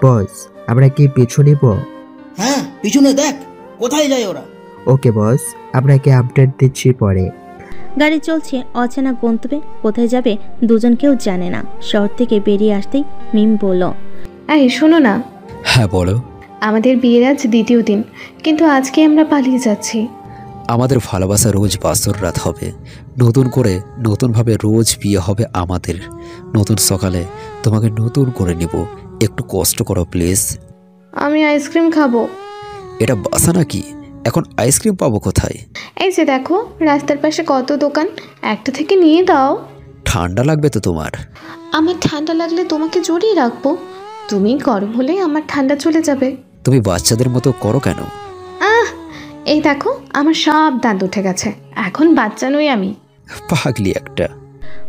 বস, আমরা কি পিছু নিব? হ্যাঁ, পিছনে দেখ কোথায় যায় ওরা। ওকে বস, আপনাকে আপডেট দিচ্ছি পরে। গাড়ি চলছে অচেনা গন্তব্যে, কোথায় যাবে দুজন কেউ জানে না। শহর থেকে বেরিয়ে আসতেই মিম বলল, এই শোনো না, হ্যাঁ বলো। আমাদের বিয়ের আজ দ্বিতীয় দিন, কিন্তু আজকে আমরা পালিয়ে যাচ্ছি। আমাদের ভালোবাসা রোজ বাসর রাত হবে, নতুন করে নতুনভাবে রোজ বিয়ে হবে আমাদের। নতুন সকালে তোমাকে নতুন করে নিব, একটু কষ্ট করো প্লিজ। আমি আইসক্রিম খাবো। এটা বাসা নাকি? এখন আইসক্রিম পাবো কোথায়? এই যে দেখো রাস্তার পাশে কত দোকান, একটা থেকে নিয়ে দাও। ঠান্ডা লাগবে তো তোমার। আমার ঠান্ডা লাগলে তোমাকে জড়িয়ে রাখবো, তুমি গরম হলে আমার ঠান্ডা চলে যাবে। তুমি বাচ্চাদের মতো করো কেন? এই দেখো আমার সব দাঁত উঠে গেছে, এখন বাচ্চা নই আমি। পাগলি একটা।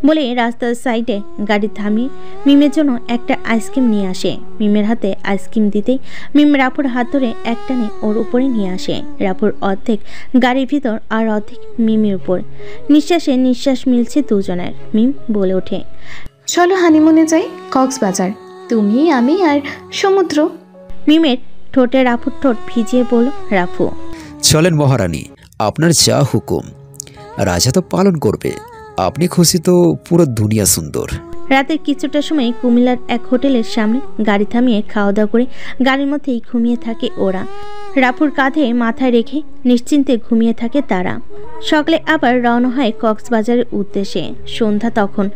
বলে রাস্তার সাইডে গাড়ি থামিয়ে মিমের জন্য একটা আইসক্রিম নিয়ে আসে। মিমের হাতে আইসক্রিম দিতেই মিম রাফুর হাত ধরে একটানে ওর উপরে নিয়ে আসে। রাফুর অর্ধেক গাড়ির ভিতর আর অর্ধেক মিমের উপর। নিঃশ্বাসে নিঃশ্বাস মিলছে দুজনের। মিম বলে ওঠে, চলো হানিমুনে যাই কক্সবাজার, তুমি আমি আর সমুদ্র। মিমের ঠোঁটে রাফুর ঠোঁট ভিজিয়ে বলল রাফু, চলেন মহারানী, আপনার যা হুকুম। রাজা তো পালন করবে, আপনি খুশি তো পুরো দুনিয়া সুন্দর। রাতের কিছুটা সময় কুমিল্লার এক হোটেলের সামনে গাড়ি থামিয়ে খাওয়া দাওয়া করে গাড়ির মধ্যেই ঘুমিয়ে থাকে ওরা। রাফুর কাঁধে মাথায় রেখে নিশ্চিন্তে ঘুমিয়ে থাকে তারা। সকালে আবার রওনা হয় কক্সবাজারের উদ্দেশ্যে। সন্ধ্যা তখন।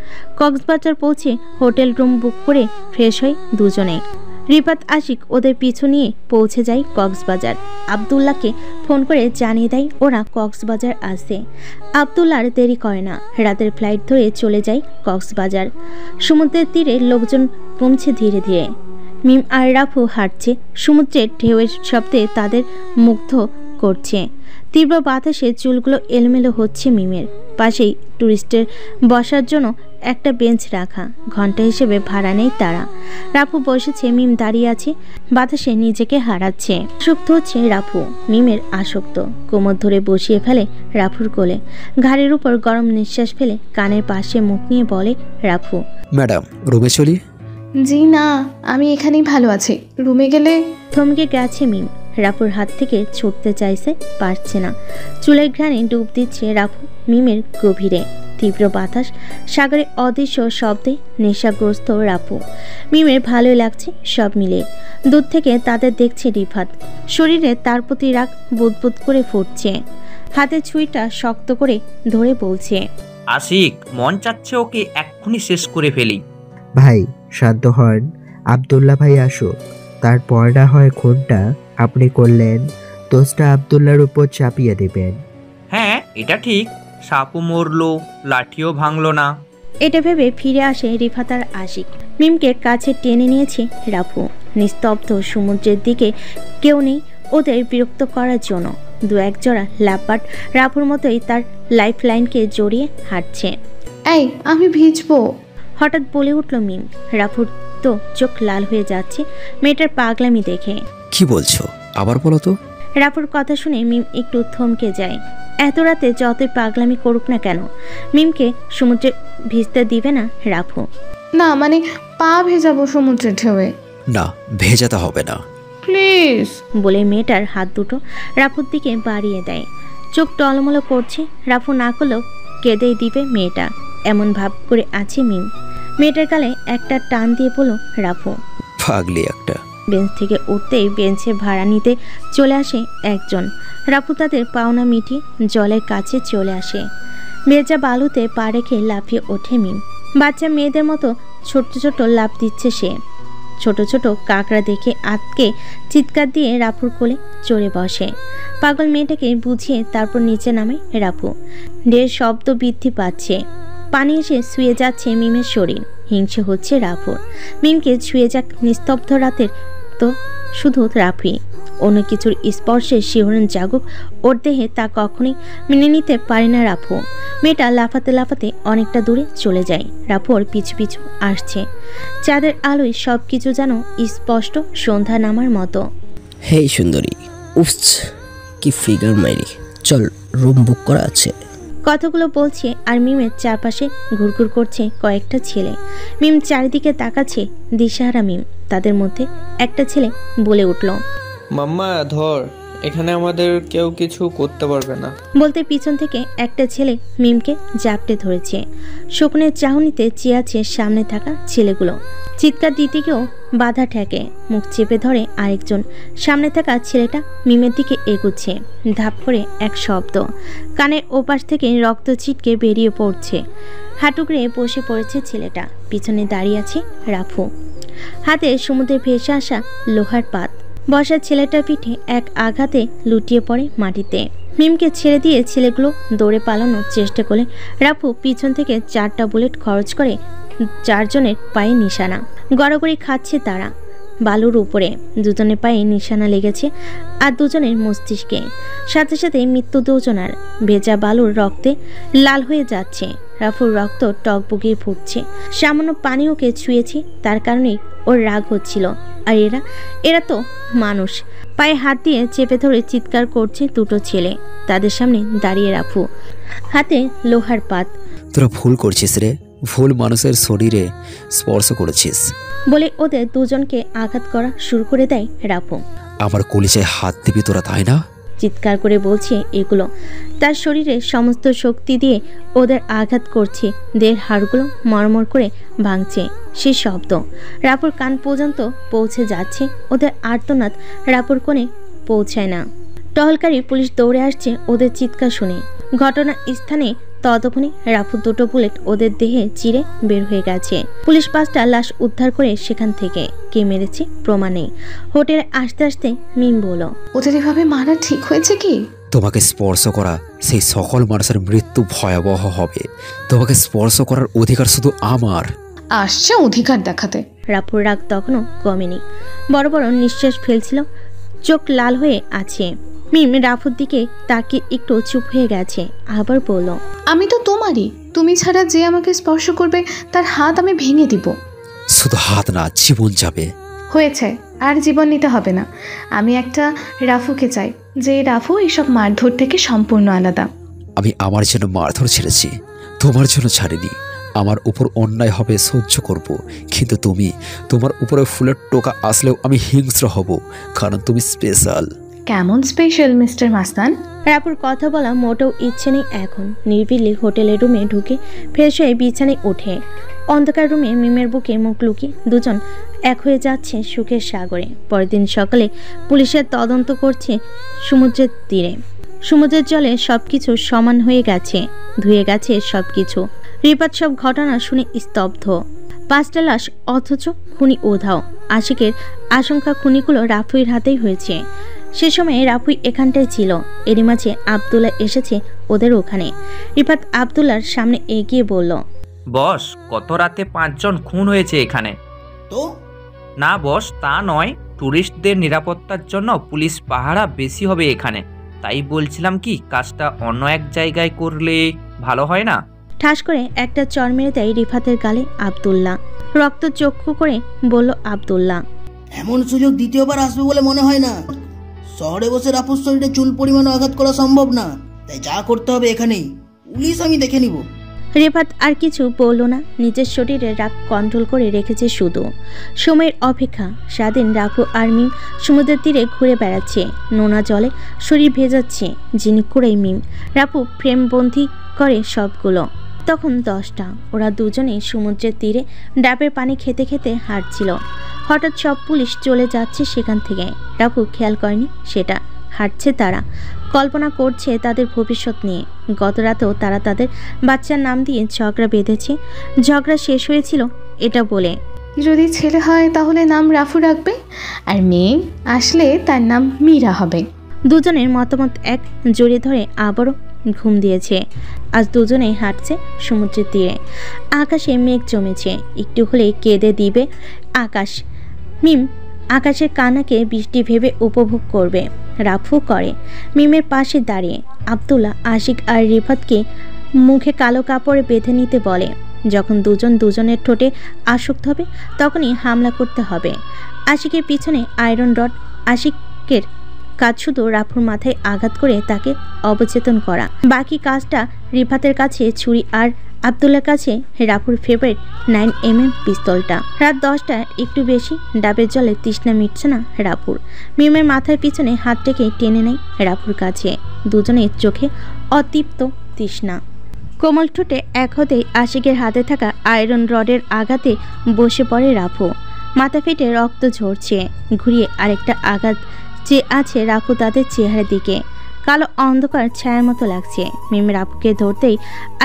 কক্সবাজার পৌঁছে হোটেল রুম বুক করে ফ্রেশ হয় দুজনেই। রিফাত আশিক ওদের পিছু নিয়ে পৌঁছে যায় কক্সবাজার। আবদুল্লাহকে ফোন করে জানিয়ে দেয় ওরা কক্সবাজার আসছে। আবদুল্লাহর দেরি করে না, রাতের ফ্লাইট ধরে চলে যায় কক্সবাজার। সমুদ্রের তীরে লোকজন কমছে ধীরে ধীরে। মিম আর রাফু হাঁটছে, সমুদ্রের ঢেউয়ের শব্দে তাদের মুগ্ধ করছে। তীব্র বাতাসে চুলগুলো এলোমেলো হচ্ছে মিমের। পাশেই টুরিস্টের বসার জন্য একটা বেঞ্চ রাখা, ঘন্টা হিসেবে ভাড়া নেই তারা। রাফু বসেছে, মিম দাঁড়িয়ে আছে, বাতাসে নিজেকে হারাচ্ছে। আসক্ত হচ্ছে রাফু, মিমের আসক্ত। কোমর ধরে বসিয়ে ফেলে রাফুর কোলে, ঘাড়ের উপর গরম নিঃশ্বাস ফেলে কানের পাশে মুখ নিয়ে বলে রাফু, ম্যাডাম রুমে চলি? জি না, আমি এখানেই ভালো আছি, রুমে গেলে। থমকে গেছে মিম। রাফুর হাত থেকে ছুটতে চাইছে, পারছে না। চুলের ঘ্রাণে ডুব দিচ্ছে রাফু মিমের গভীরে। তীব্র বাতাস, সাগরে অদৃশ্য শব্দে নেশাগ্রস্ত রাফু। মিমের ভালোই লাগছে সব মিলে। দূর থেকে তাদের দেখছে রিফাত, শরীরে তার প্রতি রাগ বুদবুদ করে ফুটছে। হাতে ছুরিটা শক্ত করে ধরে বলছে, আশিক, মন চাচ্ছে ওকে এক্ষুনি শেষ করে ফেলি। ভাই শান্ত হন, আব্দুল্লাহ ভাই আসুক, তারপর না হয় খুনটা আপনি করলেন, দোষটা আব্দুল্লাহর উপর চাপিয়ে দেবেন। হ্যাঁ এটা ঠিক, সাপও মরলো, লাঠিও ভাঙলো না। এটা ভেবে ফিরে আসে রিফাত আর আশিক। মিমকে কাছে টেনে নিয়েছে রাফু। নিস্তব্ধ সমুদ্রের দিকে কেউ নেই ওদের বিরক্ত করার জন্য। দু এক জোড়া লাভবার্ড রাফুর মতোই তার লাইফ লাইনকে জড়িয়ে হাঁটছে। এই আমি ভিজবো, হঠাৎ বলে উঠল মিম। রাফুর তো চোখ লাল হয়ে যাচ্ছে মেয়েটার পাগলামি দেখে। কি বলছো, আবার বলো তো। রাফুর কথা শুনে মিম একটু থমকে যায়। এত রাতে যতই পাগলামি করুক না কেন, মিমকে সমুদ্রে ভিজতে দিবে না রাফু। না মানে পা ভেজাবো সমুদ্রের ঢেউয়ে। না, ভেজাতে হবে না প্লিজ, বলে মেয়েটার হাত দুটো রাফুর দিকে বাড়িয়ে দেয়। চোখ টলমলো করছে, রাফু না করলেও কেঁদেই দিবে মেয়েটা, এমন ভাব করে আছে মিম। মেয়েটার গালে একটা টান দিয়ে বলল রাফু, পাগলি একটা। বেঞ্চ থেকে উঠতেই বেঞ্চে ভাড়া নিতে চলে আসে একজন। রাফু তাদের পাওনা মিটিয়ে জলের কাছে চলে আসে। ভেজা বালুতে পা রেখে লাফিয়ে ওঠে মিম। বাচ্চা মেয়েদের মতো ছোট ছোট লাফ দিচ্ছে সে। ছোট ছোট কাকড়া দেখে আতকে চিৎকার দিয়ে রাফুর কোলে চড়ে বসে। পাগল মেয়েটাকে বুঝিয়ে তারপর নিচে নামে রাফু। ঢের শব্দ বৃদ্ধি পাচ্ছে, পানি এসে শুয়ে যাচ্ছে মিমের শরীর। হিংসে হচ্ছে রাফুর। মিমকে ছুঁয়ে যাক নিস্তব্ধ রাতের তো শুধু রাফি। অন্য কিছুর স্পর্শে শিহরণ জাগুক ওর দেহে, তা কখনোই মেনে নিতে পারে না রাফু। মেয়েটা লাফাতে লাফাতে অনেকটা দূরে চলে যায়। রাফুর পিছু পিছু আসছে। চাঁদের আলোয় সব কিছু যেন স্পষ্ট সন্ধ্যা নামার মতো। হেই সুন্দরী, উফস কি ফিগার মাইরি, চল রুম বুক করা আছে। কথাগুলো বলছে আর মিমের চারপাশে ঘুরঘুর করছে কয়েকটা ছেলে। মিম চারিদিকে তাকাচ্ছে, দিশাহারা মিম। তাদের মধ্যে একটা ছেলে বলে উঠল, মাম্মা ধর, এখানে আমাদের কেউ কিছু করতে পারবে না। বলতে পিছন থেকে একটা ছেলে মিমকে জাপটে ধরেছে। শকুনের চাহনিতে চেয়ে আছে সামনে থাকা ছেলেগুলো। চিৎকার দিতে গিয়েও বাধা ঠেকে, মুখ চেপে ধরে আরেকজন। সামনে থাকা ছেলেটা মিমের দিকে এগুচ্ছে। ধাপ করে এক শব্দ, কানের ওপাশ থেকে রক্ত ছিটকে বেরিয়ে পড়ছে। হাঁটুকড়ে বসে পড়েছে ছেলেটা। পিছনে দাঁড়িয়ে আছে রাফু, হাতে সমুদ্রে ভেসে আসা লোহার পাত। বসা ছেলেটার পিঠে এক আঘাতে লুটিয়ে পড়ে মাটিতে। মিমকে ছেড়ে দিয়ে ছেলেগুলো দৌড়ে পালানোর চেষ্টা করলে রাফু পিছন থেকে 4টা বুলেট খরচ করে 4 জনের পায়ে নিশানা। গড়াগড়ি খাচ্ছে তারা বালুর উপরে। দুজনের পায়ে নিশানা লেগেছে আর দুজনের মস্তিষ্কে। সাথে সাথে মৃত্যু দুজনার। ভেজা বালুর রক্তে লাল হয়ে যাচ্ছে। রাফুর রক্ত টকবগিয়ে ফুটছে। সামান্য পানি ওকে ছুঁয়েছে, তার কারণেই ওর রাগ হচ্ছিল। আর এরা তো মানুষ। পায়ে হাত দিয়ে চেপে ধরে চিৎকার করছে দুটো ছেলে। তাদের সামনে দাঁড়িয়ে রাফু, হাতে লোহার পাত। তোরা ভুল করছিস রে, ভুল মানুষের শরীরে স্পর্শ করেছিস বলে ওদের দুজনকে আঘাত করা শুরু করে দেয় রাফু। আমার কলিজায় হাত দিবি তোরা, তাই না? চিৎকার করে বলছে এগুলো। তার শরীরে সমস্ত শক্তি দিয়ে ওদের আঘাত করছে। দেহের হাড়গুলো মরমর করে ভাঙছে। সে শব্দ রাপুর কান পর্যন্ত পৌঁছে যাচ্ছে। ওদের আর্তনাদ রাপুর কোণে পৌঁছায় না। টহলকারী পুলিশ দৌড়ে আসছে ওদের চিৎকার শুনে। ঘটনা স্থানে ততক্ষণে রাফুর 2টো বুলেট ওদের দেহে চিরে বের হয়ে গেছে। পুলিশ 5টা লাশ উদ্ধার করে সেখান থেকে কে মেরেছে প্রমাণ নেই। হোটেলে আসতে আসতে মিম বলল, ওদের এভাবে মারা ঠিক হয়েছে কি? তোমাকে স্পর্শ করা সেই সকল মানুষের মৃত্যু ভয়াবহ হবে। তোমাকে স্পর্শ করার অধিকার শুধু আমার। আসছে অধিকার দেখাতে। রাফুর রাগ তখনও কমেনি। বড় বড় নিঃশ্বাস ফেলছিল, চোখ লাল হয়ে আছে। মিম রাফুর দিকে তাকিয়ে একটু চুপ হয়ে গেছে। আবার বলল, আমি তো তোমারই। তুমি ছাড়া যে আমাকে স্পর্শ করবে তার হাত আমি ভেঙে দিব। শুধু হাত না, জীবন যাবে। হয়েছে, আর জীবন নিতে হবে না। আমি একটা রাফুকে চাই, যে রাফু এইসব মারধর থেকে সম্পূর্ণ আলাদা। আমি আমার জন্য মারধর ছেড়েছি, তোমার জন্য ছাড়িনি। আমার উপর অন্যায় হবে সহ্য করব, কিন্তু তোমার উপরে ফুলের টোকা আসলেও আমি হিংস্র হব, কারণ তুমি স্পেশাল। কেমন স্পেশাল মিস্টার মাস্তান? রাপুর কথা বলা মোটেও ইচ্ছে নেই এখন। নির্বিলি হোটেলের রুমে ঢুকে ফ্রেশ হয়ে বিছানায় ওঠে। অন্ধকার রুমে মিমের বুকে মুখ লুকিয়ে দুজন এক হয়ে যাচ্ছে সুখের সাগরে। পরের দিন সকালে পুলিশের তদন্ত করছে সমুদ্রের তীরে। সমুদ্রের জলে সবকিছু সমান হয়ে গেছে, ধুয়ে গেছে সবকিছু। রিপাত সব ঘটনা শুনে স্তব্ধ। 5টা লাশ অথচ খুনি উধাও। আশিকের আশঙ্কা খুনিগুলো রাফুইর হাতেই হয়েছে। সে সময় রাফুই এখানটায় ছিল। এরই মাঝে আব্দুল্লাহ এসেছে ওদের ওখানে। রিফাত আব্দুল্লাহর সামনে এগিয়ে বলল, বস, গত রাতে 5 জন খুন হয়েছে এখানে। তো না বস, তা নয়, টুরিস্টদের নিরাপত্তার জন্য পুলিশ পাহারা বেশি হবে এখানে। তাই বলছিলাম কি কাজটা অন্য এক জায়গায় করলে ভালো হয় না? ঠাস করে একটা চড় মেরে দেয় রিফাতের গালে আব্দুল্লাহ। রক্ত চক্ষু করে বলল আব্দুল্লাহ, এমন সুযোগ দ্বিতীয়বার আসবে বলে মনে হয় না। শহরে বসে রাফুর শরীরে চুল পরিমাণ আঘাত করা সম্ভব না, তাই যা করতে হবে এখানেই। পুলিশ আমি দেখে নিব। রিফাত আর কিছু বলল না। নিজের শরীরে রাগ কন্ট্রোল করে রেখেছে শুধু। সময়ের অপেক্ষা। সারাদিন রাফু আর মিম সমুদ্রের তীরে ঘুরে বেড়াচ্ছে। নোনা জলে শরীর ভেজাচ্ছে। যিনি করেই মিম রাফু প্রেমবন্ধী করে সবগুলো। তখন 10টা। ওরা দুজনেই সমুদ্রের তীরে ডাবের পানি খেতে খেতে হাঁটছিল। হঠাৎ সব পুলিশ চলে যাচ্ছে সেখান থেকে। রাফু খেয়াল করেনি সেটা। হাঁটছে তারা, কল্পনা করছে তাদের ভবিষ্যৎ নিয়ে। গত রাতেও তারা তাদের বাচ্চার নাম দিয়ে ঝগড়া বেঁধেছে। ঝগড়া শেষ হয়েছিল এটা বলে, যদি ছেলে হয় তাহলে নাম রাফু রাখবে, আর মেয়ে আসলে তার নাম মীরা হবে। দুজনের মতামত এক। জড়িয়ে ধরে আবারও ঘুম দিয়েছে। আজ দুজনেই হাঁটছে সমুদ্রের তীরে। আকাশে মেঘ জমেছে, একটু হলে কেঁদে দিবে আকাশ। মিম আকাশের কানাকে বৃষ্টি ভেবে উপভোগ করবে। রাফু করে। মিমের পাশে দাঁড়িয়ে আব্দুল্লাহ আশিক আর রিফাতকে মুখে কালো কাপড়ে বেঁধে নিতে বলে। যখন দুজন দুজনের ঠোঁটে আসক্ত হবে তখনই হামলা করতে হবে। আশিকের পিছনে আয়রন রড, আশিকের কাজ শুধু রাফুর মাথায় আঘাত করে তাকে অবচেতন করা। বাকি কাজটা রিফাতের কাছে ছুরি আর আব্দুল্লার কাছে রাফুর ফেভারিট 9mm পিস্তলটা। রাত 10টা একটু বেশি, ডাবের জলে তৃষ্ণা মিটছে না রাফুর। মিমের মাথার পিছনে হাত রেখে টেনে নেয় রাফুর কাছে। দুজনের চোখে অতৃপ্ত তৃষ্ণা। কোমল ঠোঁটে এক হতেই আশিকের হাতে থাকা আয়রন রডের আঘাতে বসে পড়ে রাফু। মাথা ফেটে রক্ত ঝরছে। ঘুরিয়ে আরেকটা আঘাত চেয়ে আছে রাফু তাদের চেহারার দিকে। কালো অন্ধকার ছায়ার মতো লাগছে। মিম রাফুকে ধরতেই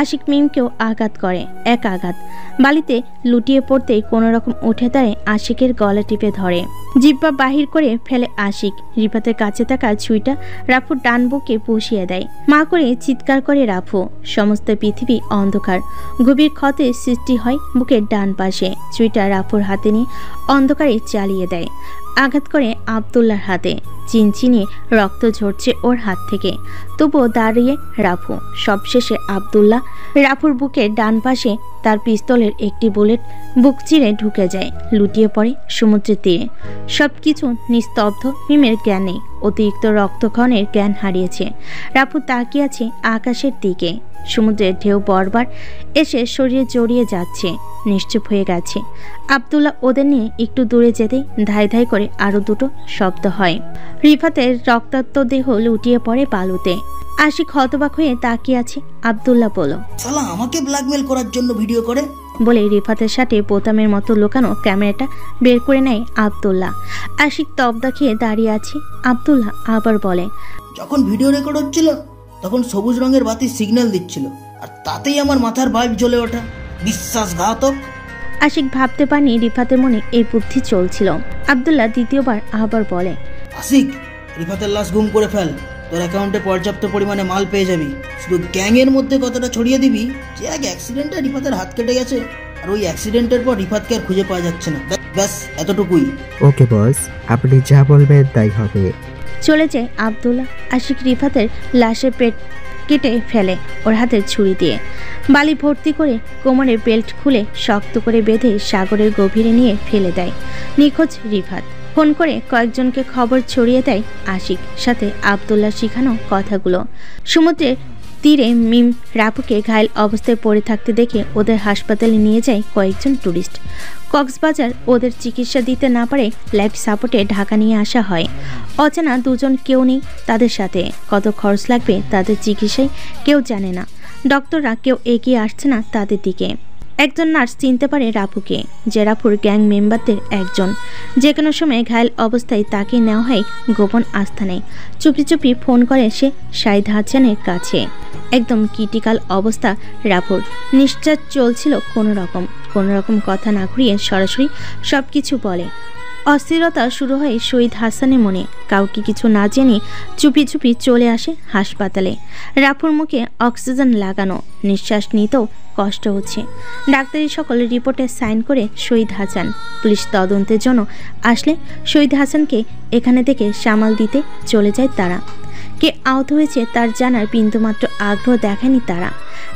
আশিক মিমকেও আঘাত করে। এক আঘাত বালিতে লুটিয়ে পড়তেই কোনো রকম উঠে দাঁড়ে আশিকের গলা টিপে ধরে। জিহ্বা বাহির করে ফেলে আশিক। রিফাতের কাছে থাকা ছুরিটা রাফুর ডান বুকে পুষিয়ে দেয়। মা করে চিৎকার করে রাফু। সমস্ত পৃথিবী অন্ধকার। গভীর ক্ষতের সৃষ্টি হয় বুকের ডান পাশে। ছুরিটা রাফুর হাতে নিয়ে অন্ধকারে চালিয়ে দেয়। আঘাত করে আব্দুল্লার হাতে। চিনচিনিয়ে রক্ত ঝরছে ওর হাত থেকে। তবুও দাঁড়িয়ে রাফু। সবশেষে আব্দুল্লাহ রাফুর বুকের ডান পাশে তার পিস্তলের একটি বুলেট বুক চিরে ঢুকে যায়। লুটিয়ে পড়ে সমুদ্রের তীরে। সবকিছু নিস্তব্ধ। মিমের জ্ঞান নেই। অতিরিক্ত রক্তক্ষরণের জ্ঞান হারিয়েছে। রাফু তাকিয়ে আছে আকাশের দিকে। সমুদ্রের ঢেউ বারবার এসে শরীরে জড়িয়ে যাচ্ছে। নিশ্চুপ হয়ে গেছে। আব্দুল্লাহ ওদের নিয়ে একটু দূরে যেতেই ধাই ধাই করে আরো দুটো শব্দ হয়। রিফাতের রক্তাক্ত দেহ লুটিয়ে পড়ে বালুতে। আশিক হতবাক হয়ে তাকিয়ে আছে। আব্দুল্লাহ বলল, শালা আমাকে ব্ল্যাকমেল করার জন্য ভিডিও করে বলে রিফাতের সাথে বোতামের মতো লুকানো ক্যামেরাটা বের করে নেয় আব্দুল্লাহ। আশিক তবদা খেয়ে দাঁড়িয়ে আছে। আব্দুল্লাহ আবার বলে, যখন ভিডিও রেকর্ড হচ্ছিল তখন সবুজ রঙের বাতি সিগন্যাল দিচ্ছিল, আর তাতেই আমার মাথার বাল্ব জ্বলে ওঠা। বিশ্বাসঘাতক। আশিক ভাবতে পারেনি রিফাতের মনে এই বুদ্ধি চলছিল। আব্দুল্লাহ দ্বিতীয়বার আবার বলে, আশিক, রিফাতের লাশ গুম করে ফেল। তোর অ্যাকাউন্টে পর্যাপ্ত পরিমাণে মাল পেয়ে যাবি। শুধু গ্যাংয়ের মধ্যে কথাটা ছড়িয়ে দিবি যে এক অ্যাক্সিডেন্টে রিফাতের হাত কেটে গেছে, আর ওই অ্যাক্সিডেন্টের পর রিফাতকে আর খুঁজে পাওয়া যাচ্ছে না। ব্যাস এতটুকুই। ওকে বস, আপনি যা বলবেন তাই হবে। চলে যায় আব্দুল্লাহ। আশিক রিফাতের লাশের পেট কেটে ফেলে ওর হাতের ছুরি দিয়ে। বালি ভর্তি করে কোমরে বেল্ট খুলে শক্ত করে বেঁধে সাগরের গভীরে নিয়ে ফেলে দেয়। নিখোঁজ রিফাত। ফোন করে কয়েকজনকে খবর ছড়িয়ে দেয় আশিক। সাথে আব্দুল্লাহ শিখানো কথাগুলো। সমুদ্রের তীরে মিম রাফুকে ঘায়েল অবস্থায় পড়ে থাকতে দেখে ওদের হাসপাতালে নিয়ে যায় কয়েকজন টুরিস্ট। কক্সবাজার ওদের চিকিৎসা দিতে না পারে লাইফ সাপোর্টে ঢাকা নিয়ে আসা হয়। অচেনা দুজন কেউ নেই তাদের সাথে। কত খরচ লাগবে তাদের চিকিৎসায় কেউ জানে না। ডক্টররা কেউ এগিয়ে আসছে না তাদের দিকে। একজন নার্স চিনতে পারে রাফুকে, যে রাফুর গ্যাং মেম্বারদের একজন। যে কোনো সময় ঘায়েল অবস্থায় তাকে নেওয়া হয় গোপন আস্থানায়। চুপি চুপি ফোন করে সে শাহিদ হাসানের কাছে। একদম ক্রিটিক্যাল অবস্থা রাফুর। নিশ্বাস চলছিল কোনো রকম কথা না ঘুরিয়ে সরাসরি সব কিছু বলে। অস্থিরতা শুরু হয় শহীদ হাসানের মনে। কাউকে কিছু না জেনে চুপি চুপি চলে আসে হাসপাতালে। রাফুর মুখে অক্সিজেন লাগানো। নিঃশ্বাস নিতেও কষ্ট হচ্ছে। ডাক্তারি সকল রিপোর্টে সাইন করে শহীদ হাসান। পুলিশ তদন্তের জন্য আসলে শহীদ হাসানকে এখানে থেকে সামাল দিতে চলে যায় তারা। কে আহত হয়েছে তার জানার বিন্দুমাত্র আগ্রহ দেখায়নি তারা।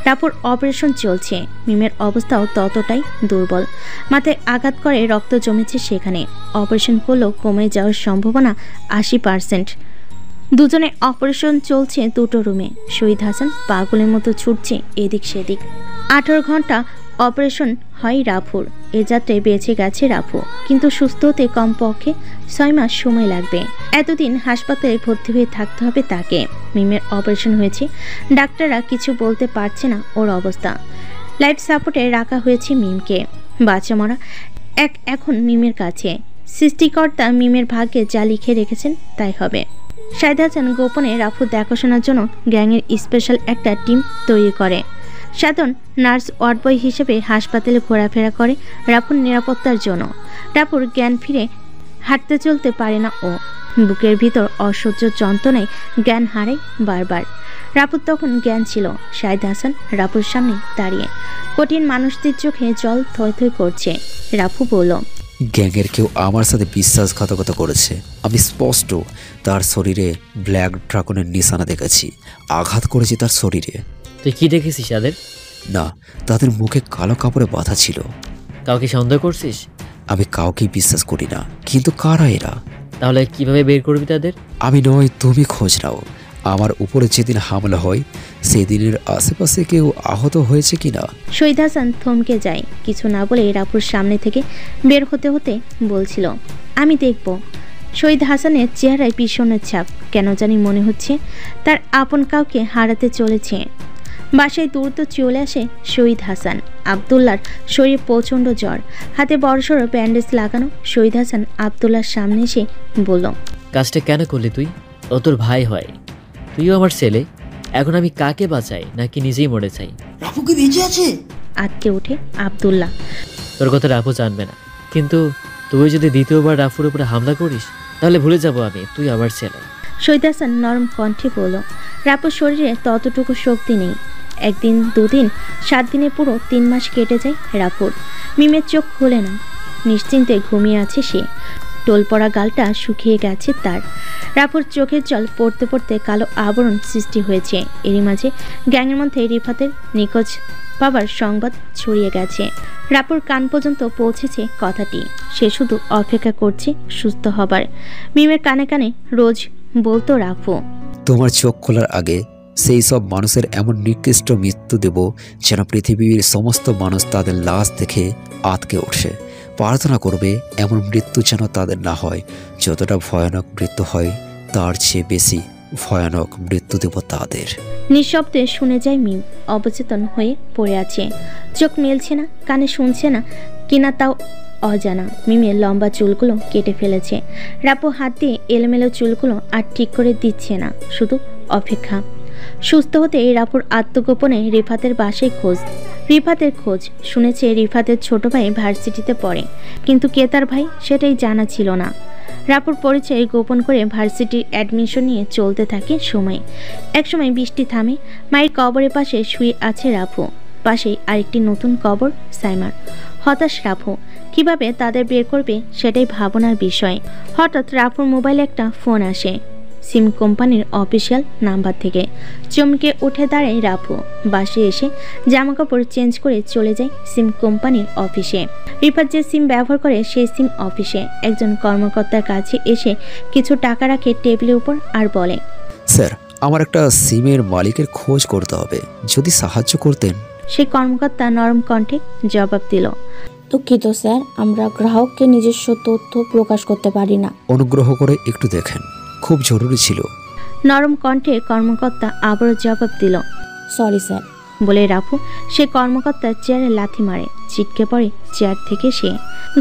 রাফুর অপারেশন চলছে। মিমের অবস্থাও ততটাই দুর্বল। মাথায় আঘাত করে রক্ত জমেছে সেখানে। অপারেশন করলেও কমে যাওয়ার সম্ভাবনা 80%। দুজনে অপারেশন চলছে দুটো রুমে। শহীদ হাসান পাগলের মতো ছুটছে এদিক সেদিক। 18 ঘন্টা অপারেশন হয় রাফুর। এ যাত্রায় বেঁচে গেছে রাফু, কিন্তু সুস্থ হতে কমপক্ষে 6 মাস সময় লাগবে। এতদিন হাসপাতালে ভর্তি হয়ে থাকতে হবে তাকে। মিমের অপারেশন হয়েছে, ডাক্তাররা কিছু বলতে পারছে না ওর অবস্থা। লাইফ সাপোর্টে রাখা হয়েছে মিমকে। বাচ্চা মরা এখন মিমের কাছে। সৃষ্টিকর্তা মিমের ভাগ্যে যা লিখে রেখেছেন তাই হবে। শাহিদ হাসান গোপনে রাফু দেখাশোনার জন্য গ্যাংয়ের স্পেশাল একটা টিম তৈরি করে। সাধন নার্স ওয়ার্ড বয় হিসেবে হাসপাতালে ঘোরাফেরা করে রাফুর নিরাপত্তার জন্য। রাফুর জ্ঞান ফিরে হাঁটতে চলতে পারে না ও। বুকের ভিতর অসহ্য যন্ত্রণায় জ্ঞান হারায় বারবার। রাফুর তখন জ্ঞান ছিল। শাহিদ হাসান রাফুর সামনে দাঁড়িয়ে। কঠিন মানুষদের চোখে জল থই থই করছে। রাফু বলল, গ্যাংয়ের কেউ আমার সাথে বিশ্বাসঘাতকতা করেছে। আমি স্পষ্ট তার শরীরে ব্ল্যাক ড্রাগনের নিশানা দেখেছি। আঘাত করেছি তার শরীরে। তুই কি দেখেছিস তাদের? না, তাদের মুখে কালো কাপড়ে বাঁধা ছিল। কাউকে সন্দেহ করছিস? আমি কাউকে বিশ্বাস করি না, কিন্তু কারা এরা? তাহলে কিভাবে বের করবি তাদের? আমি নয়, তুমি খোঁজ নাও। আমার উপরে যেদিন হামলা হয় সেদিনের আশেপাশে কেউ আহত হয়েছে কিনা। শহীদ হাসান থমকে যায়, কিছু না বলে রাফুর সামনে থেকে বের হতে হতে বলছিল, আমি দেখব। শহীদ হাসানের চেহারায় পিছনের ছাপ, কেন জানি মনে হচ্ছে তার আপন কাউকে হারাতে চলেছে। বাসায় দ্রুত চলে আসে শহীদ হাসান। আবদুল্লার শরীরে প্রচণ্ড জ্বর, হাতে বড়সড় ব্যান্ডেজ লাগানো। শহীদ হাসান আবদুল্লার সামনে এসে বলল, কাজটা কেন করলি তুই? ও তোর ভাই হয়, তুইও আমার ছেলে। এখন আমি কাকে বাঁচাই নাকি নিজেই মরে চাই? রাফু কি বেঁচে আছে? আটকে ওঠে আবদুল্লাহ। তোর কথা রাফু জানবে না, কিন্তু তুই যদি দ্বিতীয়বার রাফুর উপরে হামলা করিস তাহলে ভুলে যাব আমি তুই আমার ছেলে। শহীদ হাসান নরম কণ্ঠে বলল, রাপুর শরীরে ততটুকু শক্তি নেই। একদিন, দুদিন, 7 দিনে পুরো 3 মাস কেটে যায় রাপুর। মিমের চোখ খোলে না, নিশ্চিন্তে ঘুমিয়ে আছে সে। টোল পড়া গালটা শুকিয়ে গেছে তার। রাপুর চোখের জল পড়তে পড়তে কালো আবরণ সৃষ্টি হয়েছে। এরই মাঝে গ্যাংয়ের মধ্যে রিফাতের নিখোঁজ পাবার সংবাদ ছড়িয়ে গেছে। রাপুর কান পর্যন্ত পৌঁছেছে কথাটি। সে শুধু অপেক্ষা করছে সুস্থ হবার। মিমের কানে কানে রোজ বলতো রাফু, তোমার চোখ খোলার আগে সেই সব মানুষের এমন নিকৃষ্ট মৃত্যু দেব যেন পৃথিবীর সমস্ত মানুষ তাদের লাশ দেখে আতকে উঠছে। প্রার্থনা করবে এমন মৃত্যু যেন তাদের না হয়। যতটা ভয়ানক মৃত্যু হয় তার চেয়ে বেশি ভয়ানক মৃত্যু দেব তাদের। নিঃশব্দে শুনে যায় মিম। অবচেতন হয়ে পড়ে আছে, চোখ মেলছে না, কানে শুনছে না কিনা তাও অজানা। মিমের লম্বা চুলগুলো কেটে ফেলেছে। রাপু হাত দিয়ে এলোমেলো চুলগুলো আর ঠিক করে দিচ্ছে না, শুধু অপেক্ষা। সুস্থ হতে রাপুর আত্মগোপনে রিফাতের বাসায় খোঁজ। রিফাতের খোঁজ শুনেছে রিফাতের ছোট ভাই ভার্সিটিতে পড়ে, কিন্তু কে তার ভাই সেটাই জানা ছিল না। রাপুর পরিচয় গোপন করে ভার্সিটির অ্যাডমিশন নিয়ে চলতে থাকে সময়। একসময় বৃষ্টি থামে, মায়ের কবরের পাশে শুয়ে আছে রাফু। পাশেই আরেকটি নতুন কবর সাইমার। হতাশ রাফু, কিভাবে তাদের বের করবে সেটাই ভাবনার বিষয়। হঠাৎ রাফুর মোবাইলে একটা ফোন আসে, সিম কোম্পানির অফিসিয়াল নাম্বার থেকে। চমকে উঠে দাঁড়ায় রাফু। বাসে এসে জামাকাপড় চেঞ্জ করে চলে যায় সিম কোম্পানির অফিসে। রিফাত যে সিম ব্যবহার করে সেই সিম অফিসে একজন কর্মকর্তার কাছে এসে কিছু টাকা রাখে টেবিলের উপর আর বলে, স্যার, আমার একটা সিমের মালিকের খোঁজ করতে হবে, যদি সাহায্য করতেন। সেই কর্মকর্তা নরম কণ্ঠে জবাব দিল, দুঃখিত স্যার, আমরা গ্রাহককে নিজস্ব তথ্য প্রকাশ করতে পারি না। অনুগ্রহ করে একটু দেখেন, খুব জরুরি ছিল। নরম কণ্ঠে কর্মকর্তা আবারও জবাব দিল, সরি স্যার বলে রাফু সে কর্মকর্তার চেয়ারে লাথি মারে। ছিটকে পড়ে চেয়ার থেকে সে।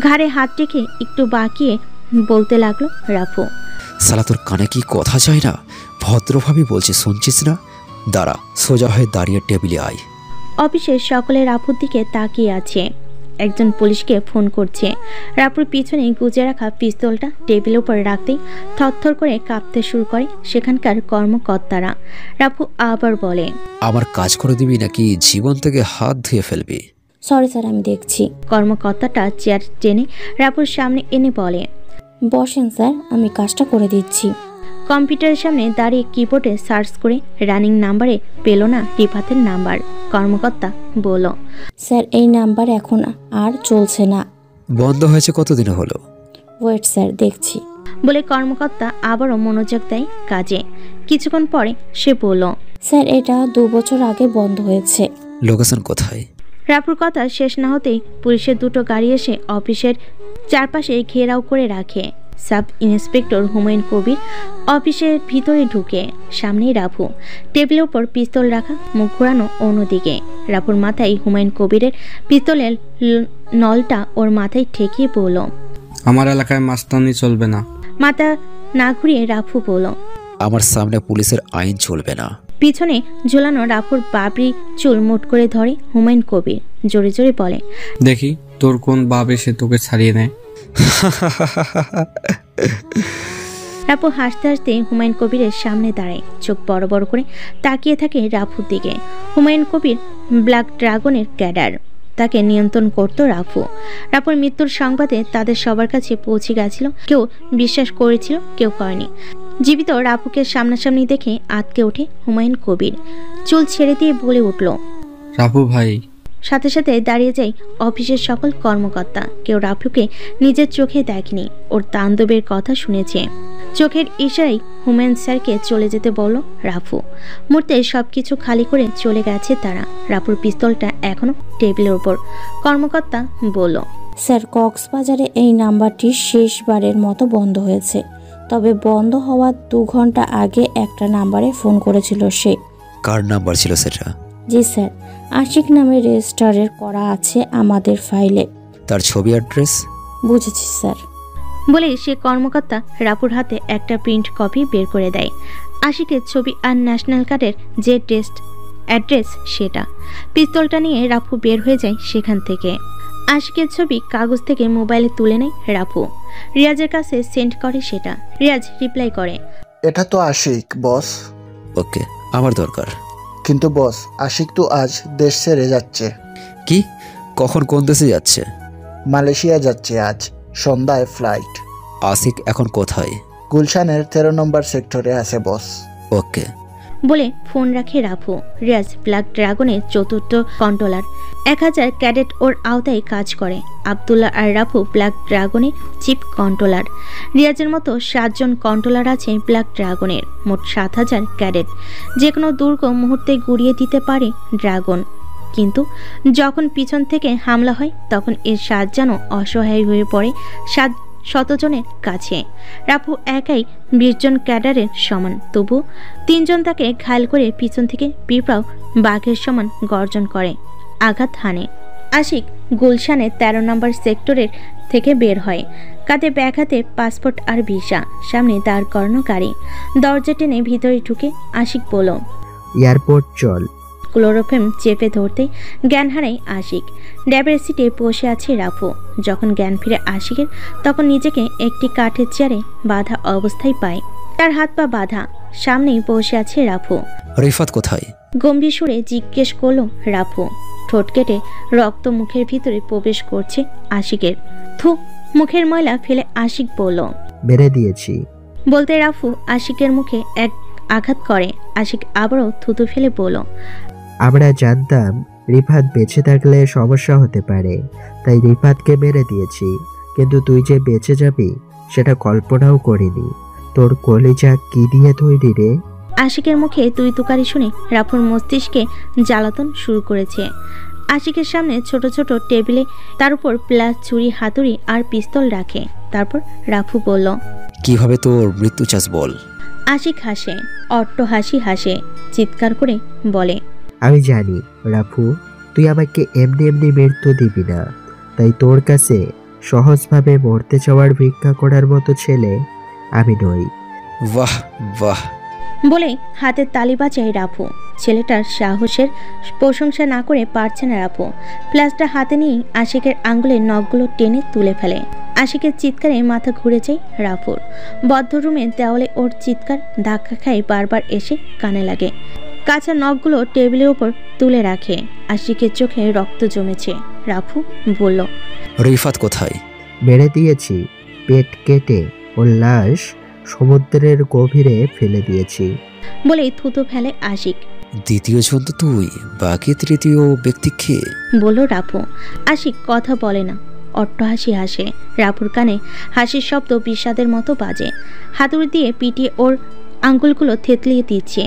ঘাড়ে হাত রেখে একটু বাঁকিয়ে বলতে লাগলো রাফু, সালা তোর কানে কি কথা যায় না? ভদ্রভাবে বলছি, শুনছিস না? দাঁড়া, সোজা হয়ে দাঁড়িয়ে টেবিলে আয়। অফিসের সকলে রাফুর দিকে তাকিয়ে আছে। একজন পুলিশকে ফোন করছে। রাপুর পিছনে গুজে রাখা পিস্তলটা টেবিলের উপর রাখতেই থরথর করে কাঁপতে শুরু করে সেখানকার কর্মকর্তারা। রাপু আবার বলে, আমার কাজ করে দিবি নাকি জীবন থেকে হাত ধুয়ে ফেলবি? সরি স্যার, আমি দেখছি। কর্মকর্তাটা চেয়ার টেনে রাপুর সামনে এনে বলে, বসেন স্যার, আমি কাজটা করে দিচ্ছি। কম্পিউটারের সামনে দাঁড়িয়ে কিবোর্ডে সার্চ করে রানিং নাম্বারে পেল না রিফাতের নাম্বার। কর্মকর্তা বলল, স্যার এই নাম্বার এখন আর চলছে না। বন্ধ হয়েছে কতদিন হলো? ওয়েট স্যার, দেখছি। বলে কর্মকর্তা আবারও মনোযোগ দেয় কাজে। কিছুক্ষণ পরে সে বলল, স্যার এটা 2 বছর আগে বন্ধ হয়েছে। লোকেশন কোথায়? রাপুর কথা শেষ না হতেই পুলিশের 2টো গাড়ি এসে অফিসের চারপাশে ঘেরাও করে রাখে। সাব ইন্সপেক্টর হুমায়ুন কবির অফিসের ভিতরে ঢুকে। সামনেই রাফু, টেবিলের উপর পিস্তল রাখা, মুখ ঘোরানো অন্যদিকে। রাফুর মাথায় হুমায়ুন কবিরের পিস্তলের নলটা ওর মাথায় ঠেকিয়ে বলল, আমার এলাকায় মাস্তানি চলবে না। মাথা না ঘুরিয়ে রাফু বলল, আমার সামনে পুলিশের আইন চলবে না। পিছনে ঝোলানো রাফুর বাবরি চুল মুট করে ধরে হুমায়ুন কবির। জোরে জোরে বলে, দেখি তোর কোন বাপ এসে তোকে ছাড়িয়ে নেয়। রাপু হাসতে হাসতে হুমায়ুন কবিরের সামনে দাঁড়ায়। চোখ বড় বড় করে তাকিয়ে থাকে রাফুর দিকে। হুমায়ুন কবির ব্ল্যাক ড্রাগনের ক্যাডার, তাকে নিয়ন্ত্রণ করত রাফু। রাপুর মৃত্যুর সংবাদে তাদের সবার কাছে পৌঁছে গেছিল। কেউ বিশ্বাস করেছিল, কেউ করেনি। জীবিত রাপুকে সামনাসামনি দেখে আটকে ওঠে হুমায়ুন কবির। চুল ছেড়ে দিয়ে বলে উঠল, রাপু ভাই। সাথে সাথে দাঁড়িয়ে যায় অফিসের সকল কর্মকর্তা। কেউ রাফুকে নিজের চোখে দেখেনি, ওর তাণ্ডবের কথা শুনেছে। চোখের ইশারায় হুমায়ুন স্যারকে চলে যেতে বলল রাফু। মুহূর্তে সবকিছু খালি করে চলে গেছে তারা। রাফুর পিস্তলটা এখনো টেবিলের ওপর। কর্মকর্তা বলল, স্যার, কক্সবাজারে এই নাম্বারটি শেষবারের মতো বন্ধ হয়েছে। তবে বন্ধ হওয়ার 2 ঘন্টা আগে একটা নাম্বারে ফোন করেছিল সে। কার নাম্বার ছিল সেটা? জি স্যার, আশিক নামে রেজিস্টারের করা আছে আমাদের ফাইলে। তার ছবি অ্যাড্রেস? বুঝেছি স্যার। বলে সে কর্মকর্তা রাফুর হাতে একটা প্রিন্ট কপি বের করে দেয়। আশিকের ছবি আর ন্যাশনাল কার্ডের যে টেস্ট অ্যাড্রেস সেটা। পিস্তলটা নিয়ে রাফু বের হয়ে যায় সেখান থেকে। আশিকের ছবি কাগজ থেকে মোবাইলে তুলে নেয় রাফু। রিয়াজের কাছে সেন্ড করে সেটা। রিয়াজ রিপ্লাই করে, এটা তো আশিক বস। ওকে, আমার দরকার। কিন্তু বস, আশিক তো আজ দেশ ছেড়ে যাচ্ছে। কি? কখন, কোন দেশে যাচ্ছে? মালয়েশিয়া যাচ্ছে আজ সন্ধ্যায় ফ্লাইট। আশিক এখন কোথায়? গুলশানের 13 নম্বর সেক্টরে আছে বস। ওকে বলে ফোন রাখে রাফু। রিয়াজ ব্ল্যাক ড্রাগনের 4র্থ কন্ট্রোলার। 1000 ক্যাডেট ওর আওতায় কাজ করে। আব্দুল্লাহ আর রাফু ব্ল্যাক ড্রাগনের চিফ কন্ট্রোলার। রিয়াজের মতো 7 জন কন্ট্রোলার আছে ব্ল্যাক ড্রাগনের। মোট 7000 ক্যাডেট। যে কোনো দুর্গ মুহূর্তে গুড়িয়ে দিতে পারে ড্রাগন। কিন্তু যখন পিছন থেকে হামলা হয় তখন এর 7 যেন অসহায় হয়ে পড়ে 700 জনের কাছে। রাফু একাই 20 জন ক্যাডারের সমান। তবু 3 জন তাকে ঘায়ল করে পিছন থেকে পিঁপড়াও বাঘের সমান গর্জন করে, আঘাত হানে। আশিক গুলশানের 13 নম্বর সেক্টরের থেকে বের হয়। কাঁধে ব্যাগ হাতে পাসপোর্ট আর ভিসা, সামনে দাঁড় করানো গাড়ি। দরজা টেনে ভিতরে ঢুকে আশিক বলল, এয়ারপোর্ট চল। ক্লোরোফিল্ম চেপে ধরতে জ্ঞান হারায় আশিক। ড্যাবের সিটে বসে আছে রাফু। যখন জ্ঞান ফিরে আশিকের তখন নিজেকে একটি কাঠের চেয়ারে বাঁধা অবস্থায় পায়। তার হাত পা বাঁধা। সামনেই বসে আছে রাফু। রিফাত কোথায়? গম্ভীর সুরে জিজ্ঞেস করলো রাফু। ঠোঁট কেটে রক্ত মুখের ভিতরে প্রবেশ করছে আশিকের। থু, মুখের ময়লা ফেলে আশিক বলল, মেরে দিয়েছি। বলতে রাফু আশিকের মুখে এক আঘাত করে। আশিক আবারও থুতু ফেলে বলল, আমরা জানতাম রিফাত বেঁচে থাকলে সমস্যা হতে পারে, তাই রিফাতকে মেরে দিয়েছি। কিন্তু তুই যে বেঁচে যাবি সেটা কল্পনাও করিনি। তোর কলিজা কি দিয়ে তৈরি রে? আশিকের মুখে তুই তুকারি শুনে রাফুর মস্তিষ্কে জ্বালাতন শুরু করেছে। আশিকের সামনে ছোট ছোট টেবিলে তার উপর প্লাস ছুরি, হাতুড়ি আর পিস্তল রাখে। তারপর রাফু বলল, কিভাবে তোর মৃত্যু চাস বল। আশিক হাসে, অট্ট হাসি হাসে, চিৎকার করে বলে, আমি জানি রাফু, তুই আমাকে এমনি এমনি মৃত্যু দিবি না। তাই তোর কাছে সহজভাবে মরতে চাওয়ার ভিক্ষা করার মতো ছেলে আমি নই। বাহ বাহ বলে হাতে তালি বাজায় রাফু। ছেলেটার সাহসের প্রশংসা না করে পারছে না রাফু। প্লাসটা হাতে নিয়ে আশিকের আঙ্গুলের নখগুলো টেনে তুলে ফেলে। আশিকের চিৎকারে মাথা ঘুরে যায় রাফুর। বদ্ধ রুমের দেওয়ালে ওর চিৎকার ধাক্কা খায়, বারবার এসে কানে লাগে। কাঁচা নখগুলো টেবিলের উপর তুলে রাখে। আশিকের চোখে রক্ত জমেছে। রাফু বলল, রিফাত কোথায়? মেরে দিয়েছি, পেট কেটে ওর লাশ সমুদ্রের গভীরে ফেলে দিয়েছি। বলেই থুতু ফেলে আশিক। দ্বিতীয় জন তো তুই, বাকি তৃতীয় ব্যক্তি কে? বলল রাফু। আশিক কথা বলে না, অট্ট হাসি হাসে। রাফুর কানে হাসির শব্দ বিষাদের মতো বাজে। হাতুড়ি দিয়ে পিটিয়ে ওর আঙ্গুলগুলো থেতলিয়ে দিচ্ছে।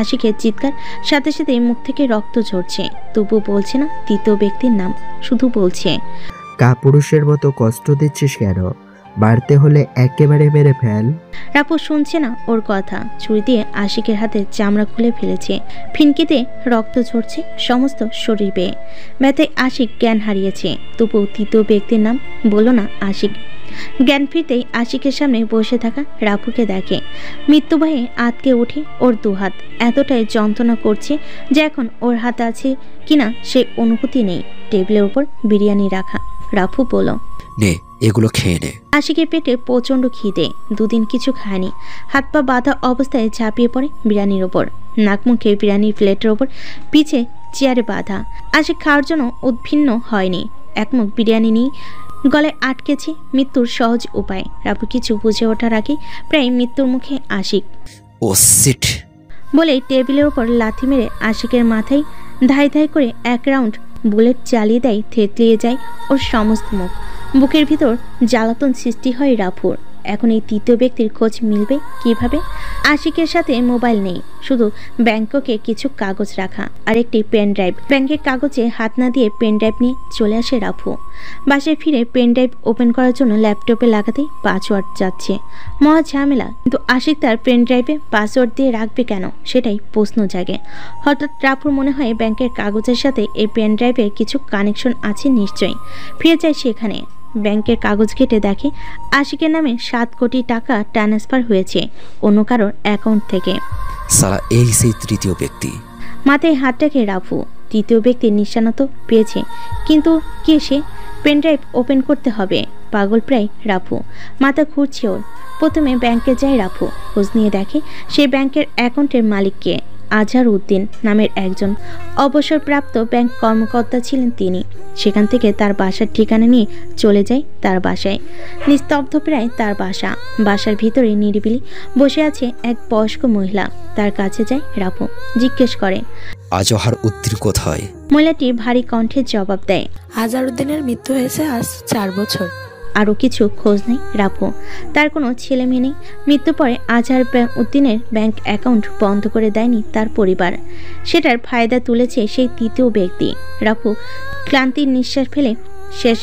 আশিকের চিৎকার সাথে সাথে মুখ থেকে রক্ত ঝরছে। তবু বলছে না তৃতীয় ব্যক্তির নাম, শুধু বলছে, কাপুরুষের মতো কষ্ট দিচ্ছিস কেন? মারতে হলে একেবারে মেরে ফেল। রাফু শুনছে না ওর কথা। ছুরি দিয়ে আশিকের হাতের চামড়া খুলে ফেলেছে। ফিনকিতে রক্ত ঝরছে সমস্ত শরীর বেয়ে। ব্যথায় আশিক জ্ঞান হারিয়েছে। তবু তৃতীয় ব্যক্তির নাম বলল না আশিক। জ্ঞান ফিরতেই আশিকের সামনে বসে থাকা রাফুকে দেখে। মৃত্যুভয়ে আটকে ওঠে ওর দুহাত। এতটাই যন্ত্রণা করছে যে এখন ওর হাতে আছে কিনা সে অনুভূতি নেই। টেবিলের উপর বিরিয়ানি রাখা। রাফু বলল, নে এগুলো খেয়ে নে। আশিকের পেটে প্রচন্ড খিদে। দুদিন কিছু খায়নি। হাত পা বাঁধা অবস্থায় ঝাঁপিয়ে পড়ে বিরিয়ানির ওপর। নাক মুখে বিরিয়ানির প্লেটের ওপর পিছে চেয়ারে বাঁধা। আশিক খাওয়ার জন্য উদ্ভিন্ন হয়নি। একমুখ বিরিয়ানি নিয়ে গলায় আটকেছে মৃত্যুর সহজ উপায়। রাফু কিছু বুঝে ওঠার আগে প্রায় মৃত্যুর মুখে আশিক। ও সিট বলে টেবিলের ওপর লাথি মেরে আশিকের মাথায় ধাই ধাই করে 1 রাউন্ড বুলেট চালিয়ে দেয়, থেতলিয়ে যায় ওর সমস্ত মুখ। বুকের ভিতর জ্বালাতন সৃষ্টি হয় রাফুর। এখন এই তৃতীয় ব্যক্তির খোঁজ মিলবে কিভাবে? আশিকের সাথে মোবাইল নেই, শুধু ব্যাংককে কিছু কাগজ রাখা আর একটি পেন ড্রাইভ। ব্যাংকের কাগজে হাত না দিয়ে পেন ড্রাইভ নিয়ে চলে আসে রাফু। বাসায় ফিরে পেন ড্রাইভ ওপেন করার জন্য ল্যাপটপে লাগাতেই পাসওয়ার্ড যাচ্ছে। মহা ঝামেলা। কিন্তু আশিক তার পেন ড্রাইভে পাসওয়ার্ড দিয়ে রাখবে কেন, সেটাই প্রশ্ন জাগে। হঠাৎ রাফুর মনে হয় ব্যাংকের কাগজের সাথে এই পেন ড্রাইভের কিছু কানেকশন আছে নিশ্চয়ই। ফিরে যায় সেখানে, ব্যাংকের কাগজ ঘেটে দেখে আশিকের নামে 7 কোটি টাকা ট্রান্সফার হয়েছে অন্য কারোর অ্যাকাউন্ট থেকে। সালা এই সেই তৃতীয় ব্যক্তি। মাথায় হাতটাকে রাফু। তৃতীয় ব্যক্তির নিশানা তো পেয়েছে, কিন্তু কে সে? পেনড্রাইভ ওপেন করতে হবে। পাগল প্রায় রাফু, মাথা ঘুরছে ওর। প্রথমে ব্যাংকে যায় রাফু, খোঁজ নিয়ে দেখে সেই ব্যাংকের অ্যাকাউন্টের মালিককে আজহার উদ্দিন নামের একজন অবসরপ্রাপ্ত ব্যাংক কর্মকর্তা ছিলেন তিনি। সেখান থেকে তার বাসার ঠিকানা নিয়ে চলে যায় তার বাসায়। নিস্তব্ধ প্রায় তার বাসা। বাসার ভিতরে নিরিবিলি বসে আছে এক বয়স্ক মহিলা। তার কাছে যায় রাফু, জিজ্ঞেস করে, আজহার উদ্দিন কোথায়? মহিলাটি ভারী কণ্ঠে জবাব দেয়, আজহারউদ্দিনের মৃত্যু হয়েছে আজ 4 বছর। আরও কিছু খোঁজ নেই রাফু। তার কোনো ছেলে মেয়ে নেই। মৃত্যুর পরে আজহার উদ্দিনের ব্যাংক অ্যাকাউন্ট বন্ধ করে দেয়নি তার পরিবার। সেটার ফায়দা তুলেছে সেই তৃতীয় ব্যক্তি। রাফু ক্লান্তির নিঃশ্বাস ফেলে শেষ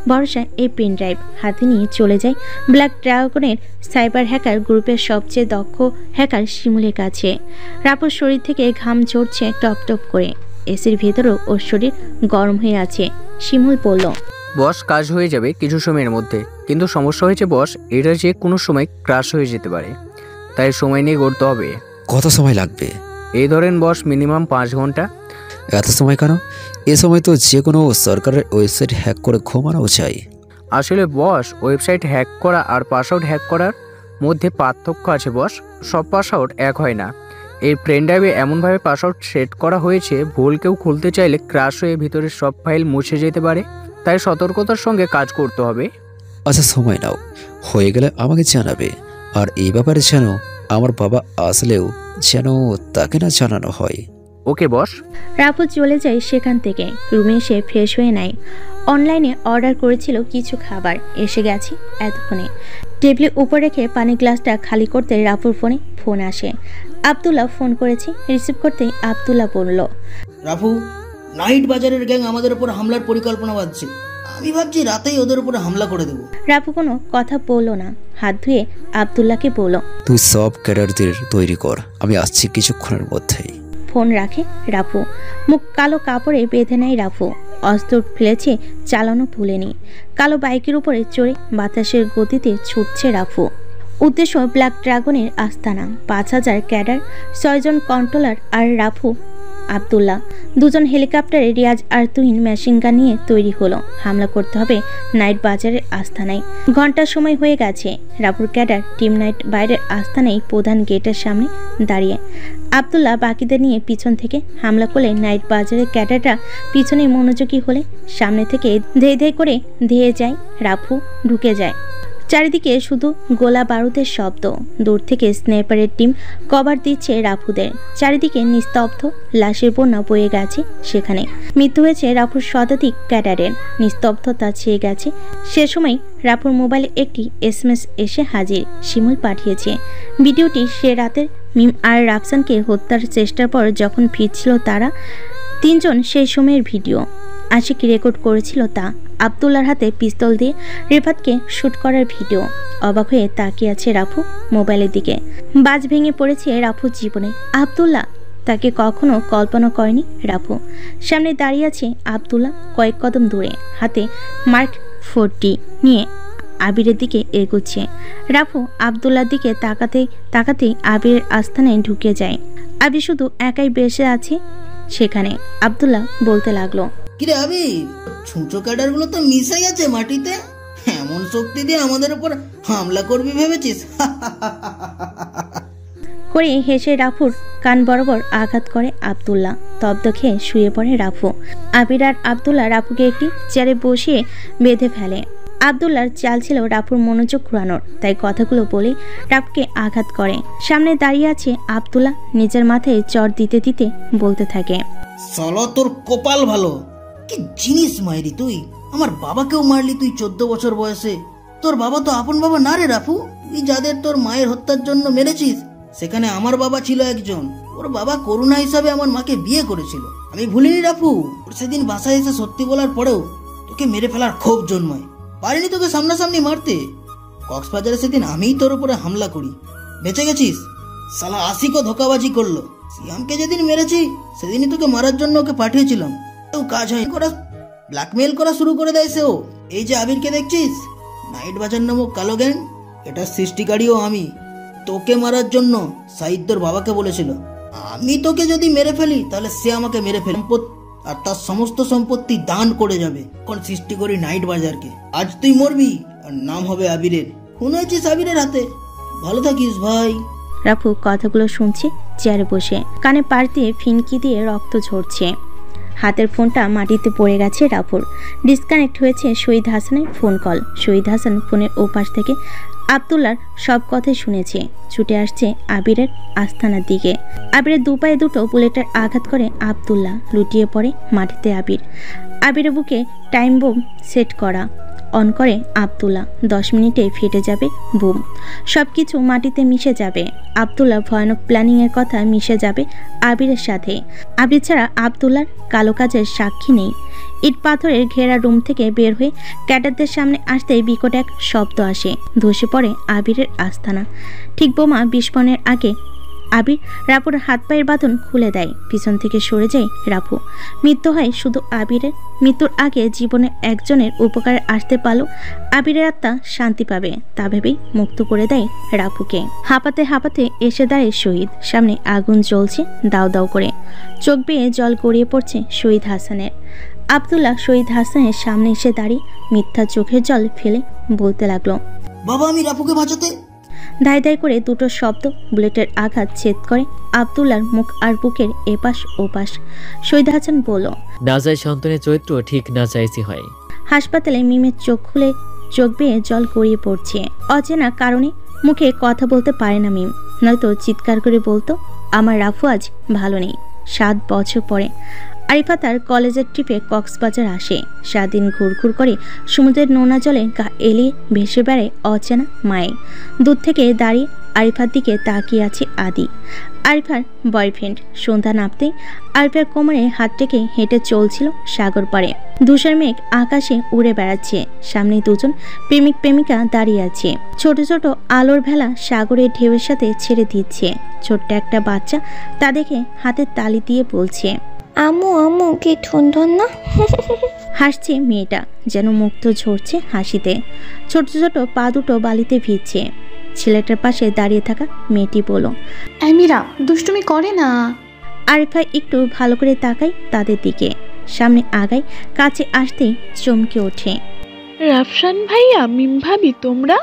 ভরসা এই পেন ড্রাইভ হাতে নিয়ে চলে যায় ব্ল্যাক ড্রাগনের সাইবার হ্যাকার গ্রুপের সবচেয়ে দক্ষ হ্যাকার শিমুলের কাছে। রাফুর শরীর থেকে ঘাম ঝরছে টপ টপ করে। এসির ভেতরেও ওর শরীর গরম হয়ে আছে। শিমুল বলল, বস কাজ হয়ে যাবে কিছু সময়ের মধ্যে, কিন্তু সমস্যা হয়েছে বস, এটা যে কোনো সময় ক্রাশ হয়ে যেতে পারে, তাই সময় নিয়ে করতে হবে। কত সময় লাগবে? এই ধরেন বস মিনিমাম 5 ঘন্টা। এত সময় কেন? এ সময় তো যে কোনো সরকারের ওয়েবসাইট হ্যাক করে ঘুমানো চাই। আসলে বস ওয়েবসাইট হ্যাক করা আর পাসওয়ার্ড হ্যাক করার মধ্যে পার্থক্য আছে বস। সব পাসওয়ার্ড এক হয় না। এই পেন ড্রাইভে এমনভাবে পাসওয়ার্ড সেট করা হয়েছে ভুল কেউ খুলতে চাইলে ক্রাশ হয়ে ভিতরের সব ফাইল মুছে যেতে পারে, তাই সতর্কতার সঙ্গে কাজ করতে হবে। আচ্ছা সময় নাও, হয়ে গেলে আমাকে জানাবে। আর এই ব্যাপারে যেন আমার বাবা আসলেও যেন তাকে না জানানো হয়। ওকে বস। রাফু চলে যায় সেখান থেকে। রুমে এসে ফ্রেশ হয়ে নেয়। অনলাইনে অর্ডার করেছিল কিছু খাবার, এসে গেছে এতক্ষণে। টেবিলের উপর রেখে পানির গ্লাসটা খালি করতে রাফুর ফোনে ফোন আসে। আব্দুল্লাহ ফোন করেছে। রিসিভ করতেই আব্দুল্লাহ বলল, রাফু, নাইট বাজারের গ্যাং আমাদের উপর হামলার পরিকল্পনা বাঁধছে। আমি ভাবছি রাতেই ওদের উপরে হামলা করে দেব। রাফু কোনো কথা বলল না। হাত ধুয়ে আব্দুল্লাহকে বলল, তুই সব ক্যাডারদের তৈরি কর, আমি আসছি কিছুক্ষণের মধ্যেই। ফোন রাখে রাফু। মুখ কালো কাপড়ে বেঁধে নেয় রাফু। অস্ত্র ফেলেছে, চালানো ভুলেনি। কালো বাইকের উপরে চড়ে বাতাসের গতিতে ছুটছে রাফু। উদ্দেশ্য ব্ল্যাক ড্রাগনের আস্তানা। 5000 ক্যাডার, 6 জন কন্ট্রোলার আর রাফু আব্দুল্লাহ। 2 জন হেলিকপ্টারে রিয়াজ আর তুহিন মেশিনগান নিয়ে তৈরি হলো। হামলা করতে হবে নাইট বাজারের আস্তানায়। ঘন্টার সময় হয়ে গেছে। রাফুর ক্যাডার টিম নাইট বাইরের আস্তানায় প্রধান গেটের সামনে দাঁড়িয়ে। আব্দুল্লাহ বাকিদের নিয়ে পিছন থেকে হামলা করলে নাইট বাজারের ক্যাডাররা পিছনে মনোযোগী হলে সামনে থেকে ধেয়ে ধেয়ে করে ধেয়ে যায়। রাফু ঢুকে যায়। চারিদিকে শুধু গোলা বারুদের শব্দ। দূর থেকে স্নাইপারের টিম কভার দিচ্ছে রাফুদের। চারিদিকে নিস্তব্ধ, লাশের বন্যা বয়ে গেছে সেখানে। মৃত্যু হয়েছে রাফুর শতাধিক ক্যাডারের। নিস্তব্ধতা ছেয়ে গেছে। সে সময় রাফুর মোবাইলে একটি SMS এসে হাজির। শিমুল পাঠিয়েছে ভিডিওটি। সে রাতের মিম আর রাফসানকে হত্যার চেষ্টার পর যখন ফিরছিল তারা 3 জন সেই সময়ের ভিডিও। আশিক রেকর্ড করেছিল তা। আব্দুল্লাহর হাতে পিস্তল দিয়ে রিফাতকে শুট করার ভিডিও। অবাক হয়ে তাকিয়ে আছে রাফু মোবাইলের দিকে। বাজ ভেঙে পড়েছে রাফুর জীবনে। আব্দুল্লাহ তাকে কখনো কল্পনা করেনি রাফু। সামনে দাঁড়িয়ে আছে আব্দুল্লাহ কয়েক কদম দূরে, হাতে মার্ক 40 নিয়ে আবিরের দিকে এগোচ্ছে। রাফু আব্দুল্লাহর দিকে তাকাতেই আবিরের আস্তানায় ঢুকে যায়। আবির শুধু একাই বেসে আছে সেখানে। আব্দুল্লাহ বলতে লাগলো, কিরে আবির, ছুঁচো ক্যাডারগুলো তো মিশে গেছে মাটিতে। এমন শক্তি দিয়ে আমাদের উপর হামলা করবি ভেবেছিস? করে হেসে রাফুর কান বরাবর আঘাত করে আব্দুল্লাহ। তব্দ খেয়ে শুয়ে পড়ে রাফু। আবির আর আব্দুল্লাহ রাফুকে একটি চেয়ারে বসিয়ে বেঁধে ফেলে। আব্দুল্লাহর চাল ছিল রাফুর মনোযোগ ঘুরানোর, তাই কথাগুলো বলে রাফুকে আঘাত করে। সামনে দাঁড়িয়ে আছে আব্দুল্লাহ। নিজের মাথায় চড় দিতে দিতে বলতে থাকে, চলো তোর কপাল ভালো, কি জিনিস মায়েরি তুই, আমার বাবাকেও মারলি তুই 14 বছর বয়সে। তোর বাবা তো আপন বাবা না রে রাফু। তুই যাদের তোর মায়ের হত্যার জন্য মেরেছিস সেখানে আমার বাবা ছিল একজন। ওর বাবা করুণা হিসাবে আমার মাকে বিয়ে করেছিল। আমি ভুলিনি রাফু। ওর সেদিন বাসায় এসে সত্যি বলার পরেও তোকে মেরে ফেলার ক্ষোভ জন্মায়। পারিনি তোকে সামনাসামনি মারতে। কক্সবাজারে সেদিন আমিই তোর উপরে হামলা করি, বেঁচে গেছিস। সালা আশিকও ধোকাবাজি করলো। সিয়ামকে যেদিন মেরেছি সেদিনই তোকে মারার জন্য ওকে পাঠিয়েছিলাম। তো কাজ হয় করা, ব্ল্যাকমেল করা শুরু করে দেয় সেও। এই যে আবিরকে দেখছিস, নাইট বাজার নামক কালো গ্যাং, এটার সৃষ্টিকারীও আমি। তোকে মারার জন্য সাইদ তোর বাবাকে বলেছিল আমি তোকে যদি মেরে ফেলি তাহলে সে আমাকে মেরে ফেলে আর তার সমস্ত সম্পত্তি দান করে যাবে। কোন সৃষ্টি করি নাইট বাজারকে। আজ তুই মরবি আর নাম হবে আবিরের। খুন হয়েছিস আবিরের হাতে। ভালো থাকিস ভাই। রাফু কথাগুলো শুনছে চেয়ারে বসে, কানে পাশ দিয়ে ফিনকি দিয়ে রক্ত ঝরছে। হাতের ফোনটা মাটিতে পড়ে গেছে রাফুর। ডিসকানেক্ট হয়েছে শহীদ হাসানের ফোন কল। শহীদ হাসান ফোনের ওপাশ থেকে আব্দুল্লার সব কথাই শুনেছে। ছুটে আসছে আবিরের আস্তানার দিকে। আবিরের দুপায়ে দুটো বুলেটের আঘাত করে আব্দুল্লাহ। লুটিয়ে পড়ে মাটিতে আবির। আবিরের বুকে টাইম বোম সেট করা অন করে আব্দুল্লাহ। 10 মিনিটে ফেটে যাবে বুম। সব কিছু মাটিতে মিশে যাবে। আব্দুল্লাহ ভয়ানক প্ল্যানিংয়ের কথা মিশে যাবে আবিরের সাথে। আবির ছাড়া আব্দুল্লাহর কালো কাজের সাক্ষী নেই। ইট পাথরের ঘেরা রুম থেকে বের হয়ে ক্যাডারদের সামনে আসতেই বিকট এক শব্দ আসে। ধসে পড়ে আবিরের আস্তানা। ঠিক বোমা বিস্ফোরণের আগে আবির রাপুর হাত পায়ের বাঁধন খুলে দেয়। পিছন থেকে সরে যায় রাপু। মৃত্যু হয় শুধু আবিরের। মৃত্যুর আগে জীবনে একজনের উপকারে আসতে পারলো আবিরের আত্মা শান্তি পাবে, তা ভেবেই মুক্ত করে দেয় রাপুকে। হাঁপাতে হাঁপাতে এসে দাঁড়ায় শহীদ। সামনে আগুন জ্বলছে দাও দাও করে। চোখ বেয়ে জল গড়িয়ে পড়ছে শহীদ হাসানের। আব্দুল্লাহ শহীদ হাসানের সামনে এসে দাঁড়িয়ে মিথ্যা চোখের জল ফেলে বলতে লাগলো, বাবা আমি রাপুকে বাঁচাতে। ধাই ধাই করে দুটো শব্দ বুলেটের আঘাত ছেদ করে আব্দুল্লাহর মুখ আর বুকের এপাশ ওপাশ। শহীদ হাসান বলল, নাজাই সন্তানের চরিত্র ঠিক নাজাইজি হয়। হাসপাতালে মিমের চোখ খুলে চোখ বেয়ে জল গড়িয়ে পড়ছে। অচেনা কারণে মুখে কথা বলতে পারে না মিম, নয়তো চিৎকার করে বলতো আমার রাফু আজ ভালো নেই। 7 বছর পরে আরিফা তার কলেজের ট্রিপে কক্সবাজার আসে। 7 দিন ঘুরঘুর করে সমুদ্রের নোনা জলে গা এলিয়ে ভেসে বেড়ায় অচেনা মায়ে। দূর থেকে দাঁড়িয়ে আরিফার দিকে তাকিয়ে আছে আদি, আরিফার বয়ফ্রেন্ড। সন্ধ্যা নামতেই আরিফার কোমরে হাত টেকে হেঁটে চলছিল সাগর পাড়ে। ধূসর মেঘ আকাশে উড়ে বেড়াচ্ছে। সামনে দুজন প্রেমিক প্রেমিকা দাঁড়িয়ে আছে। ছোট ছোট আলোর ভেলা সাগরের ঢেউয়ের সাথে ছেড়ে দিচ্ছে। ছোট্ট একটা বাচ্চা তা দেখে হাতের তালি দিয়ে বলছে, আম্মু আম্মু কি সুন্দর না। হাসছে মেয়েটা, যেন মুক্ত ঝরছে হাসিতে। ছোট ছোট পা দুটো বালিতে ভিজছে। ছেলেটার পাশে দাঁড়িয়ে থাকা মেয়েটি বলল, আমিরা দুষ্টুমি করে না। আরিফা একটু ভালো করে তাকাই তাদের দিকে। সামনে আগাই, কাছে আসতেই চমকে ওঠে, রাফসান ভাইয়া, মিম ভাবি তোমরা?